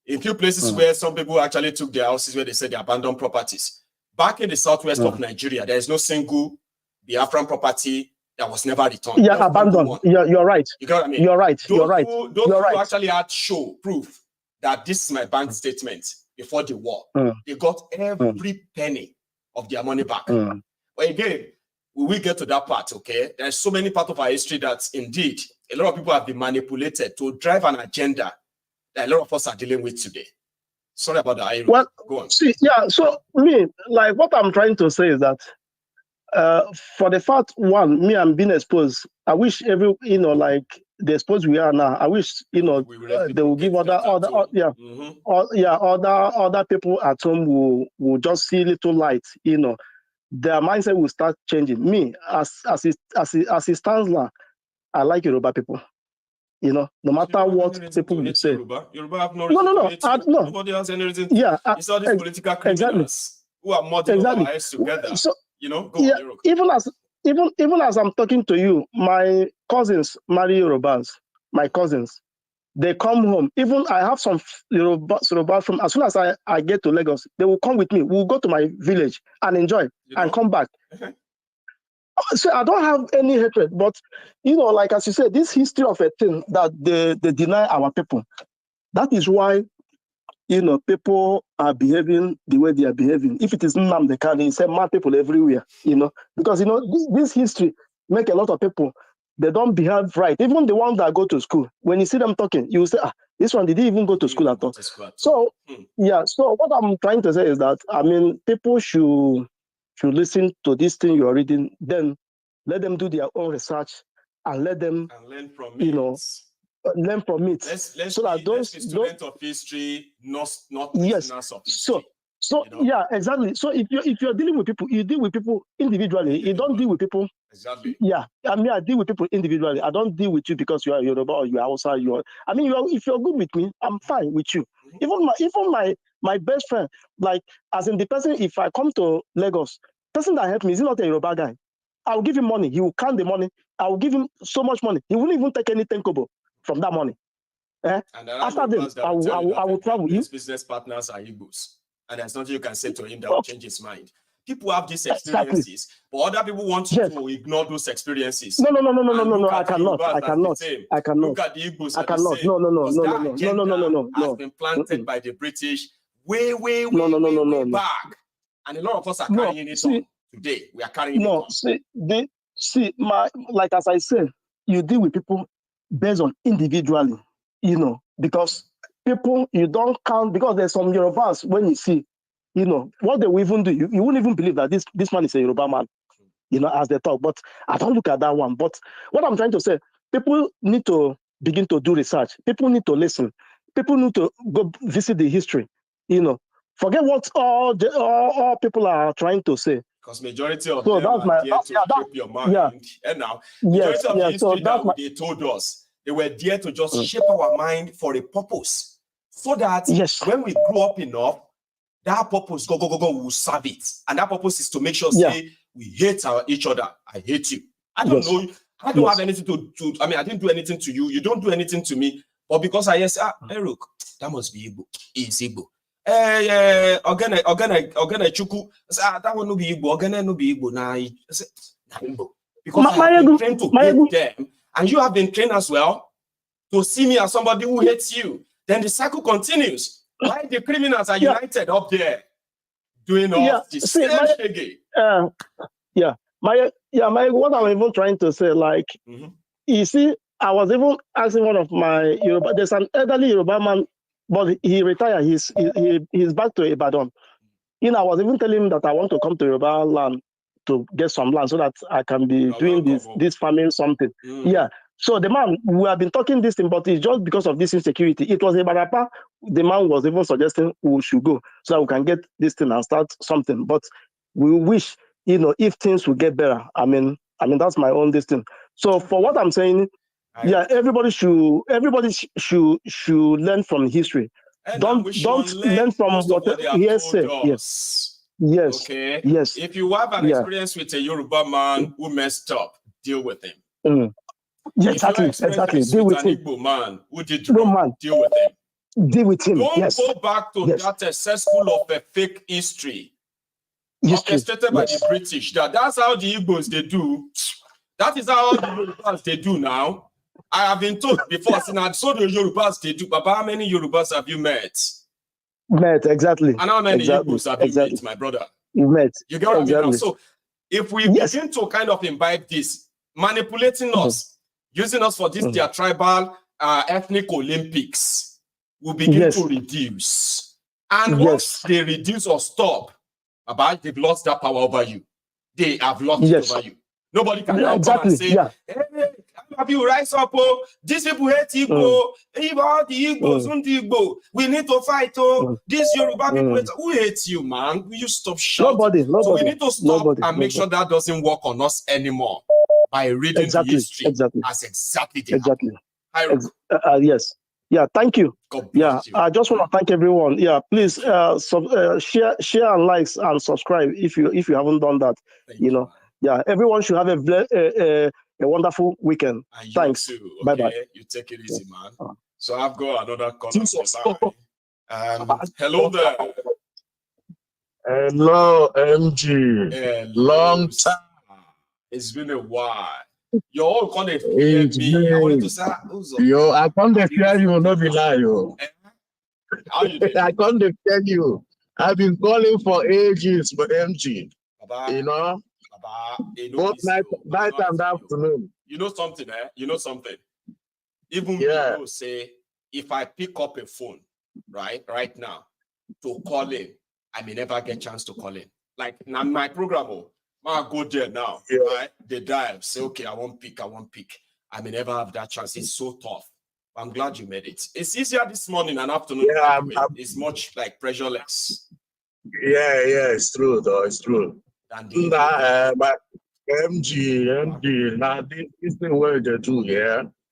In few places where some people actually took their houses where they said they abandoned properties. Back in the southwest of Nigeria, there is no single Biafran property that was never returned. Yeah, abandoned. You're right. You got what I mean? You're right. Those You're right. who actually had proof that this is my bank statement before the war, they got every penny of their money back. But again, we get to that part, okay? There's so many parts of our history that indeed a lot of people have been manipulated to drive an agenda that a lot of us are dealing with today. Sorry about that. Well, go on. See, yeah, so me, like what I'm trying to say is that for the fact one, me, I'm being exposed. I wish like the exposed we are now. I wish they will give other people at home will just see little light. Their mindset will start changing. Me, as it stands now, I like Yoruba people. No matter what people will say. Yoruba have no reason. No. Nobody has any reason. Yeah, it's all these political criminals who are muddling our heads together. So, go on, even as I'm talking to you, my cousins marry Yorubas. My cousins, they come home. Even I have some Yoruba from. As soon as I get to Lagos, they will come with me. We'll go to my village and enjoy and come back. So I don't have any hatred, but like as you said, this history of a thing that they deny our people. That is why people are behaving the way they are behaving. If it is Nnamdi Kanu, it's mad people everywhere. Because this history make a lot of people, they don't behave right. Even the ones that go to school, when you see them talking, you say, this one did he even go to school at all? So So what I'm trying to say is that people should listen to this thing you are reading, then let them do their own research and let them learn from it. Learn from it. Let's so that be students of history, not listeners of history. So yeah, exactly. So if you're dealing with people, you deal with people individually. You don't deal with people. Exactly. Yeah, I deal with people individually. I don't deal with you because you are Yoruba or you are Hausa. If you're good with me, I'm fine with you. Even my best friend, like as in the person, if I come to Lagos, person that helped me is not a Yoruba guy. I'll give him money. He will count the money. I will give him so much money. He won't even take anything kobo from that money. And after this, I will travel. His business partners are Igbos, and there's nothing you can say to him that will change his mind. People have these experiences, but other people want you to ignore those experiences. No. I cannot. Look at the Igbos. I cannot. No. Has been planted by the British way back, and a lot of us are carrying it on today. We are carrying it on. Like as I said, you deal with people based on individually, because people you don't count, because there's some Yorubas when you see, what they will even do, you wouldn't even believe that this man is a Yoruba man, as they talk. But I don't look at that one. But what I'm trying to say, people need to begin to do research. People need to listen. People need to go visit the history. Forget what all people are trying to say. Because majority of them are there to shape your mind. Yeah. And now, majority of the history that they told us, they were there to just shape our mind for a purpose. So that when we grow up enough, that purpose go will serve it. And that purpose is to make sure say we hate each other. I hate you. I don't know. I don't have anything to I didn't do anything to you. You don't do anything to me. But because I say, Eruk, that must be Igbo. It's Igbo. Ogene Chuku. That one no be Igbo. Ogene no be Igbo. Nah, Igbo. Because I have been trained to hate them, and you have been trained as well to see me as somebody who hates you. Then the cycle continues. Why the criminals are united up there doing all this same shaggy? What I'm even trying to say, like, you see, I was even asking one of my Yoruba. There's an elderly Yoruba man, but he retired. He's back to Ibadan. I was even telling him that I want to come to Yoruba land to get some land so that I can be doing this farming something. Yeah. So the man, we have been talking this thing, but it's just because of this insecurity. It was Ibarapa. The man was even suggesting we should go so that we can get this thing and start something. But we wish, if things will get better. I mean, that's my own this thing. So for what I'm saying, everybody should learn from history. And don't learn from what he has said. Yes. Yes. Okay. Yes. If you have an experience with a Yoruba man who messed up, deal with him. Yeah, if you have experience Deal with with an him. Igbo man who did wrong, deal with him. Deal with him. Don't go back to that cesspool of a fake history orchestrated by the British. That's how the Igbos they do. That is how the Yorubas they do now. I have been told before, so the Yorubas they do. But how many Yorubas have you met? Exactly. And how many Igbos have you met, my brother? You met. You get what I mean now? So if we begin to kind of imbibe this, manipulating us, using us for this their tribal ethnic Olympics, will begin to reduce. And once they reduce or stop, they've lost that power over you. They have lost it over you. Nobody can now come and say, hey, have you rise up? Oh, these people hate Igbo. If all the Igbos, we need to fight. Oh, these Yoruba people, who hates you, man? Will you stop shouting? Nobody. So we need to stop and make sure that doesn't work on us anymore by reading the history as exactly. Yes. Yeah, thank you. You. I just want to thank everyone. Yeah, please share and likes and subscribe if you haven't done that. You know. Yeah, everyone should have a wonderful weekend. Thanks. Too, okay? Bye-bye. You take it easy, man. So I've got another caller. Hello there. Hello, MG. Hello. Long time. It's been a while. You're all going to fear me. I wanted to say, yo, I can't fear you, no be lie, yo. How you doing? I can't fear you. I've been calling for ages for MG. Baba, you know, Baba, both night and afternoon. You know something, eh? You know something. Even people say, if I pick up a phone, right now, to call in, I may never get a chance to call in. Like now, my program, I go there now, right? They dial, say, okay, I won't pick. I may never have that chance. It's so tough. I'm glad you made it. It's easier this morning and afternoon. Yeah, it's much like pressureless. Yeah, it's true, though. It's true. But MG, now this thing what they do,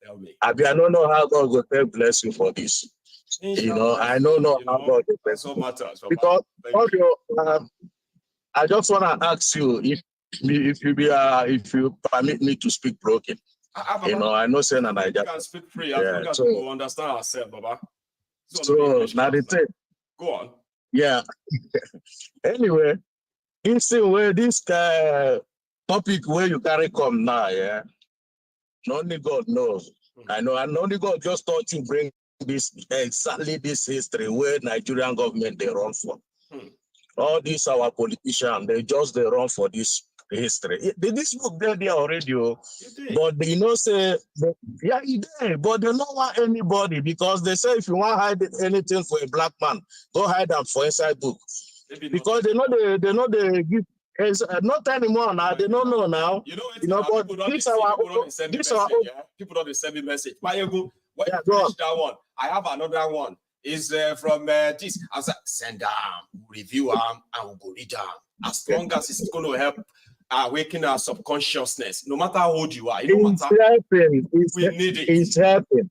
Tell me. I don't know how God will take bless you for this. You know, I don't know how God will bless you. Matters, because I just want to ask you if you permit me to speak broken. You know, I know saying and I just can speak free. So we understand ourselves, Baba. So now the thing. Go on. Yeah. Anyway, this topic where you carry come now, only God knows. I know, and only God just thought you bring exactly this history where Nigerian government they run for. All these our politicians, they run for this history. This book there already, but you know say, it did, but they don't want anybody because they say if you want to hide anything for a black man, go hide them for inside book. Because they know they give. Not anymore now. They don't know now. You know, but this our people don't send me message. Maiyegun, when you finish that one, I have another one. Is from this. I was like, send them, review them, and we'll go read them. As long as it's going to help awaken our subconsciousness, no matter how old you are, it don't matter. Helping. We need it. It's helping.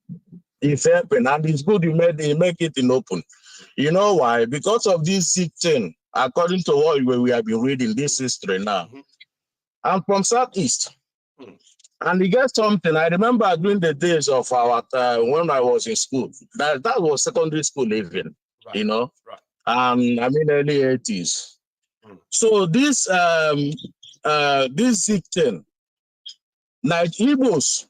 It's helping, and it's good you make it in open. You know why? Because of this thing, according to what we have been reading, this history now. I'm from Southeast. And you get something, I remember during the days of our when I was in school, that was secondary school even, you know, I mean early 80s. So this thing, like Igbos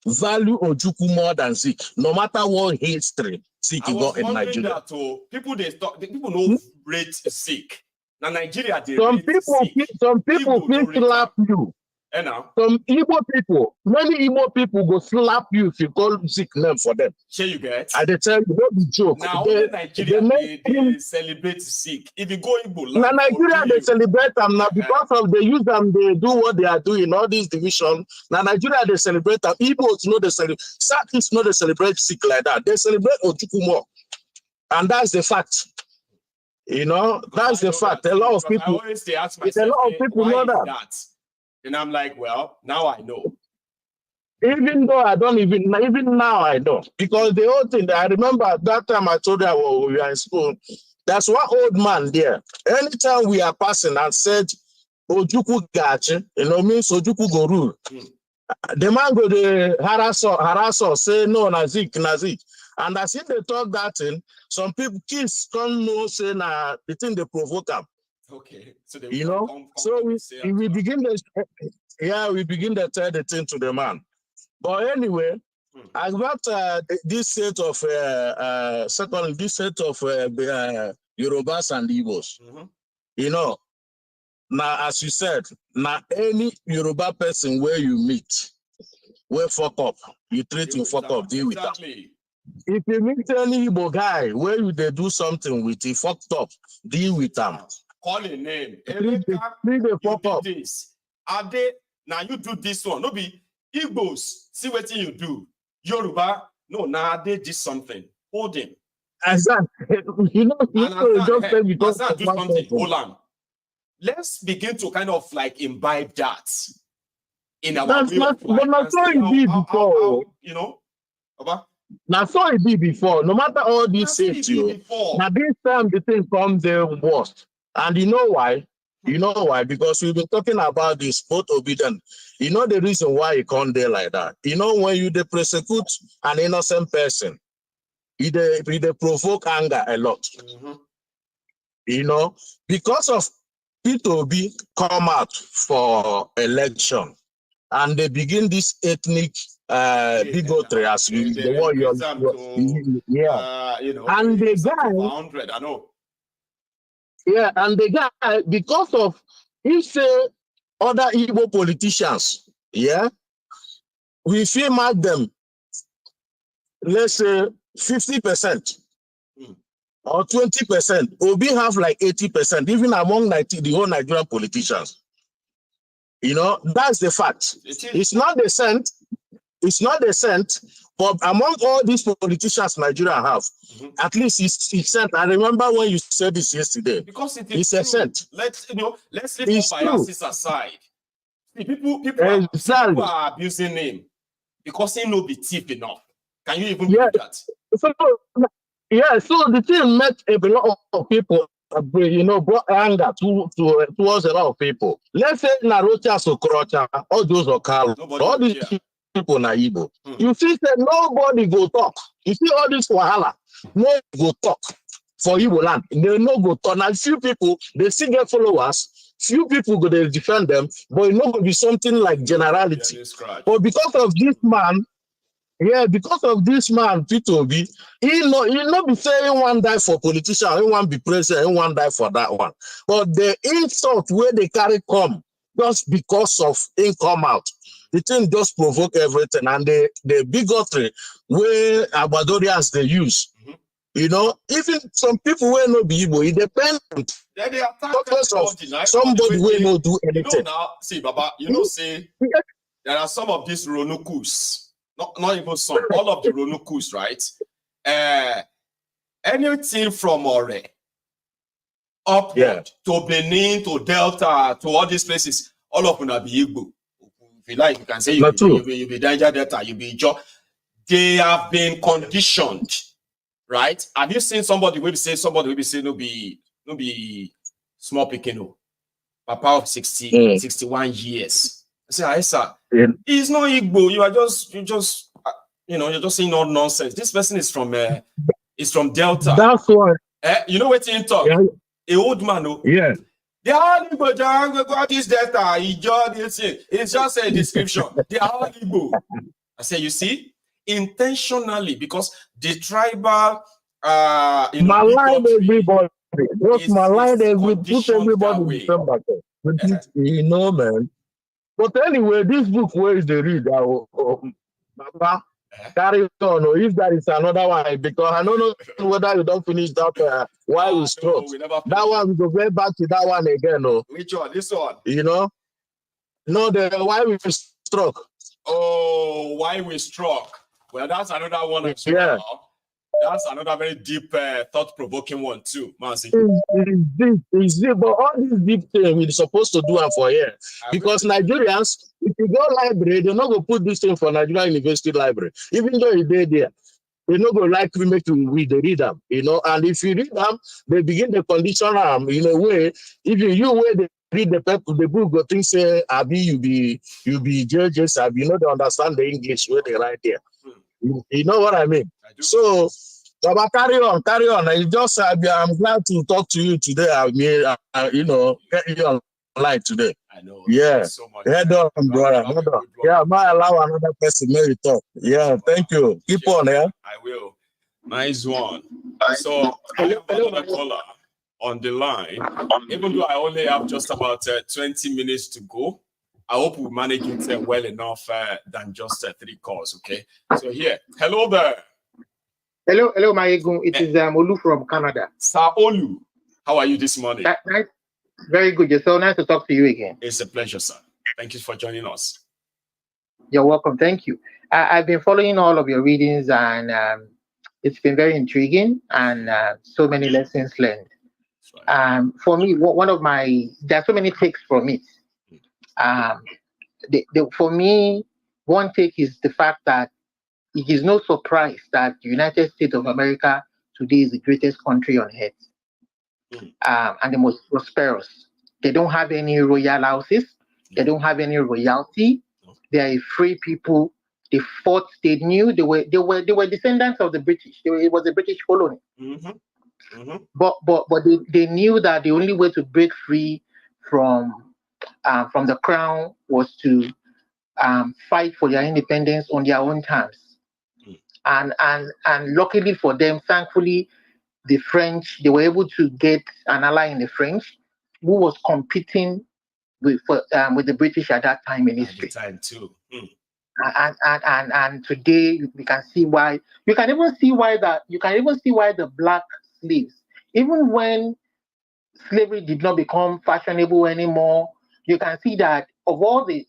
value Ojukwu more than Zik, no matter what history Zik got in Nigeria. People don't rate Zik. Now Nigeria, some people feel slap you. Some Igbo people, many Igbo people go slap you if you call Zik name for them. Sure you get. And they tell you, don't be joke. Now Nigeria, they celebrate Zik. If you go Igbo, now Nigeria, they celebrate them now because of they use them, they do what they are doing, all these divisions. Now Nigeria, they celebrate them. Igbos know they celebrate. Southeast know they celebrate Zik like that. They celebrate Ojukwu more. And that's the fact. You know, that's the fact. A lot of people, know that. And I'm like, well, now I know. Even though I don't even now I know. Because the whole thing, I remember at that time I told you we were in school, There's one old man there. Anytime we are passing and said, Ojuku Gachi, means Ojuku go rule. The man go the harass us, say no, Nazik. And as if they talk that thing, some people kids don't know say the thing they provoke them. Okay. So they we begin we begin to tell the thing to the man. But anyway, as about this set of Yorubas and Igbos, now as you said, now any Yoruba person where you meet, where fuck up, you treat him fuck up, deal with that. If you meet any Igbo guy where you they do something with he fucked up, deal with them. Call a name. Treat the fuck up. This. Are they now you do this one? No be Igbos. See what you do. Yoruba. No, now they did something. Hold him. Exactly. Just do something. Hold on. Let's begin to kind of like imbibe that in our That's not so it be before. That's so it be before. No matter all this safety, now this time the thing comes the worst. And you know why? Because we've been talking about this both obedient. You know the reason why it can't there like that. When you prosecute an innocent person, it provoke anger a lot. Because of P2B come out for election and they begin this ethnic bigotry as and the guy, because of other Igbo politicians, we feel at them, let's say 50%. Or 20%, Obi have like 80%, even among the whole Nigerian politicians. That's the fact. It's not the cent, but among all these politicians Nigeria have, at least it's cent. I remember when you said this yesterday. Because it's a cent. Let's leave biases aside. See, people are abusing him because he no be cheap enough. Can you even do that? So the thing met a lot of people, brought anger towards a lot of people. Let's say Narocha Sokorocha, all those Okalo, all these people na Igbo. You see that nobody go talk. You see all this Wahala, nobody go talk for Igbo land. They no go talk. Now few people, they still get followers. Few people go to defend them, but it no go be something like generality. But because of this man, P2B, he not be saying one die for politician, he want be president, he want die for that one. But the insult where they carry come just because of income out, the thing just provoke everything, and the bigotry where Abadorians they use. Even some people will not be Igbo, it depends. They attack somebody will not do anything. Now, see, Baba, say there are some of these Ronukus. Not even some, all of the Ronukus, right? Anything from Ore upward to Benin, to Delta, to all these places, all of them are Igbo. If you like, you can say you be Niger Delta, you be Ijo. They have been conditioned, right? Have you seen somebody will say no be small Pekino, Papa of 61 years? I say, he's not Igbo. You're just saying all nonsense. This person is from Delta. That's why. You know what you talk? A old man. They are all Igbo. Got this Delta. It's just a description. They are all Igbo. I say, you see, intentionally, because the tribal malign everybody. Just malign everybody. Put everybody in the man. But anyway, this book, where is the read? Baba, carry on, or if that is another one, because I don't know whether you don't finish that why we struck. That one, we go right back to that one again. Which one? This one? No, the why we struck. Oh, why we struck. Well, that's another one as well. That's another very deep, thought-provoking one too, Mazi. It's deep, but all these deep things we're supposed to do them for here. Because Nigerians, if you go library, they're not going to put this thing for Nigerian University Library, even though it's there. they no go like we make you read them, you know. And if you read them, they begin to condition them in a way. If you way they read the book, go think say, Abi, you be judges, Abi, you know, they understand the English where they write there. You know what I mean? So, Baba, carry on. I just, I'm glad to talk to you today. I mean, you know, get you online today. I know. Yeah. So much. Head on, brother. Head on. Yeah, might allow another person maybe talk. Yeah, thank you. Keep on, yeah. I will. Nice one. So, I have another caller on the line. Even though I only have just about 20 minutes to go, I hope we manage it well enough than just 3 calls, okay? So here, hello there. Hello, Maiyegun. It is Olu from Canada. Sir Olu, how are you this morning? Nice. Very good. It's so nice to talk to you again. It's a pleasure, sir. Thank you for joining us. You're welcome. Thank you. I've been following all of your readings, and it's been very intriguing and so many lessons learned. Right. For me, there are so many takes from it. For me, one take is the fact that it is no surprise that the United States of America today is the greatest country on earth, and the most prosperous. They don't have any royal houses. They don't have any royalty. They are a free people. They fought. They knew they were descendants of the British. It was a British colony. But they knew that the only way to break free from the crown was to fight for their independence on their own terms. And luckily for them, thankfully, the French, they were able to get an ally in the French who was competing with the British at that time in history. At the time too. And today we can see why. You can even see why the black slaves, even when slavery did not become fashionable anymore, you can see that of all the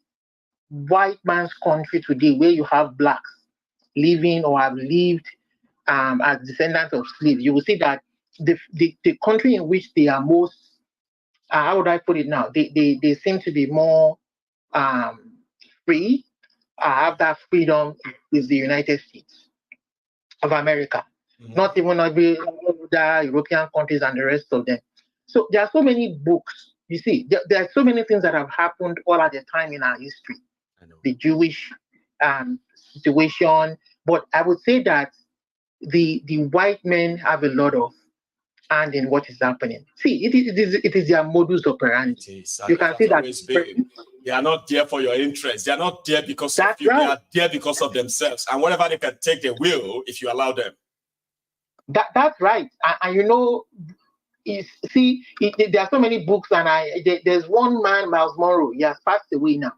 white man's country today, where you have blacks living or have lived as descendants of slaves, you will see that the country in which they are most, how would I put it now? They seem to be more free, have that freedom is the United States of America. Not even every other European countries and the rest of them. So there are so many books. You see, there are so many things that have happened all at the time in our history. The Jewish situation, but I would say that the white men have a lot of hand in what is happening. See, it is their modus operandi. You can see that they are not there for your interest. They are not there because of you. Right. They are there because of themselves, and whatever they can take, they will if you allow them. That's right, and you know, there are so many books, and there's one man, Miles Monroe. He has passed away now.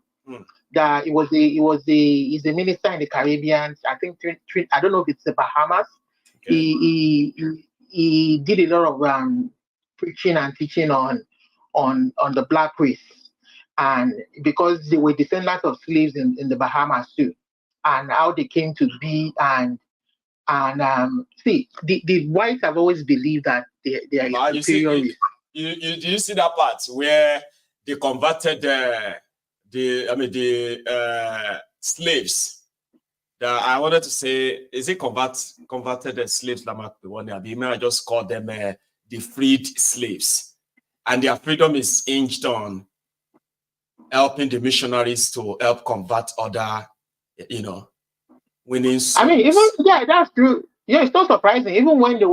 That he's a minister in the Caribbean. I think I don't know if it's the Bahamas. Okay. He did a lot of preaching and teaching on the black race, and because they were descendants of slaves in the Bahamas too, and how they came to be, and see, the whites have always believed that they are superior race. You see that part where they converted the slaves. I wanted to say, is it converted the slaves? I just call them the freed slaves, and their freedom is hinged on helping the missionaries to help convert other, winning souls. I mean, that's true. Yeah, it's not surprising. Even when they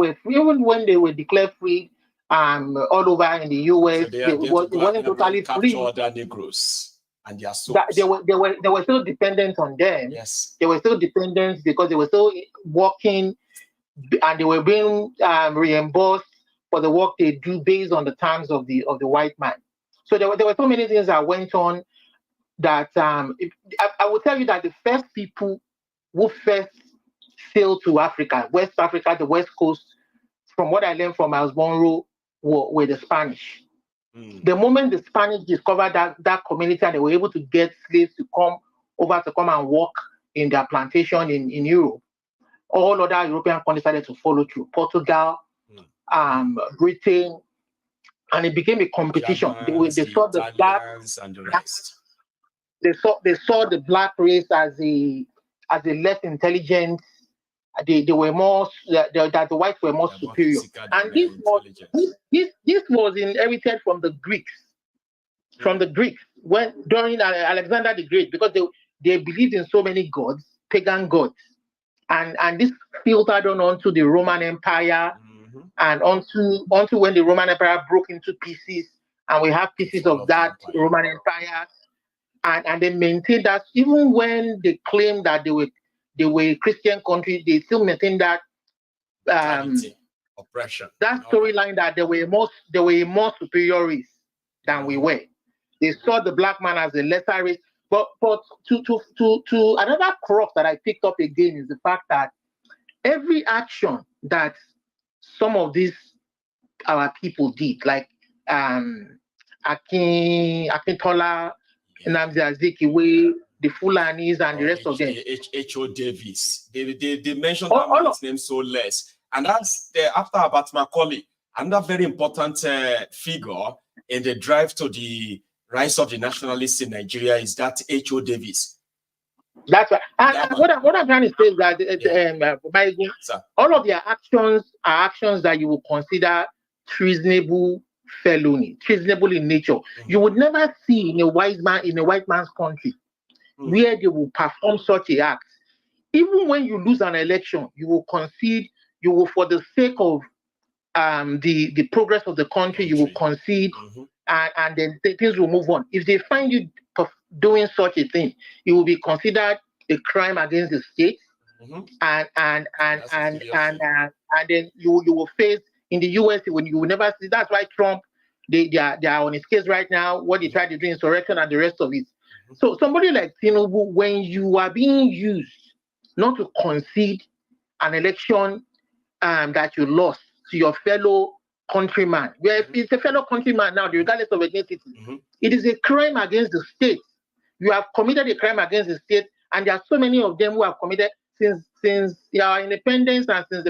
were declared free, all over in the US, so it wasn't totally free. Other Negroes. And their souls. They were still dependent on them. Yes, they were still dependent because they were still working, and they were being reimbursed for the work they do based on the terms of the white man. So there were so many things that went on that I will tell you that the first people who first sailed to Africa, West Africa, the West Coast, from what I learned from Miles Monroe, were the Spanish. The moment the Spanish discovered that community, and they were able to get slaves to come and work in their plantation in Europe, all other European countries started to follow through. Portugal, Britain, and it became a competition. They saw the black and the rest. They saw the black race as a less intelligent, they were more that the whites were more superior, and this was inherited from the Greeks. From the Greeks, when during Alexander the Great, because they believed in so many gods, pagan gods, and this filtered onto the Roman Empire, and onto when the Roman Empire broke into pieces, and we have pieces of that Roman Empire, and they maintained that even when they claimed that they were a Christian country, they still maintained that oppression. That storyline that they were more superior race than we were. They saw the black man as a lesser race. But to another crux that I picked up again is the fact that every action that some of these our people did, like Akintola, Nnamdi Azikiwe, the Fulanis, and the rest of them. H.O. Davis. They mentioned that man's name so less. And that's after Abat Macaulay, another very important figure in the drive to the rise of the nationalists in Nigeria is that H.O. Davis. That's right. And what I'm trying to say is that all of their actions are actions that you will consider treasonable felony, treasonable in nature. You would never see in a white man's country where they will perform such a act. Even when you lose an election, you will concede. You will, for the sake of the progress of the country, you will concede, and then things will move on. If they find you doing such a thing, it will be considered a crime against the state, and then you will face in the US when you will never see. That's why Trump they are on his case right now. What they tried to do, insurrection and the rest of it. So somebody like Tinubu, when you are being used not to concede an election that you lost to your fellow countryman, where it's a fellow countryman now, regardless of ethnicity, it is a crime against the state. You have committed a crime against the state, and there are so many of them who have committed since our independence and since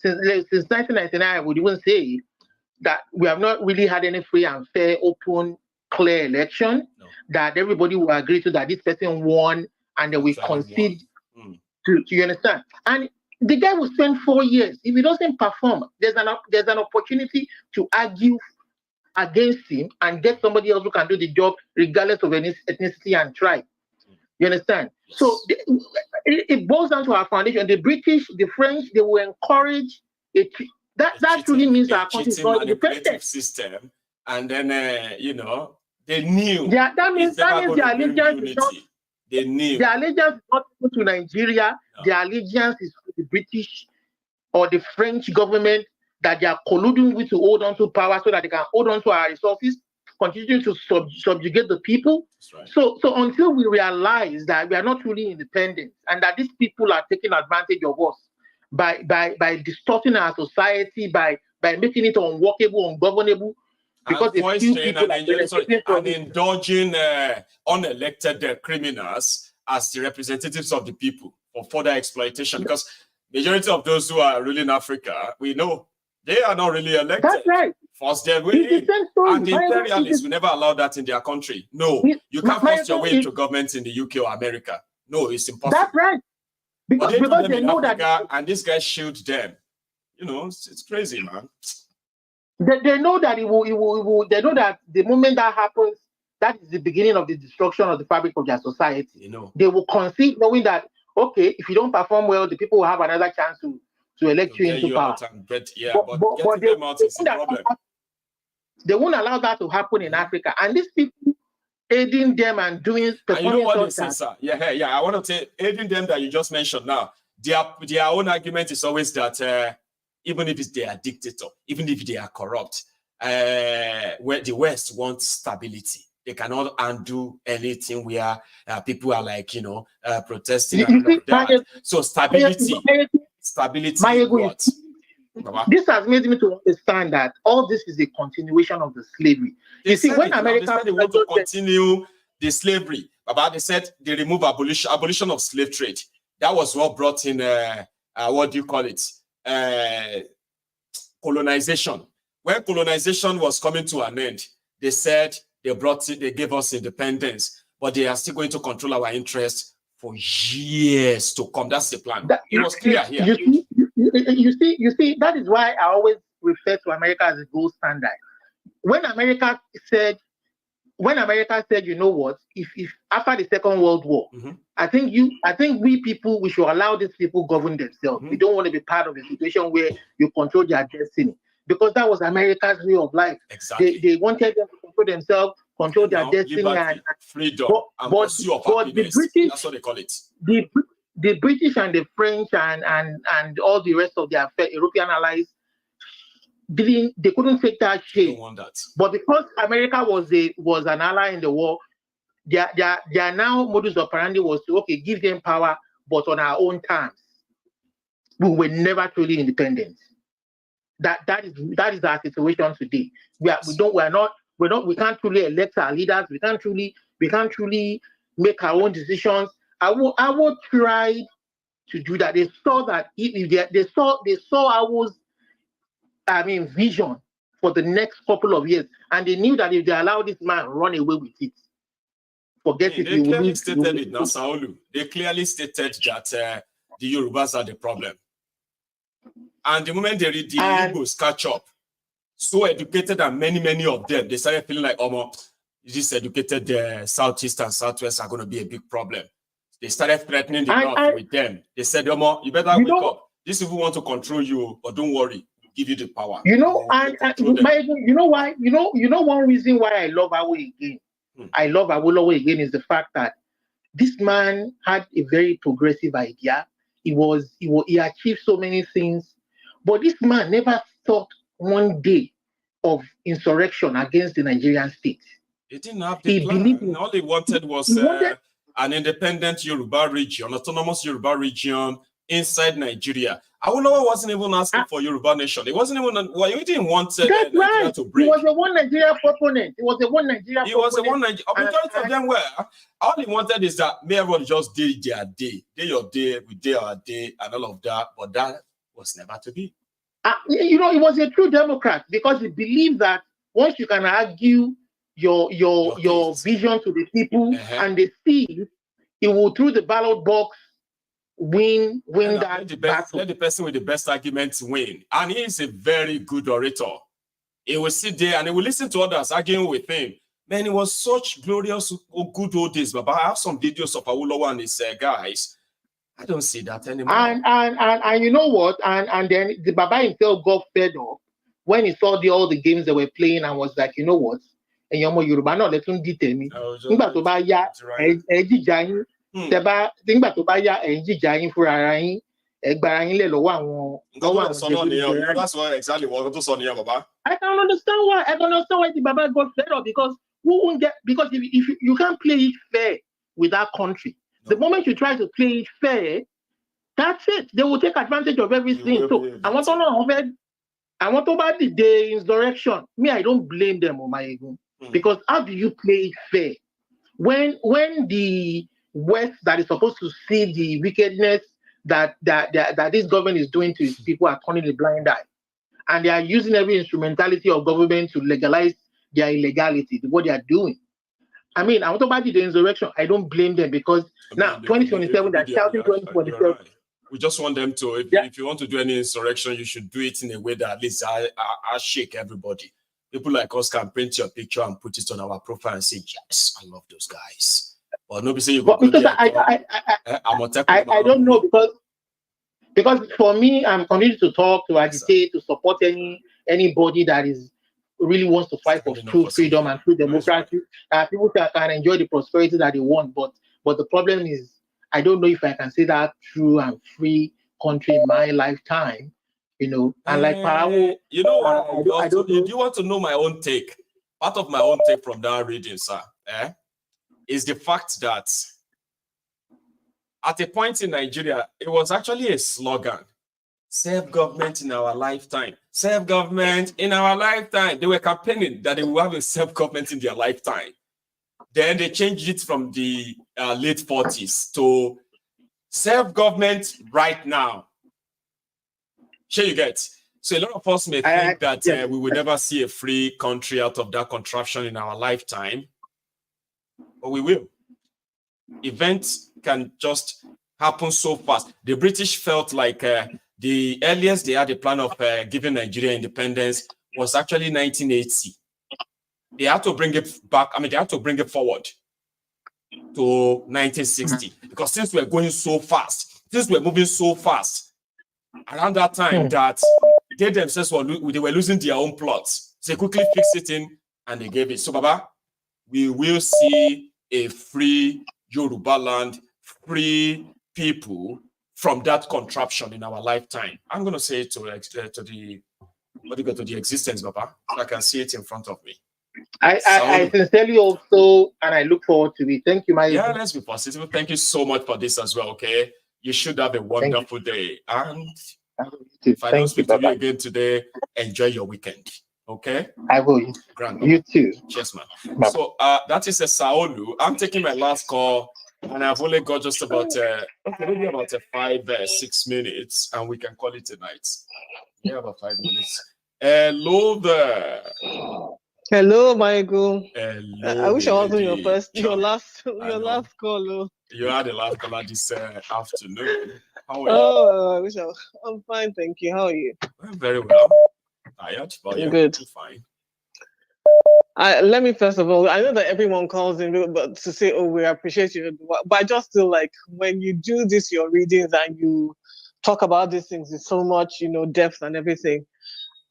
1999. I would even say that we have not really had any free and fair, open, clear election that everybody will agree to that this person won, and then we concede to you understand. And the guy will spend 4 years. If he doesn't perform, there's an opportunity to argue against him and get somebody else who can do the job regardless of ethnicity and tribe. You understand? So it boils down to our foundation. The British, the French, they will encourage that really means our country is not independent system. And then they knew. Yeah, that means their allegiance is not. They knew. Their allegiance is not to Nigeria. No. Their allegiance is to the British or the French government that they are colluding with to hold on to power so that they can hold on to our resources, continue to subjugate the people. Right. So until we realize that we are not truly independent and that these people are taking advantage of us by distorting our society, by making it unworkable, ungovernable, because a few people and indulging unelected criminals as the representatives of the people for further exploitation. Because majority of those who are ruling Africa, we know they are not really elected. That's right. Force their way in. And the imperialists will never allow that in their country. No, you can't force your way into government in the UK or America. No, it's impossible. That's right. Because they know Africa, that, and this guy shield them. It's crazy, man. They know that it will. They know that the moment that happens, that is the beginning of the destruction of the fabric of their society. They will concede, knowing that if you don't perform well, the people will have another chance to elect you into power. But getting them out is a problem. They won't allow that to happen in Africa, and these people aiding them and doing. And you know what they say, sir? Yeah. I want to say aiding them that you just mentioned now. Their own argument is always that. Even if they are dictator, even if they are corrupt, where the West wants stability. They cannot undo anything where people are like, protesting. So stability. What? This has made me to understand that all this is a continuation of the slavery. You see, when America they want to continue the slavery, they said they remove abolition of slave trade. That was what brought in what do you call it? Colonization. When colonization was coming to an end, they said they gave us independence, but they are still going to control our interests for years to come. That's the plan. It was clear here. You see, that is why I always refer to America as a gold standard. When America said, you know what, if after the Second World War, I think we should allow these people govern themselves. We don't want to be part of a situation where you control their destiny, because that was America's way of life. Exactly. They wanted them to control themselves, control their destiny, liberty, and freedom, and but pursuit of the happiness. British, that's what they call it. The British and the French and all the rest of their European allies they couldn't take that shit. Don't want that. But because America was an ally in the war, their now modus operandi was to give them power, but on our own terms. We were never truly independent. That is our situation today. We can't truly elect our leaders. We can't truly make our own decisions. I would try to do that. They saw that they saw our vision for the next couple of years, and they knew that if they allow this man run away with it, forget it. They clearly stated it now, Saulu. They clearly stated that the Yorubas are the problem. And the moment they read the Igbos catch up, so educated, and many of them, they started feeling like, this educated Southeast and Southwest are going to be a big problem. They started threatening the North with them. They said, you better wake up. These people want to control you, but don't worry, we'll give you the power. You know why? You know one reason why I love Awo again. I love Awolowo again is the fact that this man had a very progressive idea. He achieved so many things, but this man never thought one day of insurrection against the Nigerian state. He didn't have the plan. All he wanted was an independent Yoruba region, autonomous Yoruba region inside Nigeria. Awolowo wasn't even asking for Yoruba nation. He wasn't even. He didn't want Nigeria to break. He was a one Nigeria proponent. He was a one Nigeria. Majority of them were. All he wanted is that everyone just did their day. Day your day, we did our day, and all of that. But that was never to be. He was a true Democrat because he believed that once you can argue your vision to the people and they see, it will through the ballot box win that battle. Let the person with the best arguments win. And he is a very good orator. He will sit there and he will listen to others arguing with him. Man, it was such glorious, good old days. But I have some videos of Awolowo and his guys. I don't see that anymore. And you know what? And then the Baba himself got fed up when he saw all the games they were playing and was like, you know what? And Yoruba not let him detail me. That's what exactly what Baba. I can understand why the Baba got fed up because if you can't play it fair with that country. No. The moment you try to play it fair, that's it. They will take advantage of everything. So I want about the insurrection. Me, I don't blame them, Maiyegun, because how do you play it fair when the West that is supposed to see the wickedness that this government is doing to its people are turning a blind eye, and they are using every instrumentality of government to legalize their illegality, what they are doing. I mean, I want about the insurrection. I don't blame them because now 2027 they're shouting 2027. We just want them to. If you want to do any insurrection, you should do it in a way that at least I shake everybody. People like us can print your picture and put it on our profile and say, "Yes, I love those guys." But nobody say you go. Because I don't know because for me, I'm continuing to talk, to agitate, to support anybody that is really wants to fight for true freedom and true democracy. People can enjoy the prosperity that they want, but the problem is I don't know if I can say that true and free country in my lifetime, And like Pao, you know what? If you want to know my own take, part of my own take from that reading, sir, is the fact that at a point in Nigeria, it was actually a slogan. Self-government in our lifetime. Self-government in our lifetime. They were campaigning that they will have a self-government in their lifetime. Then they changed it from the late 40s to self-government right now. Sure you get. So a lot of us may think that we will never see a free country out of that contraption in our lifetime. But we will. Events can just happen so fast. The British felt like the earliest they had a plan of giving Nigeria independence was actually 1980. They had to bring it back. I mean, they had to bring it forward to 1960 because things were going so fast, things were moving so fast around that time that they themselves were losing their own plots. So they quickly fixed it in and they gave it. So, Baba, we will see a free Yoruba land, free people from that contraption in our lifetime. I'm going to say it to the existence, Baba, so I can see it in front of me. I sincerely also, and I look forward to it. Thank you, Maiyegun. Yeah, let's be positive. Thank you so much for this as well, okay? You should have a wonderful day. And if I don't speak to you again today, enjoy your weekend, okay? I will. You too. Cheers, man. So that is a Saolu. I'm taking my last call, and I've only got just about maybe about 5-6 minutes, and we can call it a night. Yeah, about 5 minutes. Hello there. Hello, Maiyegun. Hello. I wish I wasn't your last call. You are the last caller this afternoon. How are you? I wish I'm fine, thank you. How are you? I'm very well. Tired, but yeah, good. Fine. Let me first of all, I know that everyone calls in, but to say, oh, we appreciate you, but I just feel like when you do this, your readings and you talk about these things with so much, depth and everything.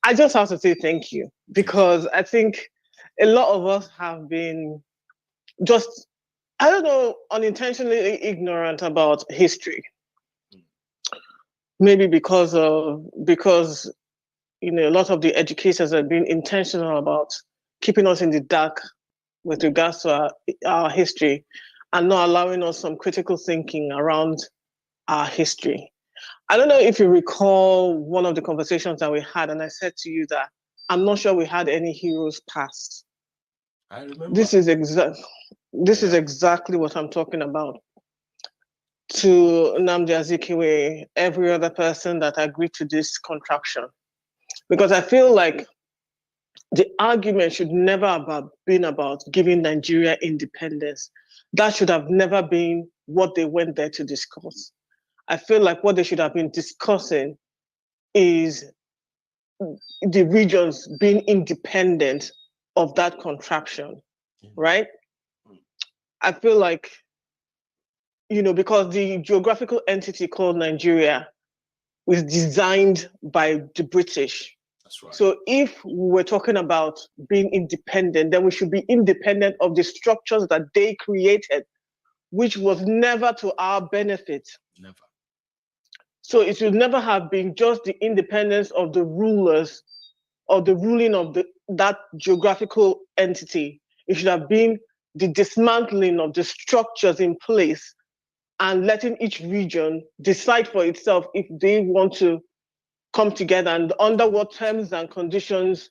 I just have to say thank you, because I think a lot of us have been just, I don't know, unintentionally ignorant about history. Maybe because a lot of the educators have been intentional about keeping us in the dark with regards to our history and not allowing us some critical thinking around our history. I don't know if you recall one of the conversations that we had, and I said to you that I'm not sure we had any heroes past. I remember. This is exactly what I'm talking about. To Nnamdi Azikiwe, every other person that agreed to this contraption. Because I feel like the argument should never have been about giving Nigeria independence. That should have never been what they went there to discuss. I feel like what they should have been discussing is the regions being independent of that contraption, right? I feel like, because the geographical entity called Nigeria was designed by the British. That's right. So if we're talking about being independent, then we should be independent of the structures that they created, which was never to our benefit. Never. So it should never have been just the independence of the rulers or the ruling of that geographical entity. It should have been the dismantling of the structures in place and letting each region decide for itself if they want to come together and under what terms and conditions,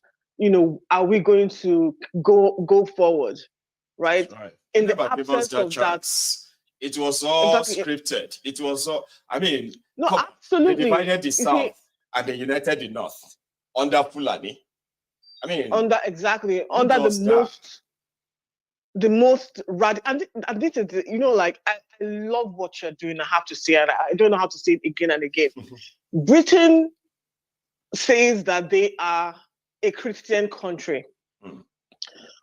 are we going to go forward, right? That's right. In the absence of that. It was all scripted. It was all, no, absolutely. They divided the South and they united the North under Fulani. Under the most radical, and this is, I love what you're doing, I have to say, and I don't know how to say it again and again. Britain says that they are a Christian country.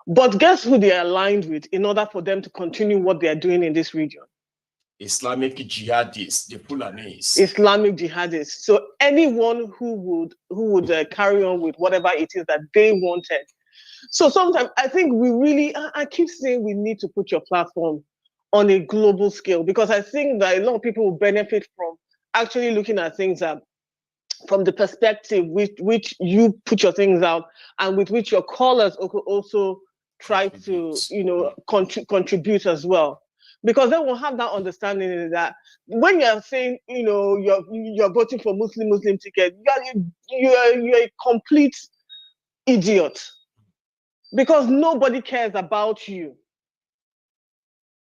But guess who they are aligned with in order for them to continue what they are doing in this region? Islamic jihadists, the Fulanis. Islamic jihadists. So anyone who would carry on with whatever it is that they wanted. So sometimes I think I keep saying we need to put your platform on a global scale, because I think that a lot of people will benefit from actually looking at things from the perspective with which you put your things out and with which your callers also try to, contribute as well. Because then we'll have that understanding that when you're saying, you're voting for Muslim ticket, you're a complete idiot. Because nobody cares about you.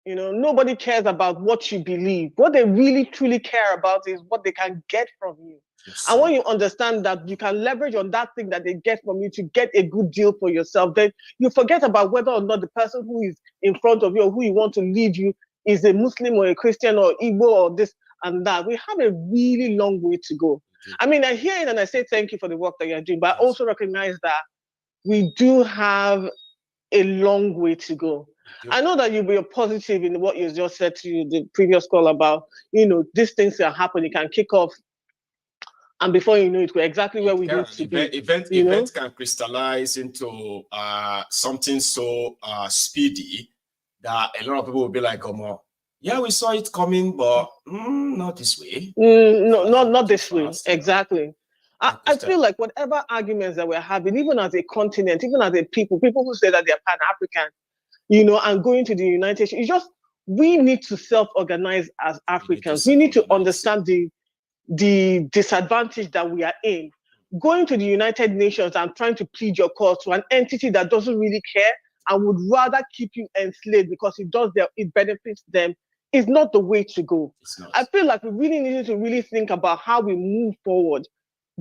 Nobody cares about what you believe. What they really, truly care about is what they can get from you. Yes, and when you understand that you can leverage on that thing that they get from you to get a good deal for yourself, then you forget about whether or not the person who is in front of you or who you want to lead you is a Muslim or a Christian or Igbo or this and that. We have a really long way to go. I mean, I hear it and I say thank you for the work that you're doing, but I also recognize that we do have a long way to go. I know that you'll be positive in what you just said to the previous call about, you know, these things that happen, it can kick off, and before you know it, we're exactly where we need to be. Events can crystallize into something so speedy that a lot of people will be like, oh, yeah, we saw it coming, but not this way. No, not this way. Exactly. I feel like whatever arguments that we're having, even as a continent, even as a people who say that they're Pan-African, you know, and going to the United Nations, it's just, we need to self-organize as Africans. We need to understand the disadvantage that we are in. Going to the United Nations and trying to plead your cause to an entity that doesn't really care and would rather keep you enslaved because it benefits them is not the way to go. I feel like we really need to really think about how we move forward.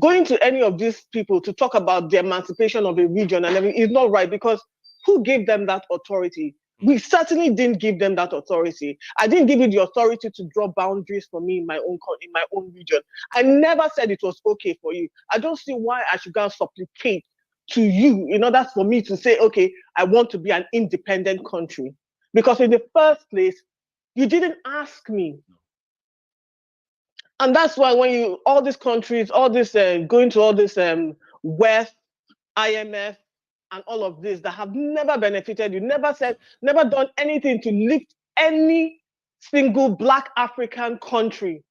Going to any of these people to talk about the emancipation of a region and everything is not right, because who gave them that authority? We certainly didn't give them that authority. I didn't give you the authority to draw boundaries for me in my own region. I never said it was okay for you. I don't see why I should go and supplicate to you in order for me to say, okay, I want to be an independent country. Because in the first place, you didn't ask me. And that's why when all these countries, all this going to all this West, IMF, and all of this that have never benefited you, never done anything to lift any single Black African country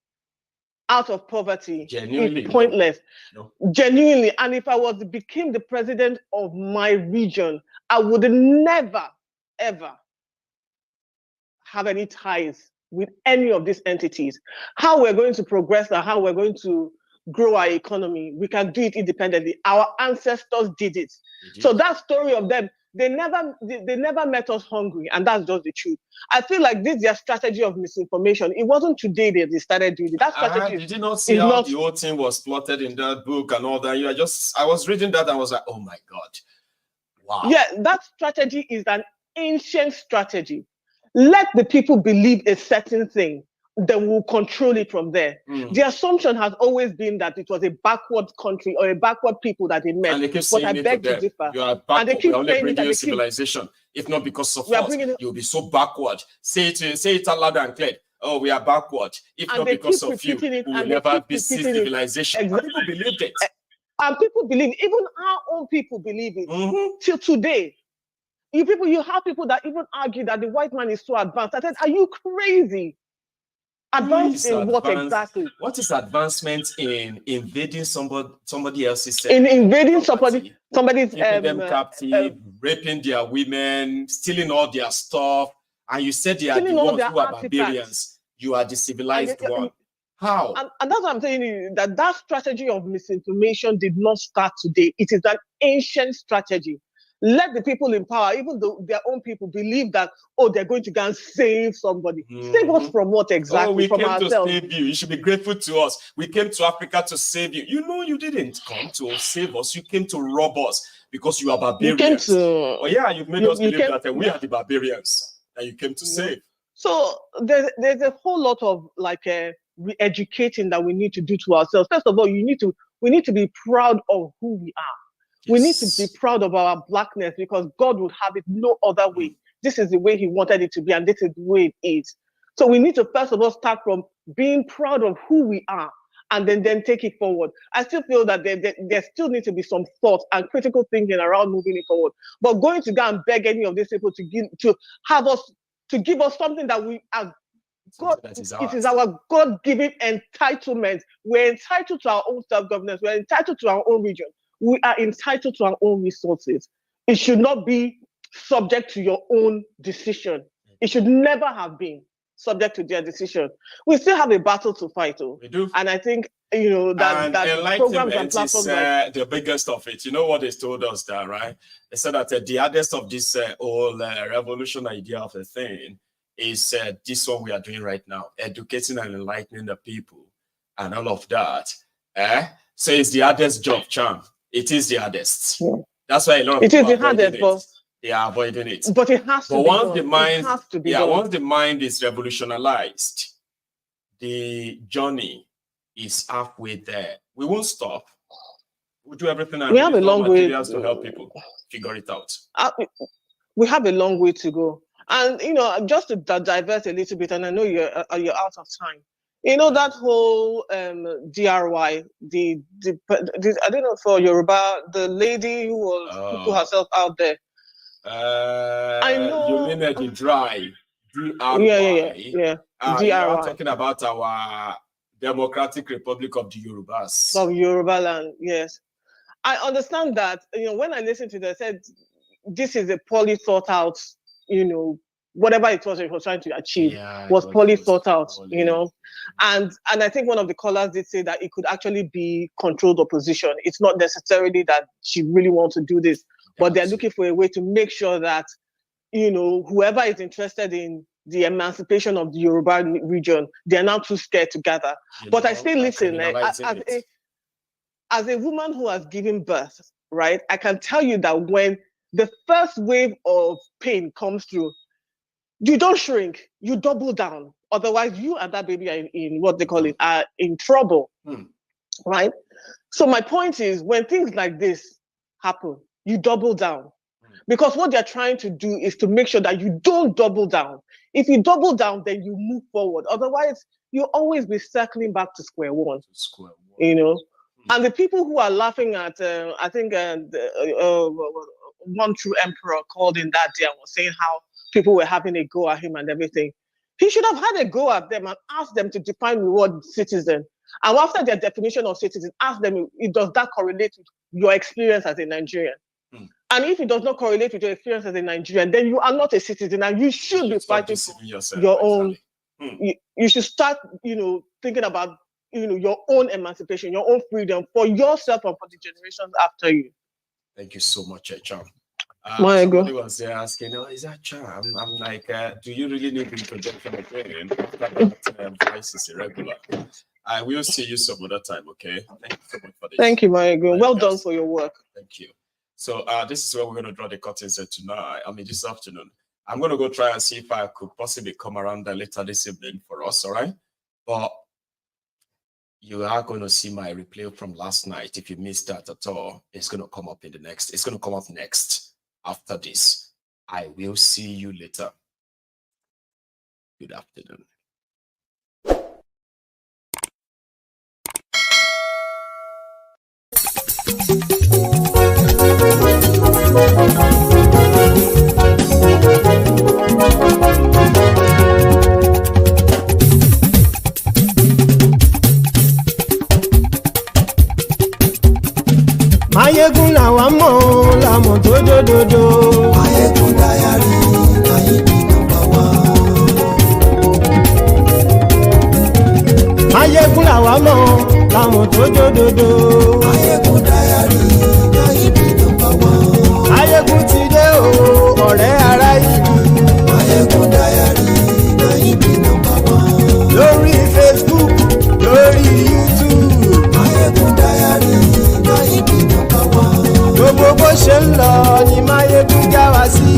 out of poverty. Genuinely, it's pointless. No. Genuinely. And if I became the president of my region, I would never, ever have any ties with any of these entities. How we're going to progress and how we're going to grow our economy, we can do it independently. Our ancestors did it. So that story of them, they never met us hungry, and that's just the truth. I feel like this is their strategy of misinformation. It wasn't today that they started doing it. That strategy did you not see how the whole thing was plotted in that book and all that? I was reading that and I was like, oh my God. Wow. Yeah, that strategy is an ancient strategy. Let the people believe a certain thing, then we'll control it from there. The assumption has always been that it was a backward country or a backward people that they met. And they keep but I saying beg to differ. You are backward. And they keep only saying bringing you it, civilization. If not because of us, you'll be so backward. Say it out loud and clear. Oh, we are backward. If not because of you, we will never be civilization. Exactly. And people believed it. And people believe, even our own people believe it till today. You have people that even argue that the white man is so advanced. I said, are you crazy? Advanced in what exactly? What is advancement in invading somebody else's? In invading somebody's keeping them captive, raping their women, stealing all their stuff, and you said they are the ones who are barbarians. You are the civilized one. How? And that's what I'm telling you, that strategy of misinformation did not start today. It is an ancient strategy. Let the people in power, even though their own people, believe that, oh, they're going to go and save somebody. Save us from what exactly? Oh, we from came ourselves. to save you. You should be grateful to us. We came to Africa to save you. You know, you didn't come to save us. You came to rob us because you are barbarians. You've made us believe that we are the barbarians that you came to save. So there's a whole lot of re-educating that we need to do to ourselves. First of all, we need to be proud of who we are. Yes. We need to be proud of our Blackness because God would have it no other way. This is the way He wanted it to be, and this is the way it is. So we need to first of all start from being proud of who we are, and then take it forward. I still feel that there still needs to be some thought and critical thinking around moving it forward. But going to go and beg any of these people to give us something that we are. God, it is our God-given entitlement. We're entitled to our own self-governance. We're entitled to our own region. We are entitled to our own resources. It should not be subject to your own decision. It should never have been subject to their decision. We still have a battle to fight, though. We do. And I think, that programs and platforms is the biggest of it. You know what they told us that, right? They said that the hardest of this whole revolution idea of a thing is this one we are doing right now, educating and enlightening the people and all of that. So it's the hardest job, Cham. It is the hardest. Yeah. That's why a lot of it is the hardest, but They are avoiding it. But it has to But be once done. the mind, It has to be done. once the mind is revolutionized, the journey is halfway there. We won't stop. We'll do everything and we have a long way to help people figure it out. We have a long way to go. And, you know, just to divert a little bit, and I know you're out of time. You know, that whole DRY, the I don't know, for Yoruba, the lady who was put herself out there. I know. You mean the dry? DRY? Yeah. DRY. You are talking about our Democratic Republic of the Yorubas. Of Yoruba land, yes. I understand that, you know, when I listened to that, I said, this is a poorly thought out, you know, whatever it was trying to achieve was poorly thought out, you know. And I think one of the callers did say that it could actually be controlled opposition. It's not necessarily that she really wants to do this, but they're looking for a way to make sure that, you know, whoever is interested in the emancipation of the Yoruba region, they're now too scared to gather. But I still listen, as a woman who has given birth, right, I can tell you that when the first wave of pain comes through, you don't shrink, you double down. Otherwise, you and that baby are in what they call it, are in trouble, right? So my point is, when things like this happen, you double down. Because what they're trying to do is to make sure that you don't double down. If you double down, then you move forward. Otherwise, you'll always be circling back to square one. You know? And the people who are laughing at, I think one true emperor called in that day and was saying how people were having a go at him and everything. He should have had a go at them and asked them to define the word citizen. And after their definition of citizen, ask them, does that correlate with your experience as a Nigerian? And if it does not correlate with your experience as a Nigerian, then you are not a citizen and you should be fighting your own. You should start, you know, thinking about, you know, your own emancipation, your own freedom for yourself and for the generations after you. Thank you so much, Charm. Somebody was there asking, oh, is that Charm? I'm like, do you really need introduction again? That voice is irregular. I will see you some other time, okay? Thank you so much for this. Thank you, Maiyegun. Well done for your work. Thank you. So this is where we're going to draw the curtains tonight. This afternoon. I'm going to go try and see if I could possibly come around there later this evening for us, all right? But you are going to see my replay from last night. If you missed that at all, it's going to come up it's going to come up next after this. I will see you later. Good afternoon. Maiyegun làwa mọ̀ làmọ̀ tó dòdòdò. Maiyegun Diary Nayibi #1. Maiyegun làwa mọ̀ làmọ̀ tó dòdòdò. Maiyegun Diary Nayibi #1. Maiyegun ti dé o ọ̀rẹ́ ará ìlú. Maiyegun Diary Nayibi #1. Lórí Facebook, lórí YouTube. Maiyegun Diary Nayibi #1. Gbogbo bó ṣe ń lọ ni Maiyegun já wa sí.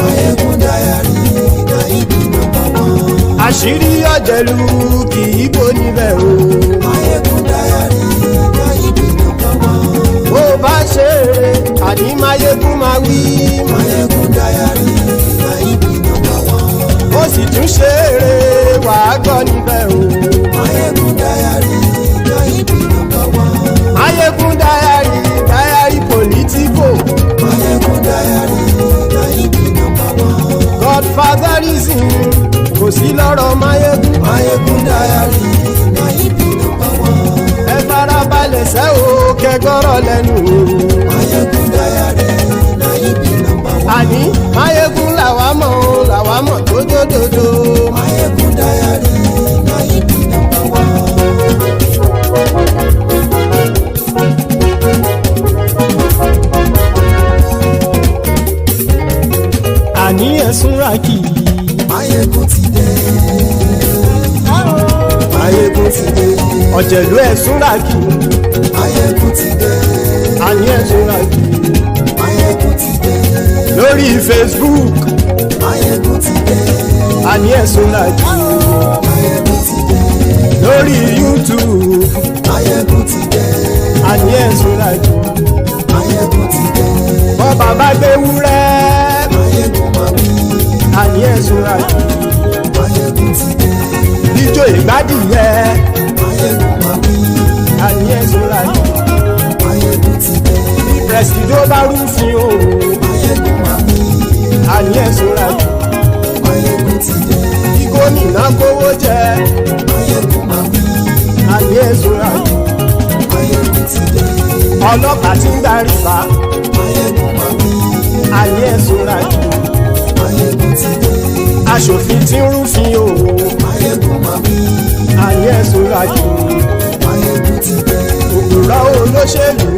Maiyegun Diary Nayibi #1. Àṣírí ọ̀jẹ̀lú kì í bò níbẹ̀ o. Maiyegun Diary Nayibi #1. Bó bá ṣe eré àní Maiyegun máa wí. Maiyegun Diary Nayibi #1. Ó sì tún ṣe eré wàá gbọ́ níbẹ̀ o. Maiyegun Diary Nayibi #1. Maiyegun Diary political. Maiyegun Diary Nayibi #1. Godfatherism kò sí lọ́rọ̀ Maiyegun. Maiyegun Diary Nayibi #1. Ẹ farabalẹ̀ sẹ́ o kẹgọ́rọ̀ lẹ́nu o. Maiyegun Diary Nayibi #1. Àní Maiyegun làwa mọ̀ tó dòdòdò. Maiyegun Diary Nayibi #1. Àní ẹ̀sùn ràkì. Maiyegun ti dé. Maiyegun ti dé. Ọ̀jẹ̀lú ẹ̀sùn ràkì. Maiyegun ti dé. Àní ẹ̀sùn ràkì. Maiyegun ti dé. lórí Facebook Maiyegun ti dé. àní ẹ̀sùn làjú Maiyegun ti dé. lórí YouTube Maiyegun ti dé. àní ẹ̀sùn làjú Maiyegun ti dé. bọ́ bàbá gbé wúrẹ́ Maiyegun máa wí. àní ẹ̀sùn làjú Maiyegun ti dé. ijó ìgbádìyẹ Maiyegun máa wí. àní ẹ̀sùn làjú Maiyegun ti dé. bí pẹ̀sìdó bá rúfin o Maiyegun máa wí. àní ẹ̀sùn làjú Maiyegun ti dé. bí gómìnà kówó jẹ Maiyegun máa wí. àní ẹ̀sùn làjú Maiyegun ti dé. ọlọ́pàá tí ń darí bá Maiyegun máa wí. àní ẹ̀sùn làjú Maiyegun ti dé. aṣòfin tí ń rúfin o Maiyegun máa wí. àní ẹ̀sùn làjú Maiyegun ti dé. òpùrọ́ olóṣèlú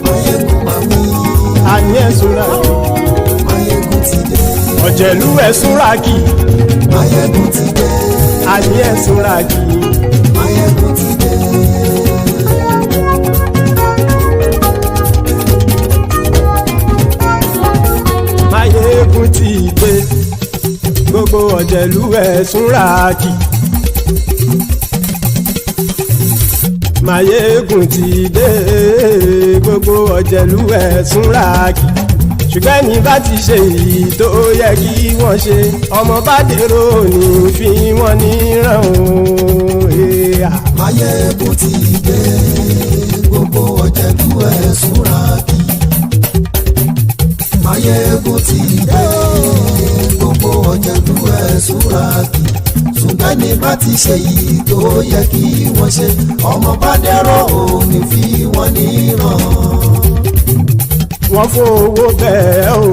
Maiyegun máa wí. àní ẹ̀sùn làjú Maiyegun ti dé. ọ̀jẹ̀lú ẹ̀sùn ràkì Maiyegun ti dé. àní ẹ̀sùn ràkì Maiyegun ti dé. Maiyegun ti dé gbogbo ọ̀jẹ̀lú ẹ̀sùn ràkì Maiyegun ti dé gbogbo ọ̀jẹ̀lú ẹ̀sùn ràkì ṣùgbọ́n ní bá ti ṣe èyí tó yẹ kí wọ́n ṣe ọmọ bá dèrò ní fi wọ́n níran o. Maiyegun ti dé. Gbogbo ọ̀jẹ̀lú ẹ̀sùn ràkì. Maiyegun ti dé. Gbogbo ọ̀jẹ̀lú ẹ̀sùn ràkì. ṣùgbọ́n ní bá ti ṣe yìí tó yẹ kí wọ́n ṣe ọmọ bá dẹ́rọ̀ ò ní fi wọ́n níran. wọ́n fowó bẹ́ẹ̀ o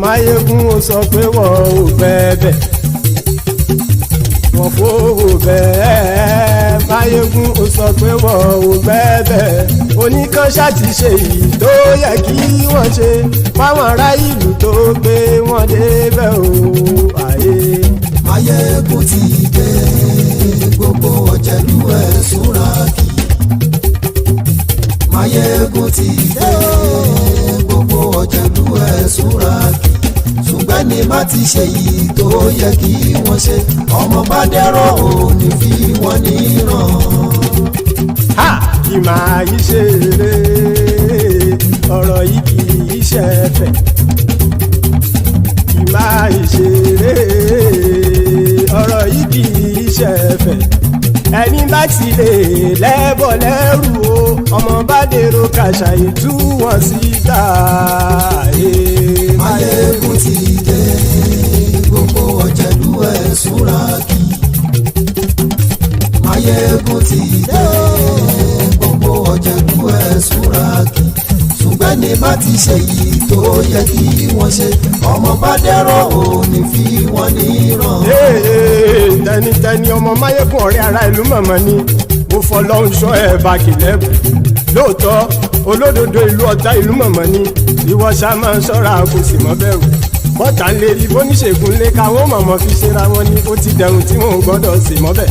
Maiyegun ó sọ pé wọ́n ò bẹ́ẹ̀ wọ́n fowó bẹ́ẹ̀ Maiyegun ó sọ pé wọ́n ò bẹ́ẹ̀ oníkanṣá ti ṣe èyí tó yẹ kí wọ́n ṣe fáwọn ará ìlú tó gbé wọn débẹ̀ o àyè. Maiyegun ti dé gbogbo ọ̀jẹ̀lú ẹ̀ súnra kì. Maiyegun ti dé gbogbo ọ̀jẹ̀lú ẹ̀ súnra kì. ṣùgbọ́n ní má ti ṣe yìí tó yẹ kí wọ́n ṣe ọmọ bá dẹ́rọ̀ ò ní fi wọ́n níran. Kì máa yí ṣe eré ọ̀rọ̀ yìí kì í ṣe ẹ̀fẹ̀ kì máa yí ṣe eré ọ̀rọ̀ yìí kì í ṣe ẹ̀fẹ̀ ẹni bá ti lè lẹ́bọ̀ lẹ́rù o ọmọ bá dèrò kàṣà ìtú wọn síta. Maiyegun ti dé gbogbo ọ̀jẹ̀lú ẹ̀ súnra kì. Maiyegun ti dé gbogbo ọ̀jẹ̀lú ẹ̀ súnra kì. ṣùgbọ́n ní bá ti ṣe yìí tó yẹ kí wọ́n ṣe ọmọ bá dẹ́rọ̀ ò ní fi wọ́n níran. tẹnitẹni ọmọ Maiyegun ọ̀rẹ́ ara ìlú mọ̀mọ́ ni mo fọlọ́hún ṣọ́ ẹ̀ bá kìlẹ́bù lóòótọ́ olódodo ìlú ọ̀tá ìlú mọ̀mọ́ ni ìwọ ṣá máa ń ṣọ́ra kò sì mọ́ bẹ̀rù bọ́tà ń lè rí bóníṣègùn lé káwọn mọ̀mọ́ fi ṣera wọn ni ó ti dẹrùn tí wọn ò gbọ́dọ̀ sì mọ́ bẹ̀.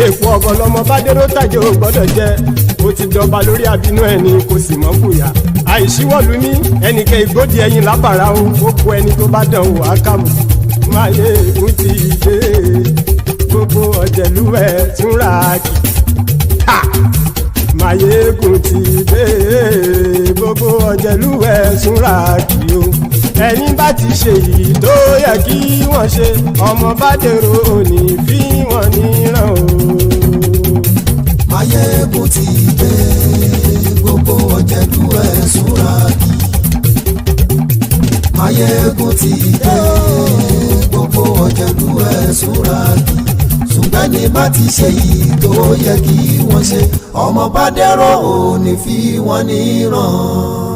èèpo ọ̀gọ̀ lọmọ bá dérò tàjẹ́ ò gbọ́dọ̀ jẹ́ ó ti dọba lórí abínú ẹni kò sì mọ́ bùyà àìsíwọ́lu ní ẹnìkẹ́ ìgbódì ẹyin lábàrá o ó kó ẹni tó bá dán o ákàmù. Maiyegun ti dé gbogbo ọ̀jẹ̀lú ẹ̀ túnra kì. Maiyegun ti dé gbogbo ọ̀jẹ̀lú ẹ̀ túnra kì o ẹni bá ti ṣe yìí tó yẹ kí wọ́n ṣe ọmọ bá dèrò òní fi wọ́n níran o. Maiyegun ti dé gbogbo ọ̀jẹ̀lú ẹ̀ súnra kì. Maiyegun ti dé gbogbo ọ̀jẹ̀lú ẹ̀ súnra kì. ṣùgbọ́n ní bá ti ṣe yìí tó yẹ kí wọ́n ṣe ọmọ bá dẹ́rọ̀ ò ní fi wọ́n níran.